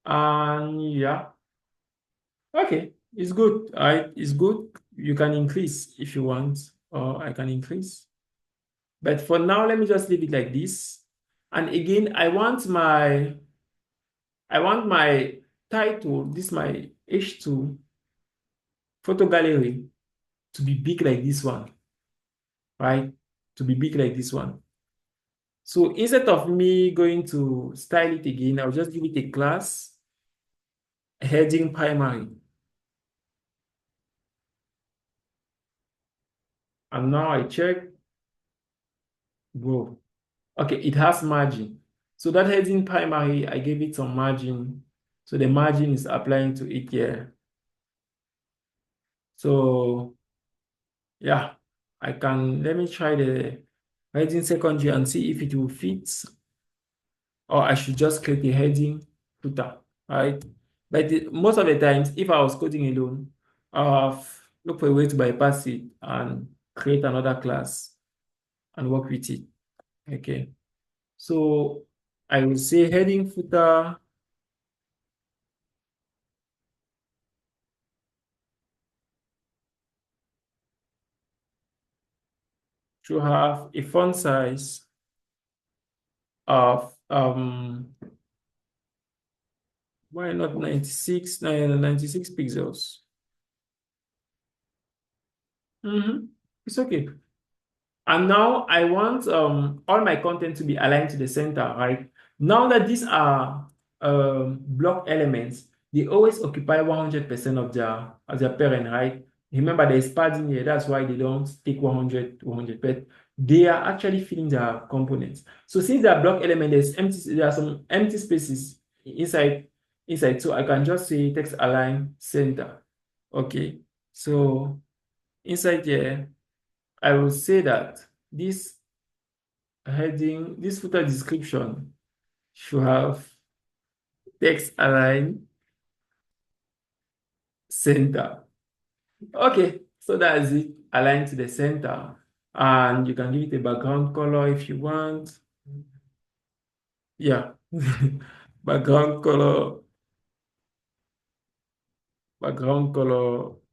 And yeah, okay, it's good. It's good. You can increase if you want, or I can increase. But for now, let me just leave it like this. And again, I want my title, this my H2 photo gallery to be big like this one, right? To be big like this one. So instead of me going to style it again, I'll just give it a class heading primary. And now I check, go. Okay, it has margin. So that heading primary, I gave it some margin. So the margin is applying to it here. So yeah, let me try the heading secondary and see if it will fit. Or I should just create a heading footer, right? But most of the times, if I was coding alone, I'll look for a way to bypass it and create another class and work with it. Okay. So I will say heading footer should have a font size of why not 96 pixels? It's okay. And now I want all my content to be aligned to the center, right? Now that these are block elements, they always occupy 100% of their parent, right? Remember, there's padding here. That's why they don't take 100 to 100, but they are actually filling their components. So since they are block element, there are some empty spaces inside. So I can just say text align center. Okay. So inside here, I will say that this heading, this footer description should have text align center. Okay, so that is it, align to the center. And you can give it a background color if you want. Yeah, background color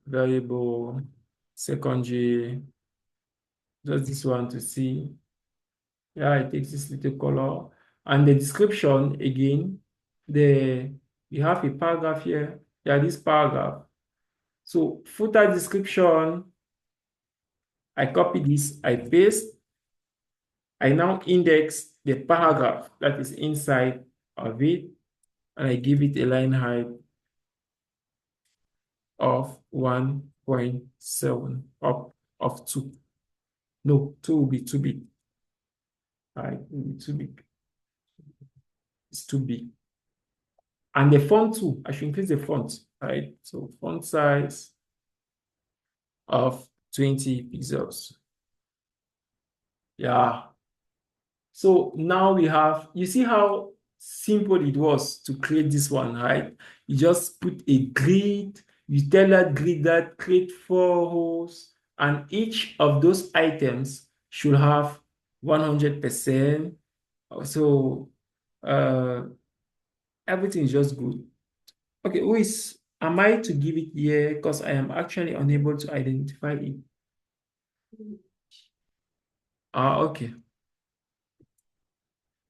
variable secondary, just this one to see. Yeah, it takes this little color. And the description, again, you have a paragraph here. Yeah, this paragraph. So footer description, I copy this, I paste. I now index the paragraph that is inside of it, and I give it a line height of 1.7 of 2. No, 2 will be too big. Right, it will be too big. It's too big. And the font too, I should increase the font, right? So font size of 20 pixels. Yeah. So now we have, you see how simple it was to create this one, right? You just put a grid, you tell that grid that create 4 rows, and each of those items should have 100%. So everything is just good. Okay, who is, am I to give it here? Because I am actually unable to identify it. Okay.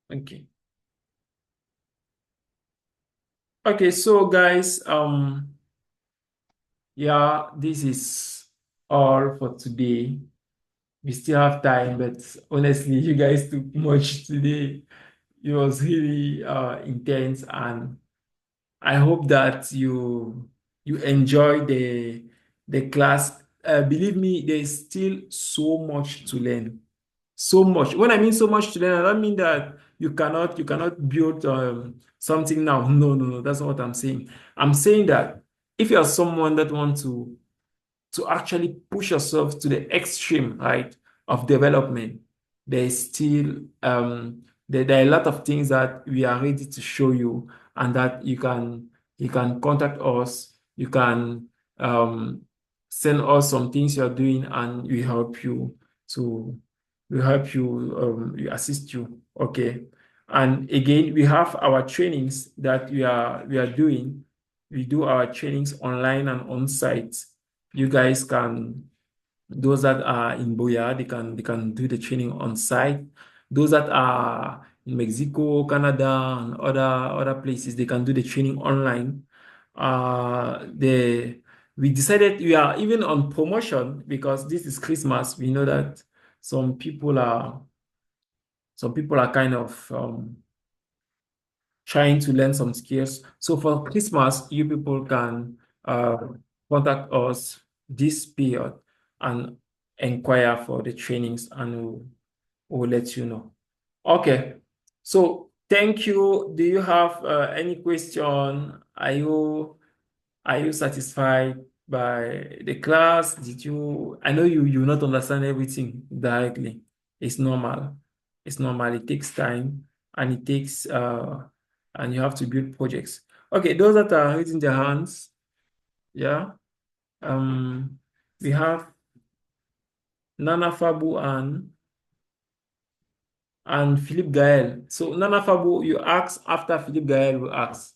Okay. Okay, so guys, yeah, this is all for today. We still have time, but honestly, you guys took much today. It was really intense, and I hope that you enjoy the class. Believe me, there's still so much to learn. So much. When I mean so much to learn, I don't mean that you cannot build something now. No, no, no. That's not what I'm saying. I'm saying that if you are someone that wants to actually push yourself to the extreme, right, of development, there's still there are a lot of things that we are ready to show you, and that you can contact us, you can send us some things you're doing, and to we help you, we assist you. Okay. And again, we have our trainings that we are doing. We do our trainings online and on site. You guys can, those that are in Boya, they can do the training on site. Those that are in Mexico, Canada, and other places, they can do the training online. We decided we are even on promotion because this is Christmas. We know that some people are kind of trying to learn some skills. So for Christmas, you people can contact us this period and inquire for the trainings, and we'll let you know. Okay. So thank you. Do you have any question? Are you satisfied by the class? I know you not understand everything directly. It's normal. It's normal. It takes time, and and you have to build projects. Okay, those that are raising their hands, yeah. We have Nana Fabu and Philip Gael. So Nana Fabu, you ask after Philip Gael will ask.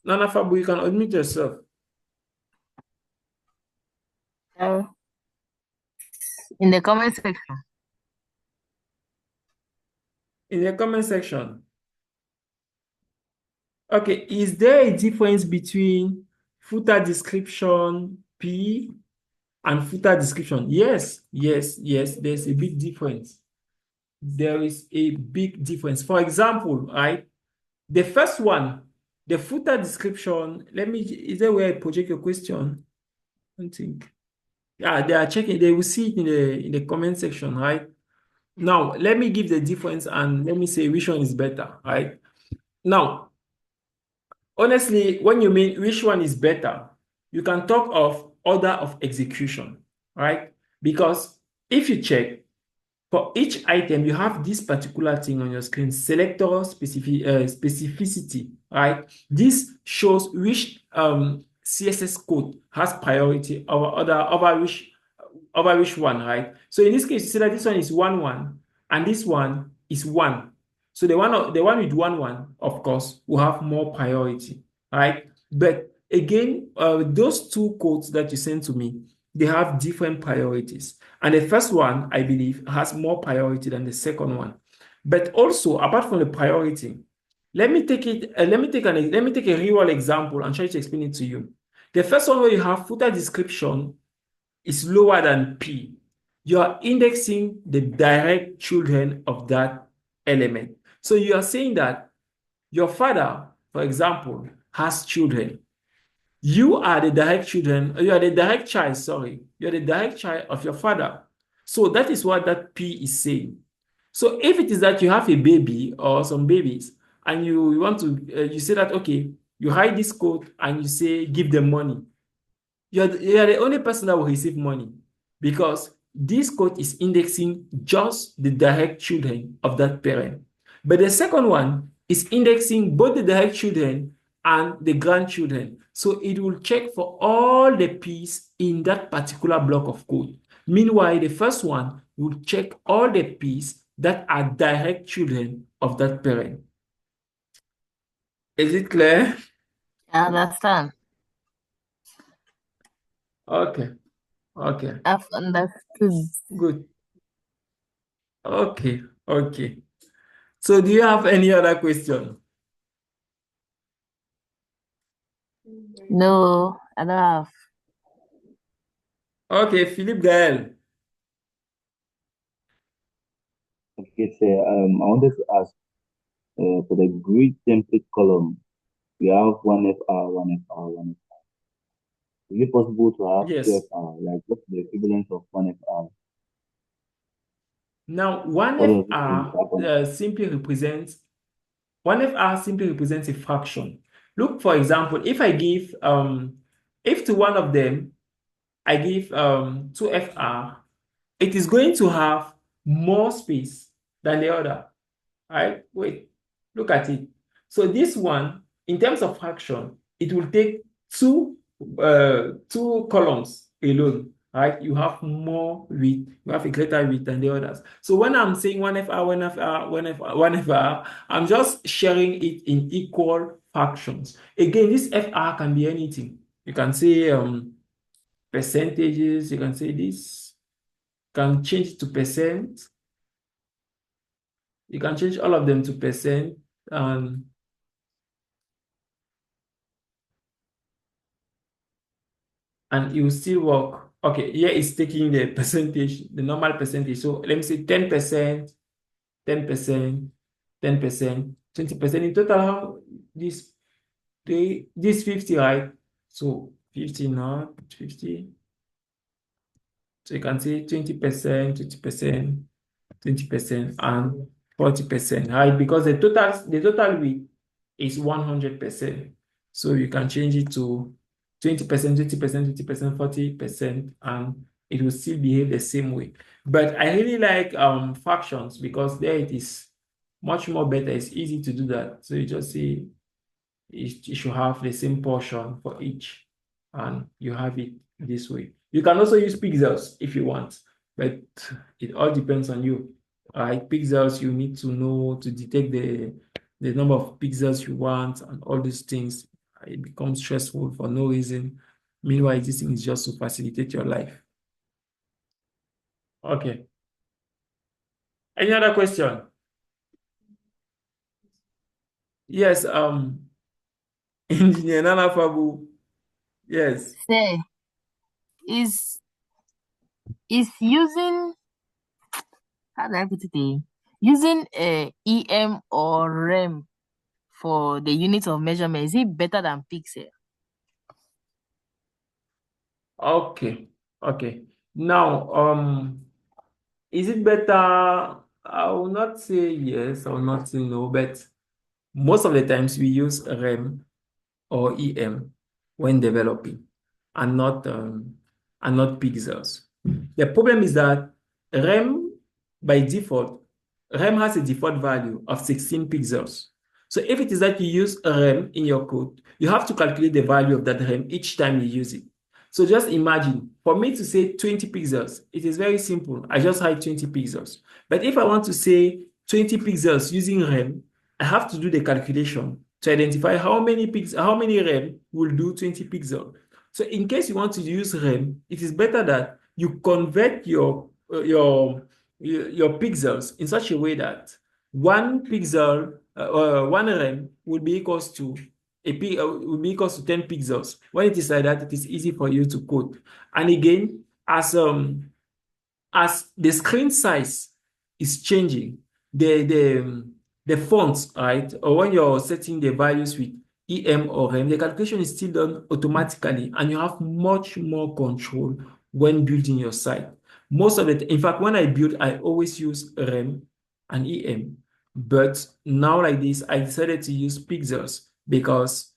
Nana Fabu, you can unmute yourself. In the comment section. In the comment section. Okay, is there a difference between footer description P and footer description? Yes, yes, yes, there's a big difference. There is a big difference. For example, right, the first one, the footer description, is there where I project your question? I don't think. Yeah, they are checking, they will see it in the comment section, right? Now, let me give the difference and let me say which one is better, right? Now, honestly, when you mean which one is better, you can talk of order of execution, right? Because if you check, for each item, you have this particular thing on your screen, selector specificity, right? This shows which CSS code has priority over which one, right? So in this case, you see that this one is 1 1 and this one is 1. So the one with 1 1, of course, will have more priority, right? But again, those two codes that you sent to me, they have different priorities. And the first one, I believe, has more priority than the second one. But also, apart from the priority, let me take a real world example and try to explain it to you. The first one, where you have footer description, is lower than P. You are indexing the direct children of that element. So you are saying that your father, for example, has children. You are the direct child, sorry. You are the direct child of your father. So that is what that P is saying. So if it is that you have a baby or some babies, and you want to, you say that, okay, you hide this code and you say, give them money. You are the only person that will receive money. because this code is indexing just the direct children of that parent. But the second one is indexing both the direct children and the grandchildren. So it will check for all the P's in that particular block of code. Meanwhile, the first one will check all the P's that are direct children of that parent. Is it clear? I understand. Okay. Okay. I've understood. Good. Okay. Okay. So do you have any other question? No, I don't have. Okay, Philippe Gael. Okay, sir. I wanted to ask for the grid template column, we have one FR, one FR, one FR. Is it possible to have two Yes. FR? Like, what's the equivalent of one FR? Now, What does it mean to have one FR? one FR simply represents a fraction. Look, for example, if I give if to one of them I give 2FR, it is going to have more space than the other. Right? Wait, look at it. So this one, in terms of fraction, it will take two columns alone. Right? You have more width, you have a greater width than the others. So when I'm saying 1FR, 1FR, 1FR, 1FR, I'm just sharing it in equal fractions. Again, this FR can be anything. You can say percentages, you can say this, you can change it to percent. You can change all of them to percent, and it will still work. Okay, here it's taking the percentage, the normal percentage. So let me say 10%, 10%, 10%, 20%. In total, how this 50, right? So 50 not 50. So you can say 20%, 20%, 20%, and 40%, right? Because the total width is 100%. So you can change it to 20%, 20%, 20%, 40%, and it will still behave the same way. But I really like fractions because there it is much more better. It's easy to do that. So you just say it should have the same portion for each, and you have it this way. You can also use pixels if you want, but it all depends on you. Pixels, you need to know to detect the number of pixels you want and all these things. It becomes stressful for no reason. Meanwhile, this thing is just to facilitate your life. Okay. Any other question? Yes, Engineer Nana Fabu. Yes. Say, is using, how do I put it in? Using EM or REM for the unit of measurement, is it better than pixel? Okay. Okay. Now, is it better? I will not say yes, I will not say no, but most of the times we use REM or EM when developing, and not pixels. The problem is that REM by default, REM has a default value of 16 pixels. So if it is that you use REM in your code, you have to calculate the value of that REM each time you use it. So just imagine, for me to say 20 pixels, it is very simple. I just hide 20 pixels. But if I want to say 20 pixels using REM, I have to do the calculation to identify how many REM will do 20 pixels. So in case you want to use REM, it is better that you convert your pixels in such a way that one pixel, one REM will be equals to will be equals to 10 pixels. When it is like that, it is easy for you to code. And again, as the screen size is changing, the fonts, right? Or when you're setting the values with EM or REM, the calculation is still done automatically, and you have much more control when building your site. Most of it, in fact, when I build, I always use REM and EM. But now, like this, I decided to use pixels because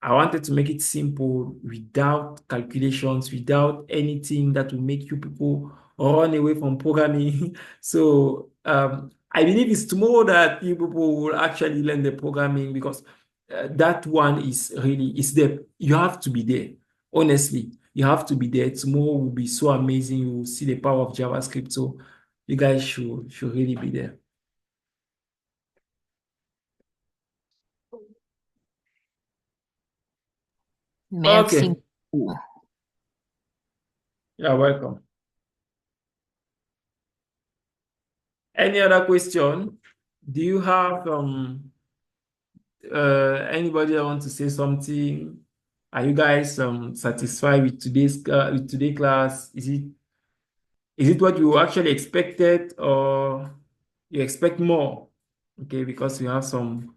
I wanted to make it simple without calculations, without anything that will make you people run away from programming. So I believe it's tomorrow that you people will actually learn the programming, because that one is really, is there. You have to be there. Honestly, you have to be there. Tomorrow will be so amazing. You will see the power of JavaScript. So you guys should really be there. Merci. Okay, you're welcome. Any other question? Do you have anybody that want to say something? Are you guys satisfied with today's class? Is it what you actually expected, or you expect more? Okay, because we have some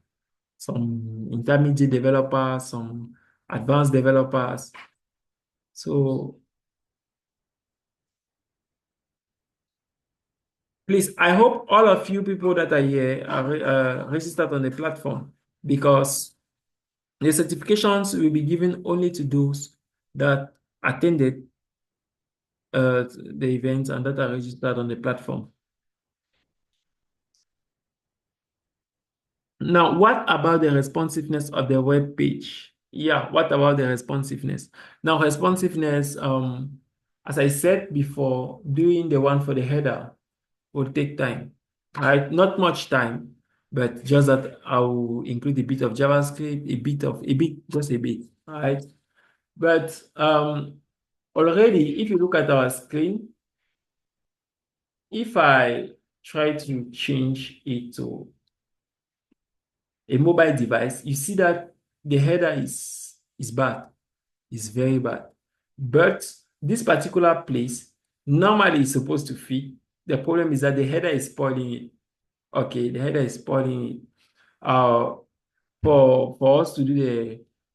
intermediate developers, some advanced developers. So please, I hope all of you people that are here are registered on the platform, because the certifications will be given only to those that attended the event and that are registered on the platform. Now, what about the responsiveness of the web page? Yeah, what about the responsiveness? Now, responsiveness, as I said before, doing the one for the header will take time, right? Not much time, but just that I will include a bit of JavaScript, just a bit, right? But already, if you look at our screen, if I try to change it to a mobile device, you see that the header is bad, is very bad. But this particular place normally is supposed to fit. The problem is that the header is spoiling it. Okay, the header is spoiling it. Uh, for us to do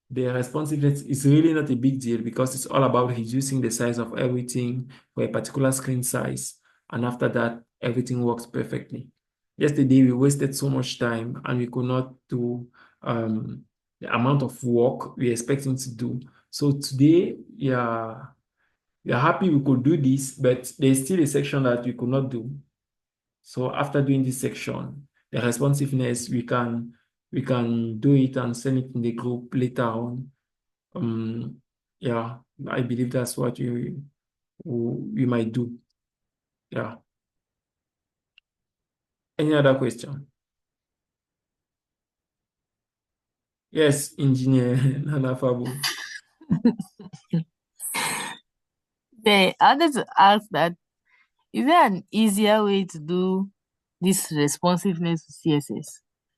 the responsiveness is really not a big deal, because it's all about reducing the size of everything for a particular screen size. And after that, everything works perfectly. Yesterday, we wasted so much time and we could not do the amount of work we expecting to do. So today, yeah, we are happy we could do this, but there's still a section that we could not do. So after doing this section, the responsiveness, we can do it and send it in the group later on. Yeah, I believe that's what we might do. Yeah. Any other question? Yes, Engineer Nana Fabu. I wanted to ask that, is there an easier way to do this responsiveness to CSS?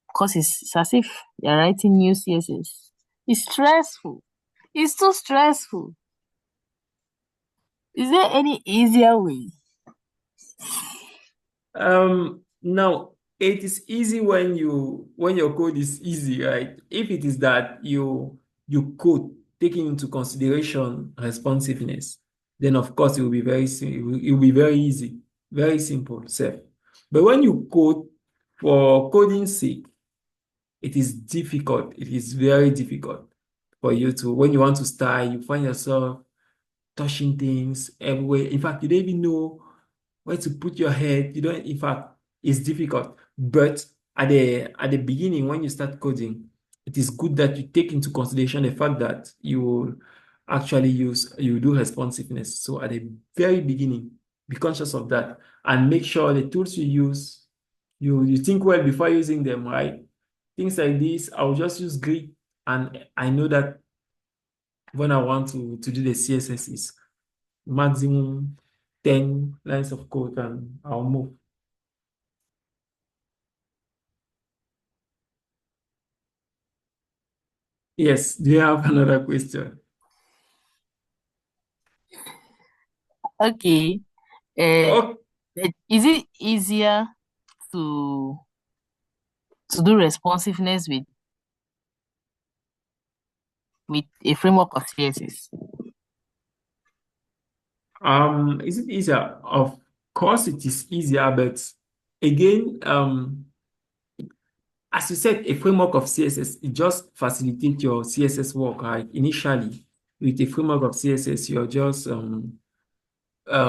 Because it's as if you're writing new CSS. It's stressful. It's too stressful. Is there any easier way? Now it is easy when your code is easy, right? If it is that you code taking into consideration responsiveness, then of course it will be it will be very easy, very simple, safe. But when you code for coding's sake, it is difficult. It is very difficult for you to, when you want to style, you find yourself touching things everywhere. In fact, you don't even know where to put your head. You don't, in fact, it's difficult. But at the beginning, when you start coding, it is good that you take into consideration the fact that you will actually you do responsiveness. So at the very beginning, be conscious of that and make sure the tools you use, you think well before using them, right? Things like this, I'll just use grid, and I know that when I want to do the CSS is maximum 10 lines of code and I'll move. Yes, do you have another question? Okay. Oh, Is it easier to do responsiveness with a framework of CSS? is it easier? Of course it is easier, but again, as you said, a framework of CSS, it just facilitates your CSS work, right? Initially, with a framework of CSS, you're just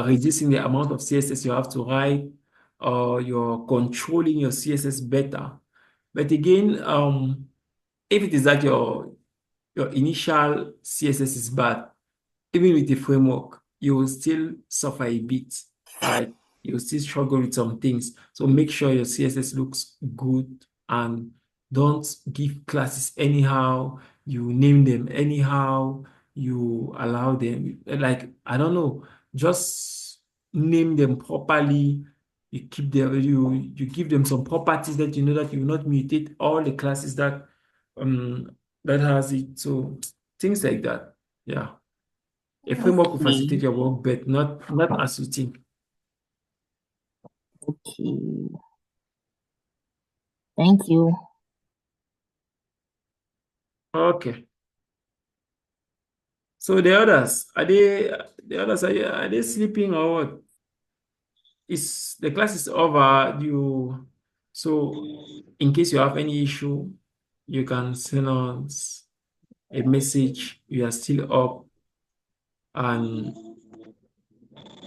reducing the amount of CSS you have to write, or you're controlling your CSS better. But again, if it is that your initial CSS is bad, even with the framework, you will still suffer a bit, right? You will still struggle with some things. So make sure your CSS looks good and don't give classes anyhow. You name them anyhow. You allow them, like, I don't know, just name them properly. You keep them, you give them some properties that you know that you will not mutate all the classes that has it. So things like that. Yeah. A framework will Okay. facilitate your work, but not as you think. Okay. Thank you. Okay. So the others, are they sleeping or what? Is the class is over? So in case you have any issue, you can send us a message. You are still up, and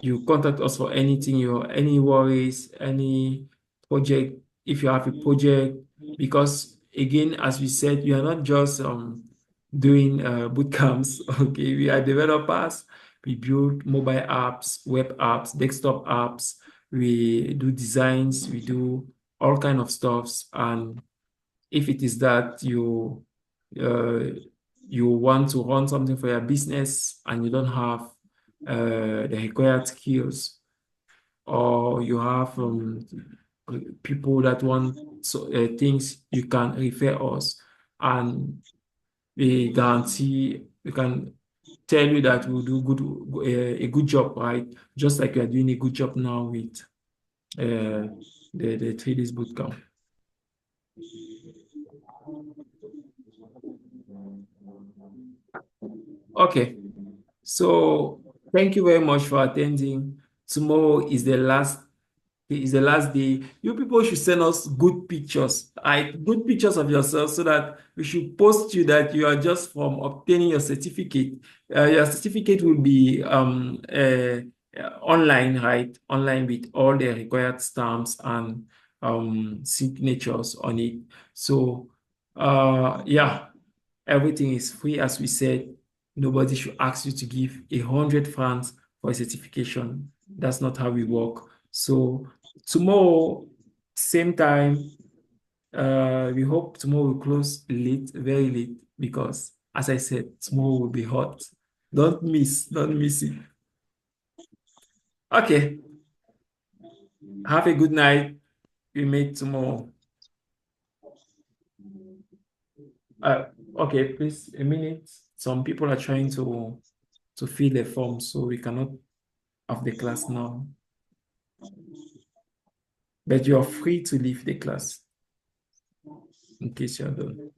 you contact us for anything, any worries, any project, if you have a project, because again, as we said, you are not just doing boot camps. Okay, we are developers. We build mobile apps, web apps, desktop apps. We do designs. We do all kind of stuffs. And if it is that uh, you want to run something for your business and you don't have the required skills, or you have people that want things, you can refer us, and we can tell you that we'll do a good job, right? Just like we are doing a good job now with the 3 days bootcamp. Okay, so thank you very much for attending. Tomorrow is the last day. You people should send us good pictures, right? Good pictures of yourself, so that we should post you that you are just from obtaining your certificate. Your certificate will be online, right? Online with all the required stamps and signatures on it. So yeah, everything is free, as we said. Nobody should ask you to give 100 francs for a certification. That's not how we work. So tomorrow, same time, we hope tomorrow will close late, very late, because as I said, tomorrow will be hot. Don't miss it. Okay, have a good night. We meet tomorrow. Uh, okay, please, a minute. Some people are trying to fill the form, so we cannot have the class now. But you are free to leave the class in case you're done.